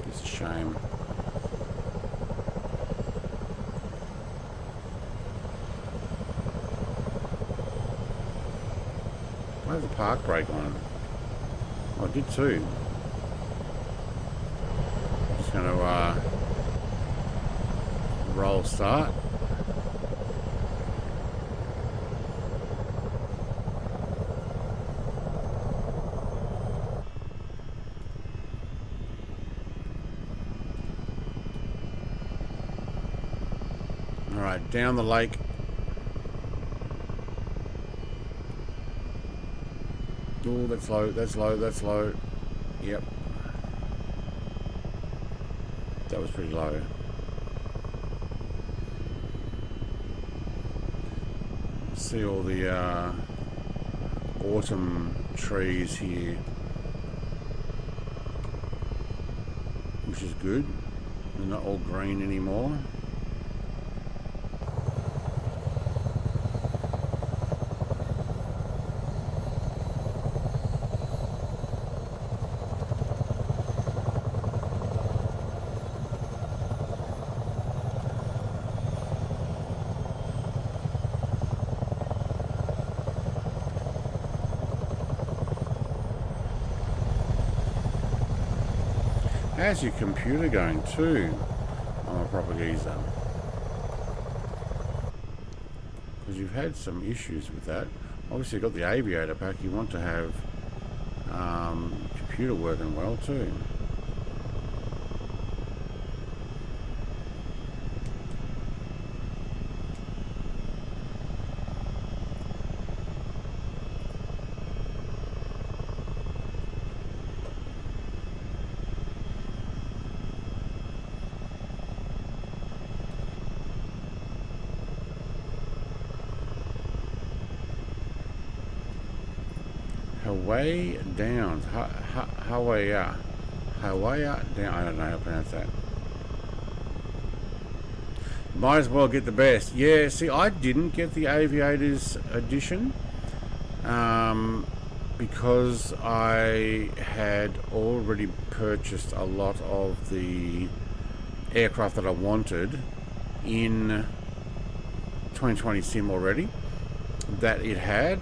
It's a shame. Why has the park brake on? Oh, I did too. Just going to roll start. Alright, down the lake. Oh, that's low, that's low, that's low. Yep. That was pretty low. See all the autumn trees here, which is good. They're not all green anymore. How's your computer going too on a proper geezer? Because you've had some issues with that. Obviously you've got the Aviator pack, you want to have computer working well too. Hawaii Downs, Hawaii down. I don't know how to pronounce that. Might as well get the best. Yeah, see, I didn't get the Aviators edition because I had already purchased a lot of the aircraft that I wanted in 2020 sim already that it had.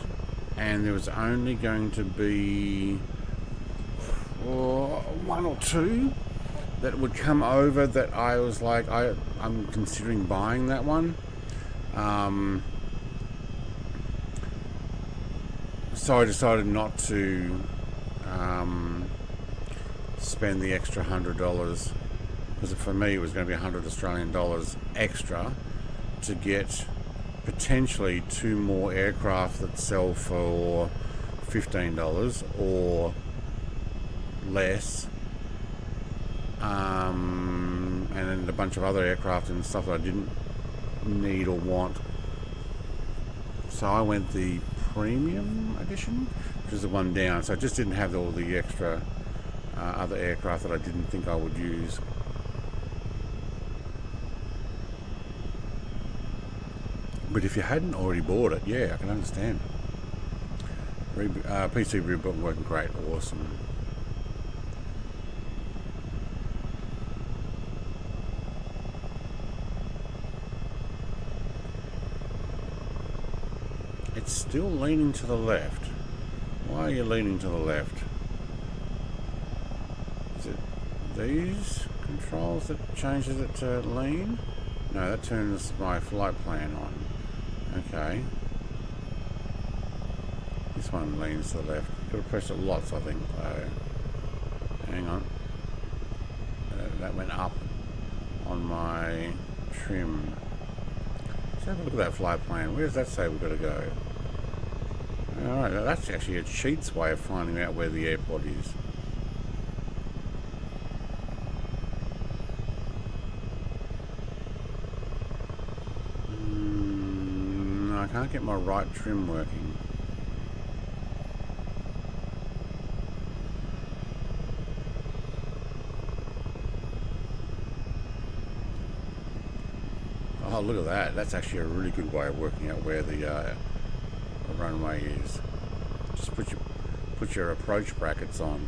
And there was only going to be one or two that would come over that I was like, I'm considering buying that one. So I decided not to spend the extra $100, because for me it was going to be 100 Australian dollars extra to get potentially 2 more aircraft that sell for $15 or less, and then a bunch of other aircraft and stuff that I didn't need or want. So I went the premium edition, which is the one down, so I just didn't have all the extra other aircraft that I didn't think I would use. But if you hadn't already bought it, yeah, I can understand. PC reboot working great, awesome. It's still leaning to the left. Why are you leaning to the left? Is it these controls that changes it to lean? No, that turns my flight plan on. Okay. This one leans to the left. Got to press it lots, I think. Hang on. That went up on my trim. Let's have a look at that flight plan. Where does that say we've got to go? Alright, that's actually a cheat's way of finding out where the airport is. I can't get my right trim working. Oh, look at that. That's actually a really good way of working out where the runway is. Just put your approach brackets on.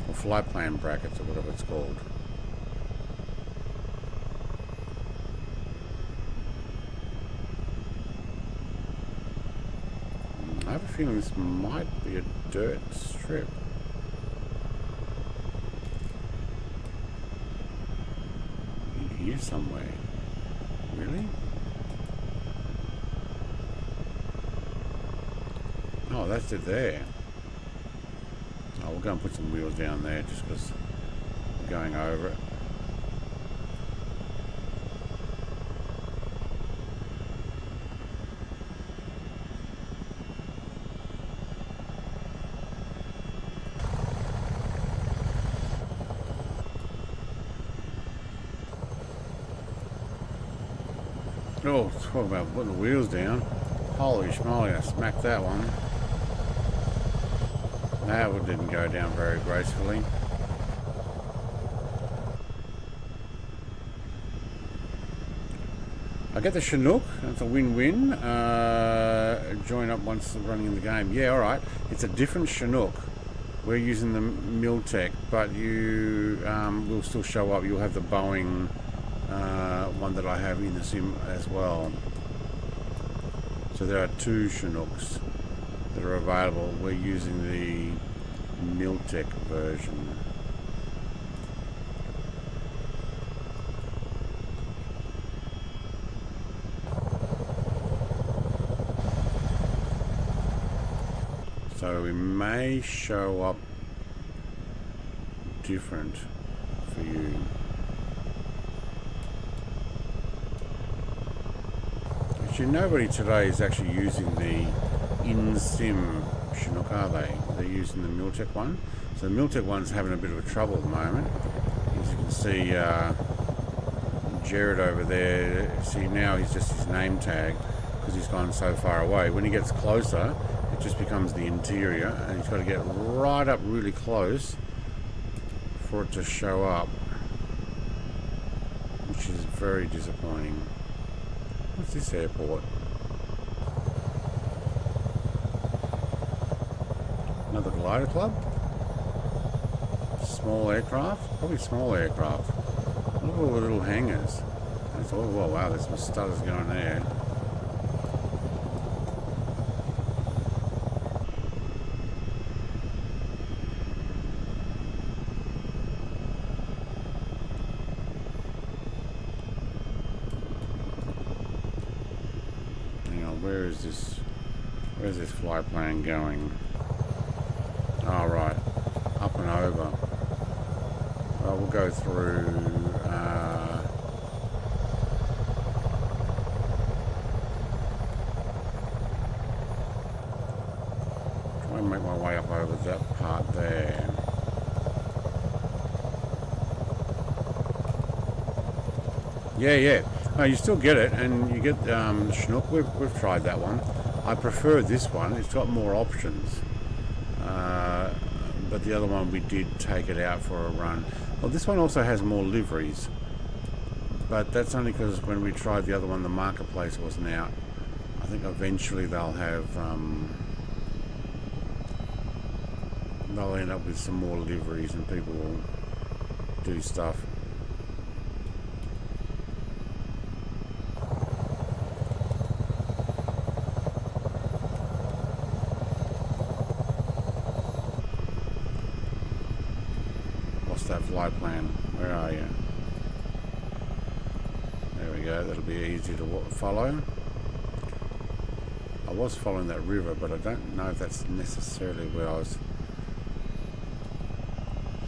Or flight plan brackets, or whatever it's called. I have a feeling this might be a dirt strip. In here somewhere. Really? Oh, that's it there. Oh, we'll go and put some wheels down there just because we're going over it. Oh, talk about putting the wheels down. Holy schmoly, I smacked that one. That one didn't go down very gracefully. I get the Chinook, that's a win-win. Join up once running in the game. Yeah, alright. It's a different Chinook. We're using the Miltech, but you will still show up. You'll have the Boeing one that I have in the sim as well. So there are 2 Chinooks that are available. We're using the Miltech version. So we may show up different for you. Actually, nobody today is actually using the in-sim Chinook, are they? They're using the Miltech one. So the Miltech one's having a bit of a trouble at the moment. As you can see, Jared over there, see now he's just his name tag because he's gone so far away. When he gets closer, it just becomes the interior, and he's got to get right up really close for it to show up, which is very disappointing. What's this airport? Another glider club? Small aircraft? Probably small aircraft. Look at all the little hangars. That's all. Oh, wow, there's some stutters going there. where is this? Where's this flight plan going? Oh, right. Up and over. Well, we'll go through... try and make my way up over that part there. Yeah. No, you still get it, and you get Chinook. We've tried that one. I prefer this one. It's got more options. But the other one, we did take it out for a run. Well, this one also has more liveries. But that's only because when we tried the other one, the marketplace wasn't out. I think eventually they'll have... they'll end up with some more liveries and people will do stuff. That flight plan. Where are you? There we go. That'll be easy to follow. I was following that river, but I don't know if that's necessarily where I was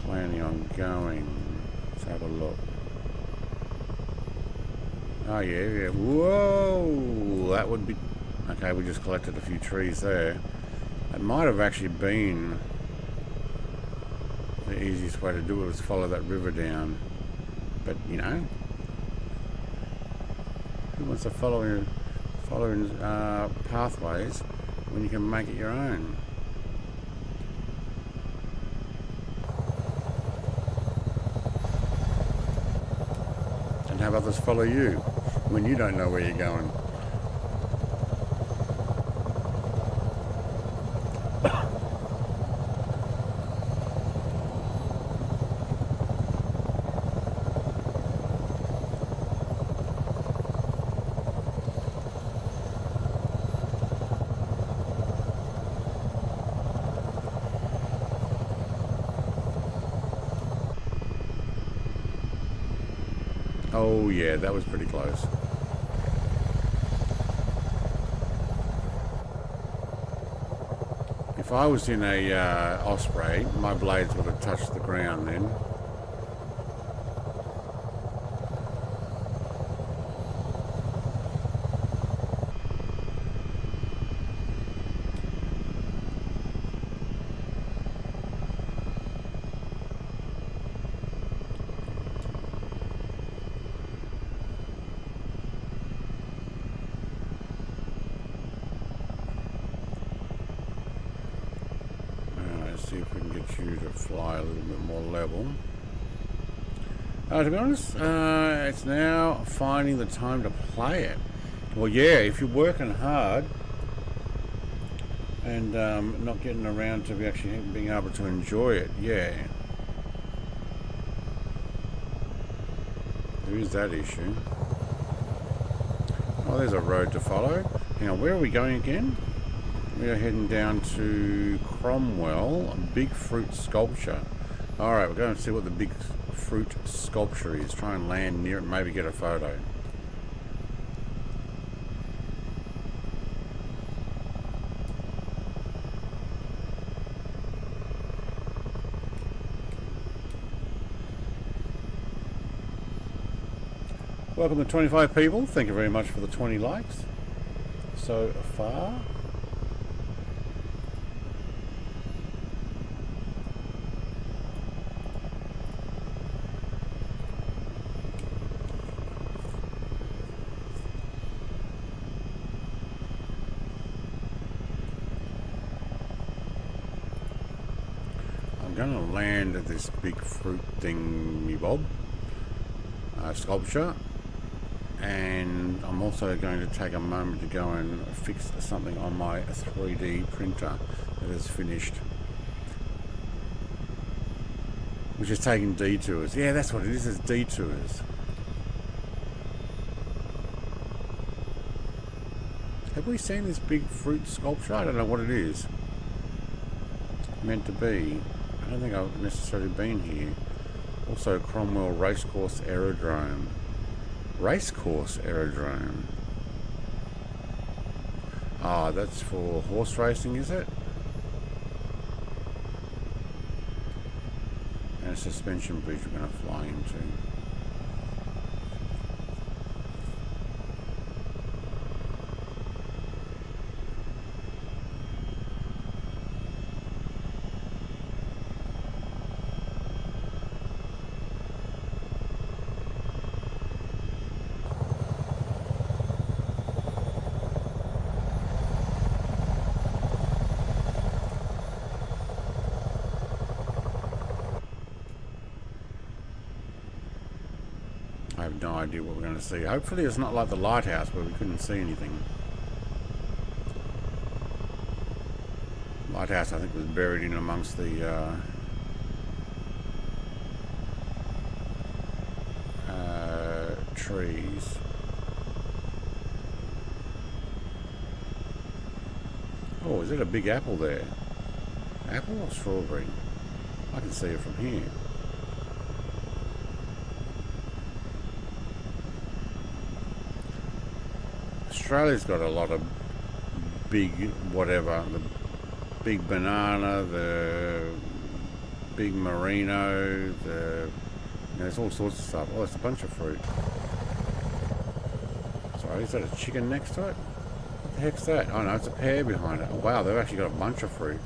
planning on going. Let's have a look. Oh yeah. Whoa! That would be... Okay, we just collected a few trees there. It might have actually been... the easiest way to do it was follow that river down, but you know, who wants to follow pathways when you can make it your own? And have others follow you when you don't know where you're going. Oh yeah, that was pretty close. If I was in a Osprey, my blades would have touched the ground then. See if we can get you to fly a little bit more level. To be honest, it's now finding the time to play it. Well, yeah, if you're working hard and not getting around to actually being able to enjoy it, yeah. There is that issue. Oh, there's a road to follow. Hang on, where are we going again? We are heading down to Cromwell, Big Fruit Sculpture. Alright, we're going to see what the Big Fruit Sculpture is. Try and land near it, maybe get a photo. Welcome to 25 people. Thank you very much for the 20 likes so far. I'm going to land at this big fruit thingy bob sculpture, and I'm also going to take a moment to go and fix something on my 3D printer that is finished, which is taking detours. Yeah, that's what it is, it's detours. Have we seen this big fruit sculpture? I don't know what it is meant to be. I don't think I've necessarily been here. Also, Cromwell Racecourse Aerodrome. Racecourse Aerodrome. Oh, that's for horse racing, is it? And a suspension bridge we're going to fly into. I have no idea what we're going to see. Hopefully it's not like the lighthouse where we couldn't see anything. Lighthouse, I think, was buried in amongst the trees. Oh, is it a big apple there? Apple or strawberry? I can see it from here. Australia's got a lot of big whatever, the big banana, the big merino, there's all sorts of stuff. Oh, it's a bunch of fruit. Sorry, is that a chicken next to it? What the heck's that? Oh no, it's a pear behind it. Oh wow, they've actually got a bunch of fruit.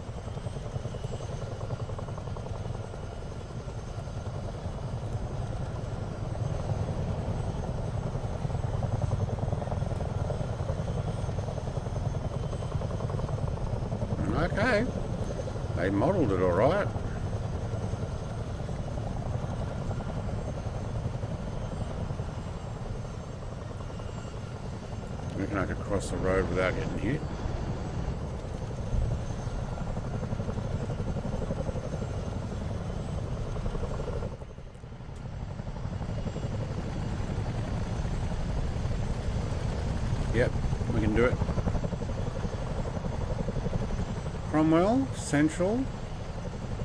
Okay, they modelled it all right. I reckon I could cross the road without getting hit. Yep, we can do it. Cromwell, Central,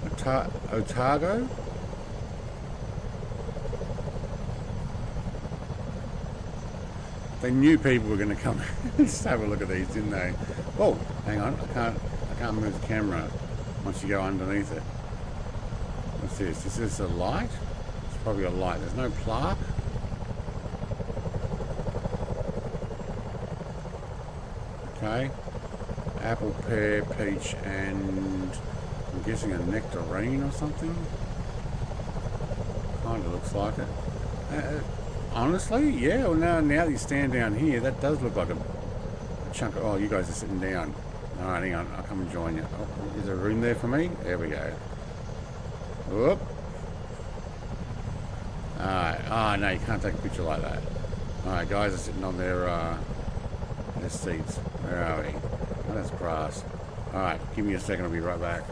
Otago. They knew people were going to come. Just have a look at these, didn't they? Oh, hang on, I can't move the camera once you go underneath it. What's this? Is this a light? It's probably a light. There's no plaque. Okay. Apple, pear, peach, and I'm guessing a nectarine or something. Kind of looks like it. Honestly, yeah. Well, now that you stand down here, that does look like a chunk of. Oh, you guys are sitting down. All right, hang on. I'll come and join you. Oh, is there room there for me? There we go. Whoop. All right. Oh no, you can't take a picture like that. All right, guys are sitting on their seats. Where are we? Oh, that's grass. Alright, give me a second, I'll be right back.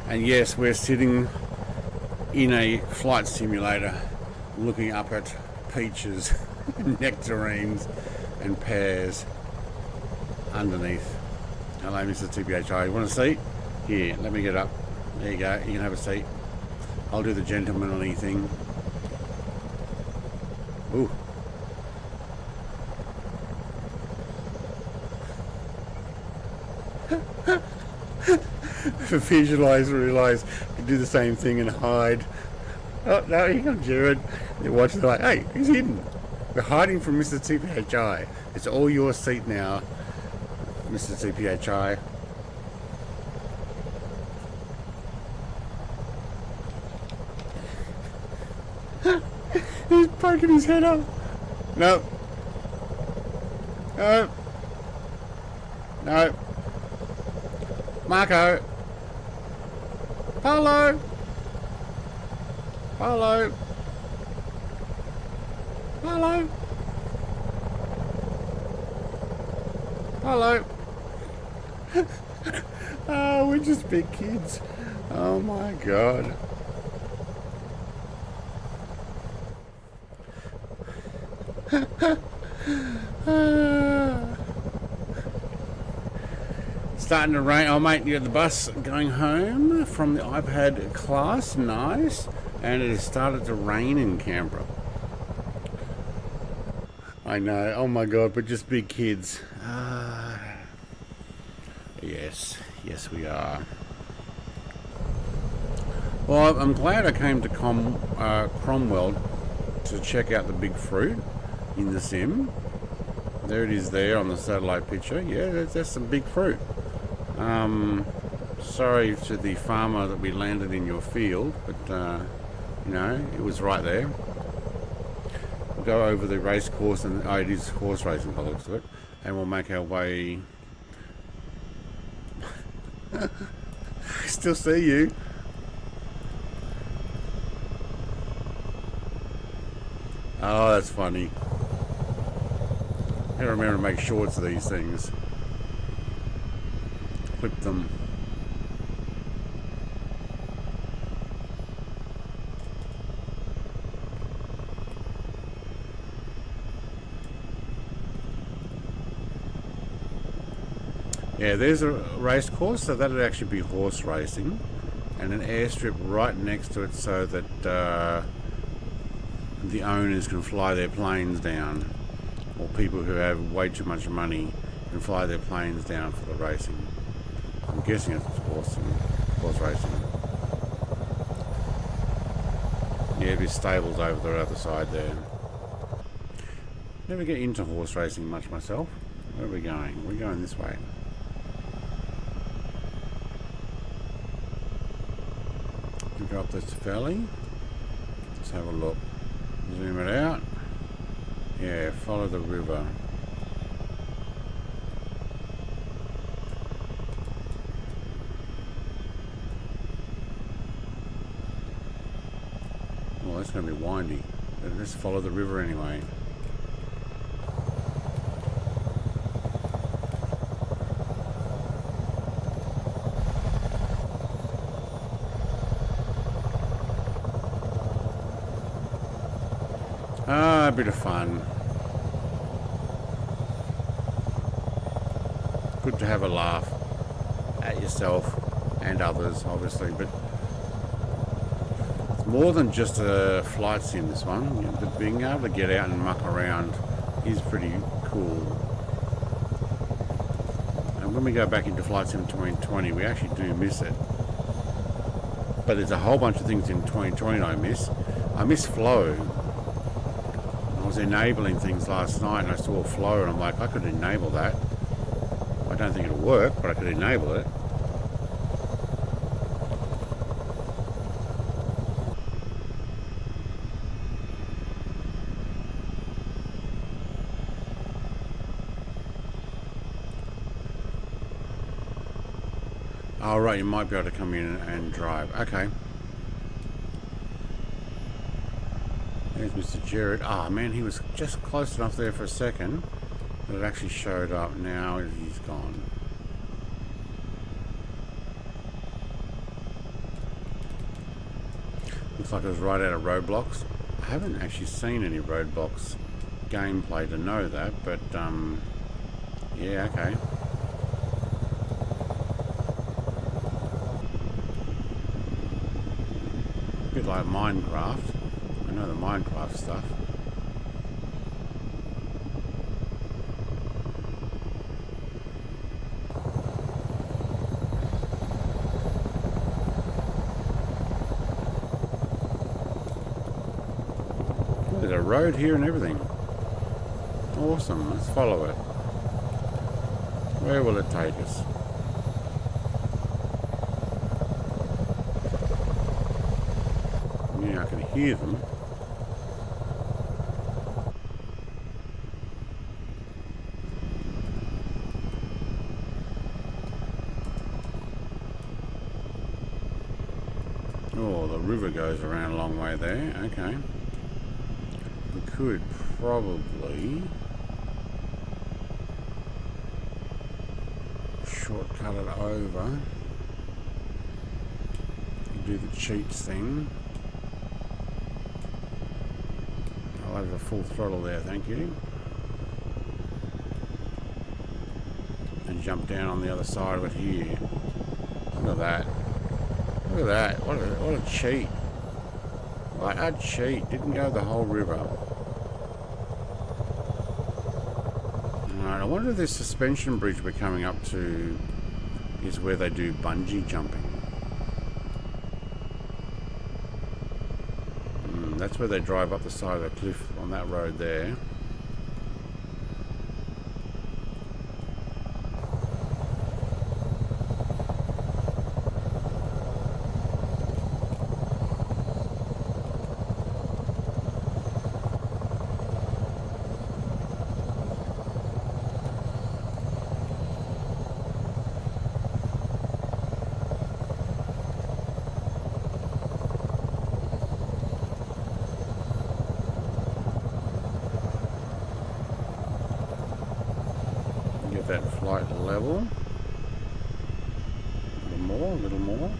And yes, we're sitting in a flight simulator looking up at peaches, nectarines and pears underneath. Hello, Mr. TPHI. You want a seat? Here, let me get up. There you go. You can have a seat. I'll do the gentlemanly thing. Ooh. Visualize, realize, you can do the same thing and hide. Oh, no, here comes Jared. They're watching, they're like, hey, he's hidden. We're hiding from Mr. TPHI. It's all your seat now, Mr. CPHI. He's poking his head up. No. No. No. Marco. Paulo. Paulo. Paulo. Hello. Oh, we're just big kids. Oh my god. Starting to rain. Oh mate, you're at the bus going home from the iPad class. Nice. And it has started to rain in Canberra. I know. Oh my god, but just big kids. Yes. Yes, we are. Well, I'm glad I came to Cromwell to check out the big fruit in the sim. There it is there on the satellite picture. Yeah, that's some big fruit. Sorry to the farmer that we landed in your field, but you know, it was right there. We'll go over the race course, and it is horse racing by the looks of it, and we'll make our way. I still see you. Oh, that's funny. I remember to make shorts of these things. Clip them. Yeah, there's a race course, so that'd actually be horse racing, and an airstrip right next to it so that the owners can fly their planes down, or people who have way too much money can fly their planes down for the racing. I'm guessing it's horse racing. Yeah, there's stables over the other side there. Never get into horse racing much myself. Where are we going? We're going this way. Go up this valley. Let's have a look. Zoom it out. Yeah, follow the river. Well, that's going to be windy. But let's follow the river anyway. A bit of fun. Good to have a laugh at yourself and others, obviously, but it's more than just a flight sim, this one. You know, being able to get out and muck around is pretty cool. And when we go back into Flight Sim 2020, we actually do miss it. But there's a whole bunch of things in 2020 I miss. I miss flow. I was enabling things last night and I saw flow and I'm like, I could enable that. I don't think it'll work, but I could enable it. Oh right, you might be able to come in and drive. Okay. There's Mr. Jared. Ah, man, he was just close enough there for a second, but it actually showed up. Now he's gone. Looks like it was right out of Roblox. I haven't actually seen any Roblox gameplay to know that, but yeah, okay. A bit like Minecraft. I know the Minecraft stuff. There's a road here and everything. Awesome, let's follow it. Where will it take us? Yeah, I can hear them. Oh, the river goes around a long way there. Okay. We could probably shortcut it over. Do the cheats thing. I'll have a full throttle there, thank you. And jump down on the other side of it here. Look at that. Look at that. What a cheat. What a cheat. Didn't go the whole river. Alright, I wonder if this suspension bridge we're coming up to is where they do bungee jumping. That's where they drive up the side of the cliff on that road there. That flight level. A little more.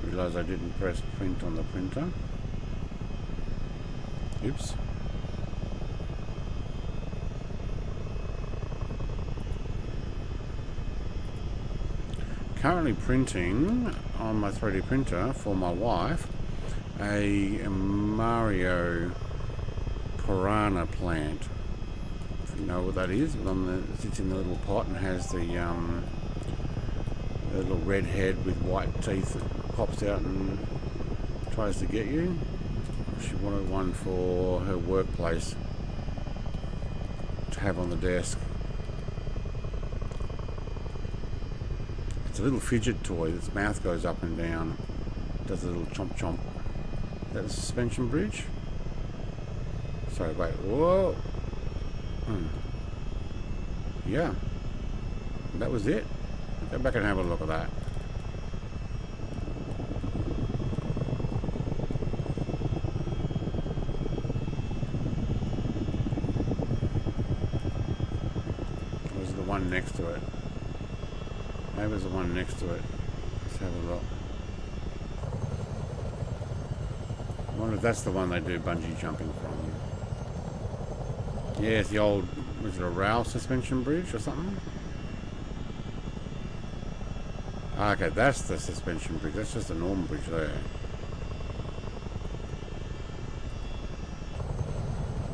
Realize I didn't press print on the printer. Oops. Currently printing on my 3D printer for my wife a Mario piranha plant. If you know what that is, it sits in the little pot and has the little red head with white teeth that pops out and tries to get you. She wanted one for her workplace to have on the desk. It's a little fidget toy. Its mouth goes up and down, does a little chomp chomp. Is that the suspension bridge? Sorry, wait. Whoa. Yeah. That was it. Go back and have a look at that. Or was it the one next to it? Maybe it was the one next to it. Let's have a look. I wonder if that's the one they do bungee jumping from. Yeah, it's the old, was it a rail suspension bridge or something? Okay, that's the suspension bridge. That's just a normal bridge there.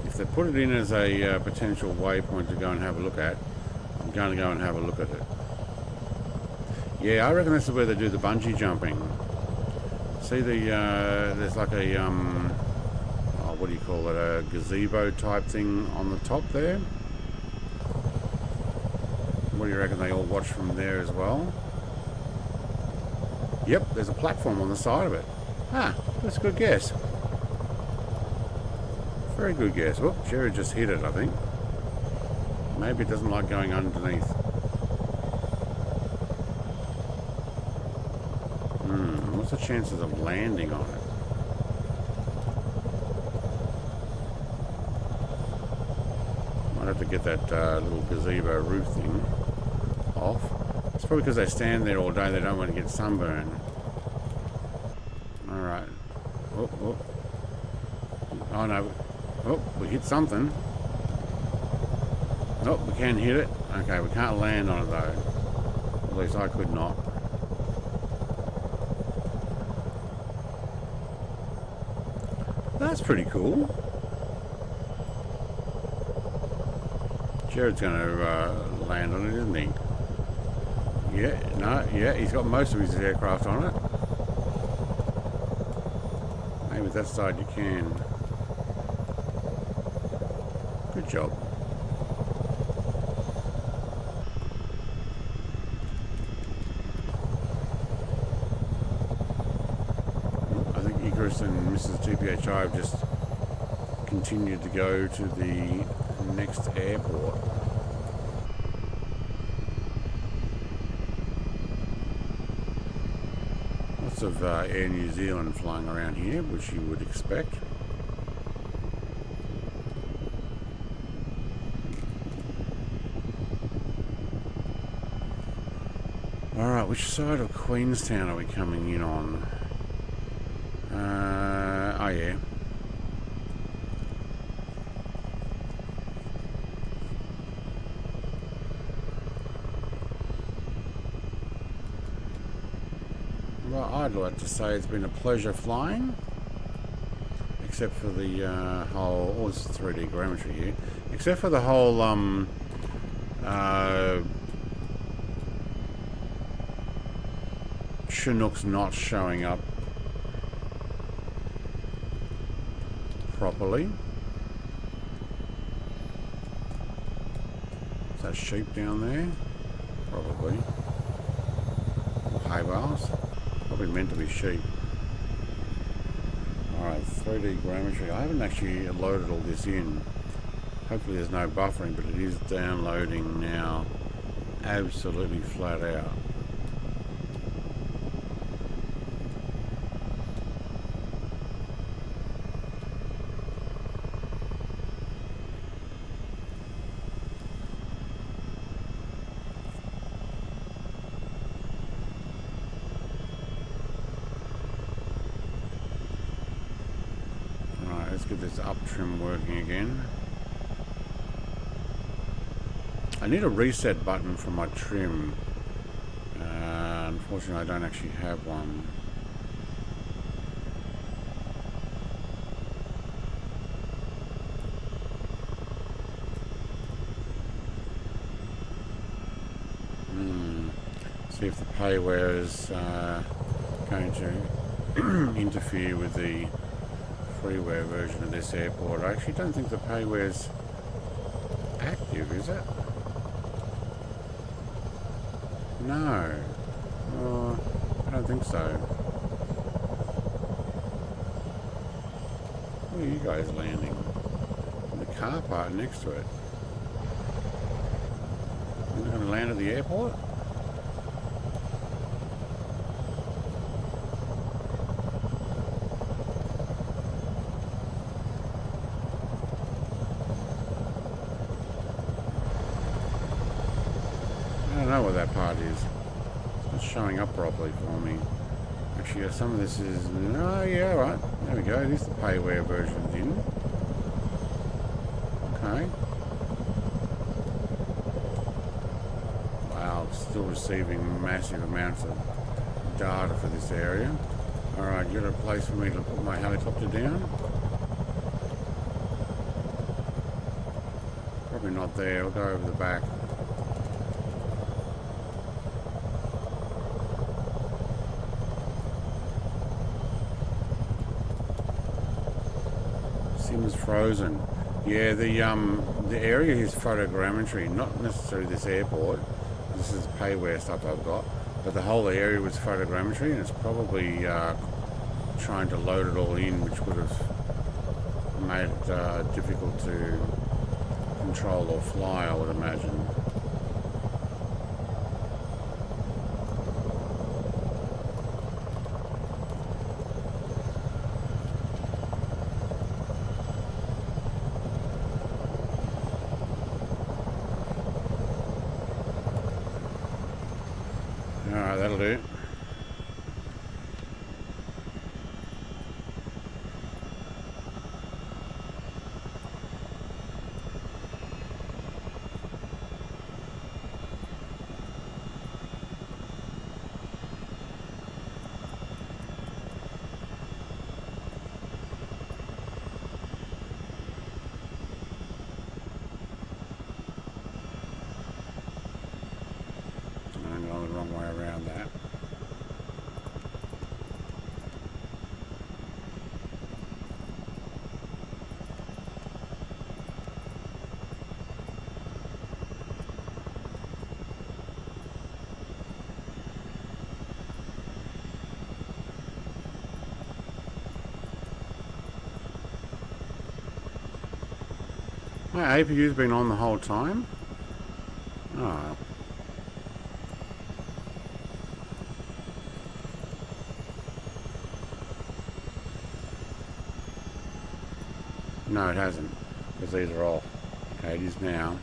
If they put it in as a potential waypoint to go and have a look at, I'm going to go and have a look at it. Yeah, I reckon this is where they do the bungee jumping. See there's like a, what do you call it, a gazebo type thing on the top there? What do you reckon they all watch from there as well? Yep, there's a platform on the side of it. Ah, that's a good guess. Very good guess. Whoop, Jared just hit it, I think. Maybe it doesn't like going underneath. What's the chances of landing on it? Might have to get that little gazebo roof thing off. It's probably because they stand there all day, they don't want to get sunburn. Alright. Oh, oh. Oh no. Oh, we hit something. Oh, we can hit it. Okay, we can't land on it though. At least I could not. That's pretty cool. Jared's going to land on it, isn't he? Yeah, no, yeah, he's got most of his aircraft on it. Maybe that side you can. Good job. I think Icarus and Mrs. GPHI have just continued to go to the next airport. Lots of Air New Zealand flying around here, which you would expect. Alright, which side of Queenstown are we coming in on? Oh yeah. Well, I'd like to say it's been a pleasure flying, except for the whole, oh, it's 3D grammetry here, except for the whole Chinooks not showing up properly. Is that sheep down there? Probably. Or hay bales. Probably meant to be sheep. Alright, 3D grammetry. I haven't actually loaded all this in. Hopefully there's no buffering, but it is downloading now. Absolutely flat out. Let's get this up trim working again. I need a reset button for my trim. Unfortunately, I don't actually have one. See if the payware is going to interfere with the freeware version of this airport. I actually don't think the payware's active, is it? No. I don't think so. Where are you guys landing? In the car park next to it. You're going to land at the airport? I don't know what that part is. It's not showing up properly for me. Actually, some of this is... Oh, yeah, right. There we go. It is the payware version's in. Okay. Wow, still receiving massive amounts of data for this area. Alright, you got a place for me to put my helicopter down? Probably not there. I'll go over the back. Sim's frozen. Yeah, the area is photogrammetry, not necessarily this airport. This is payware stuff I've got, but the whole area was photogrammetry, and it's probably trying to load it all in, which would have made it difficult to control or fly, I would imagine. Alright, that'll do. I'm going the wrong way around that. My APU's been on the whole time. Oh. No, it hasn't, because these are off. Okay, it is now.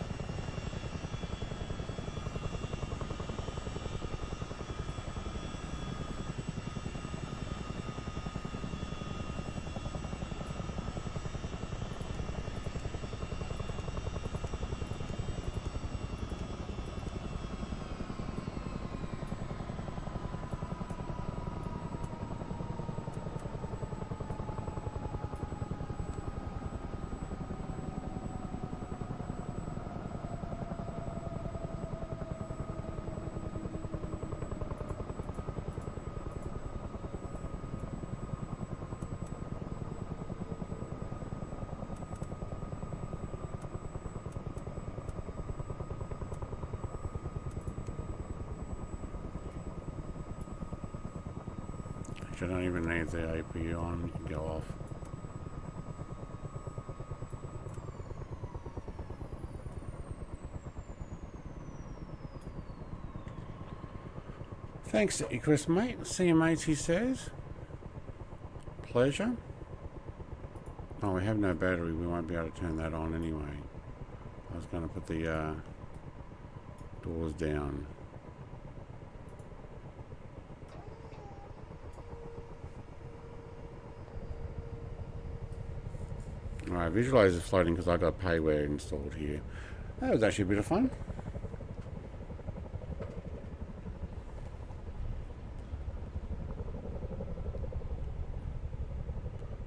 I don't even need the APU on, you can go off. Thanks, Chris, mate. See you, mates, he says. Pleasure. Oh, we have no battery. We won't be able to turn that on anyway. I was going to put the doors down. Alright, visualize is floating because I got payware installed here. That was actually a bit of fun.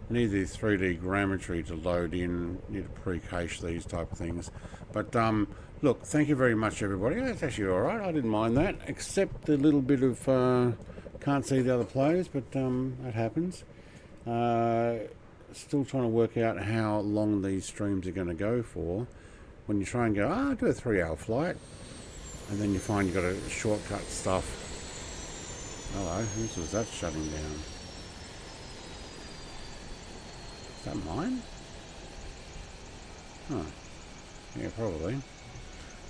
Need the 3D grammetry to load in, need to pre-cache these type of things. But look, thank you very much everybody. That's actually alright, I didn't mind that, except the little bit of can't see the other players, but that happens. Still trying to work out how long these streams are going to go for. When you try and go, I'll do a 3-hour flight, and then you find you've got to shortcut stuff. Hello, whose was that shutting down? Is that mine? Huh. Yeah, probably.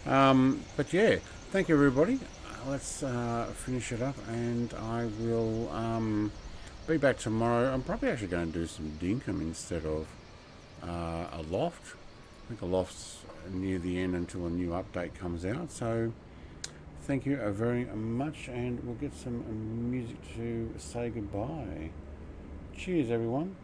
But yeah, thank you everybody. Let's finish it up, and I will be back tomorrow. I'm probably actually going to do some dinkum instead of a loft. I think a loft's near the end until a new update comes out. So thank you very much, and we'll get some music to say goodbye. Cheers everyone.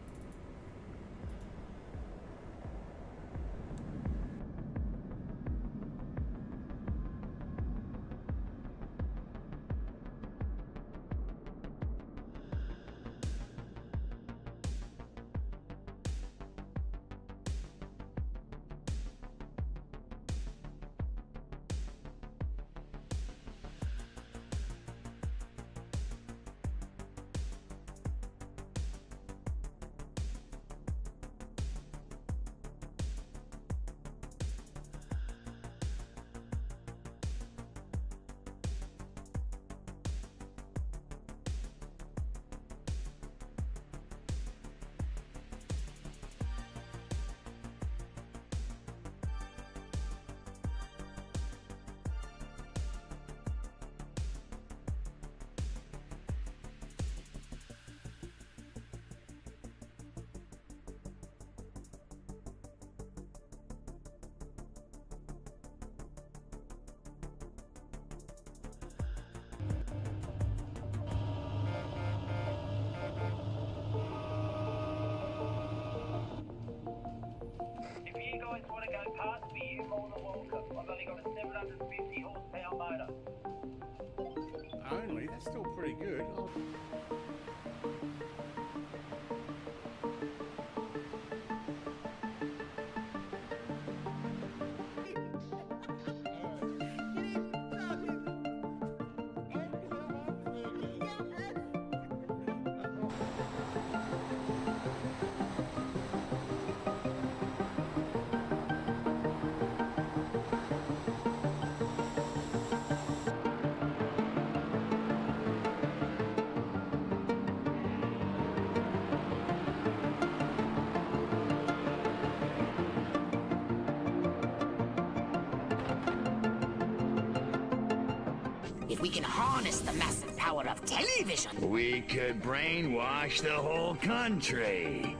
Only? That's still pretty good. we can harness the massive power of television. We could brainwash the whole country.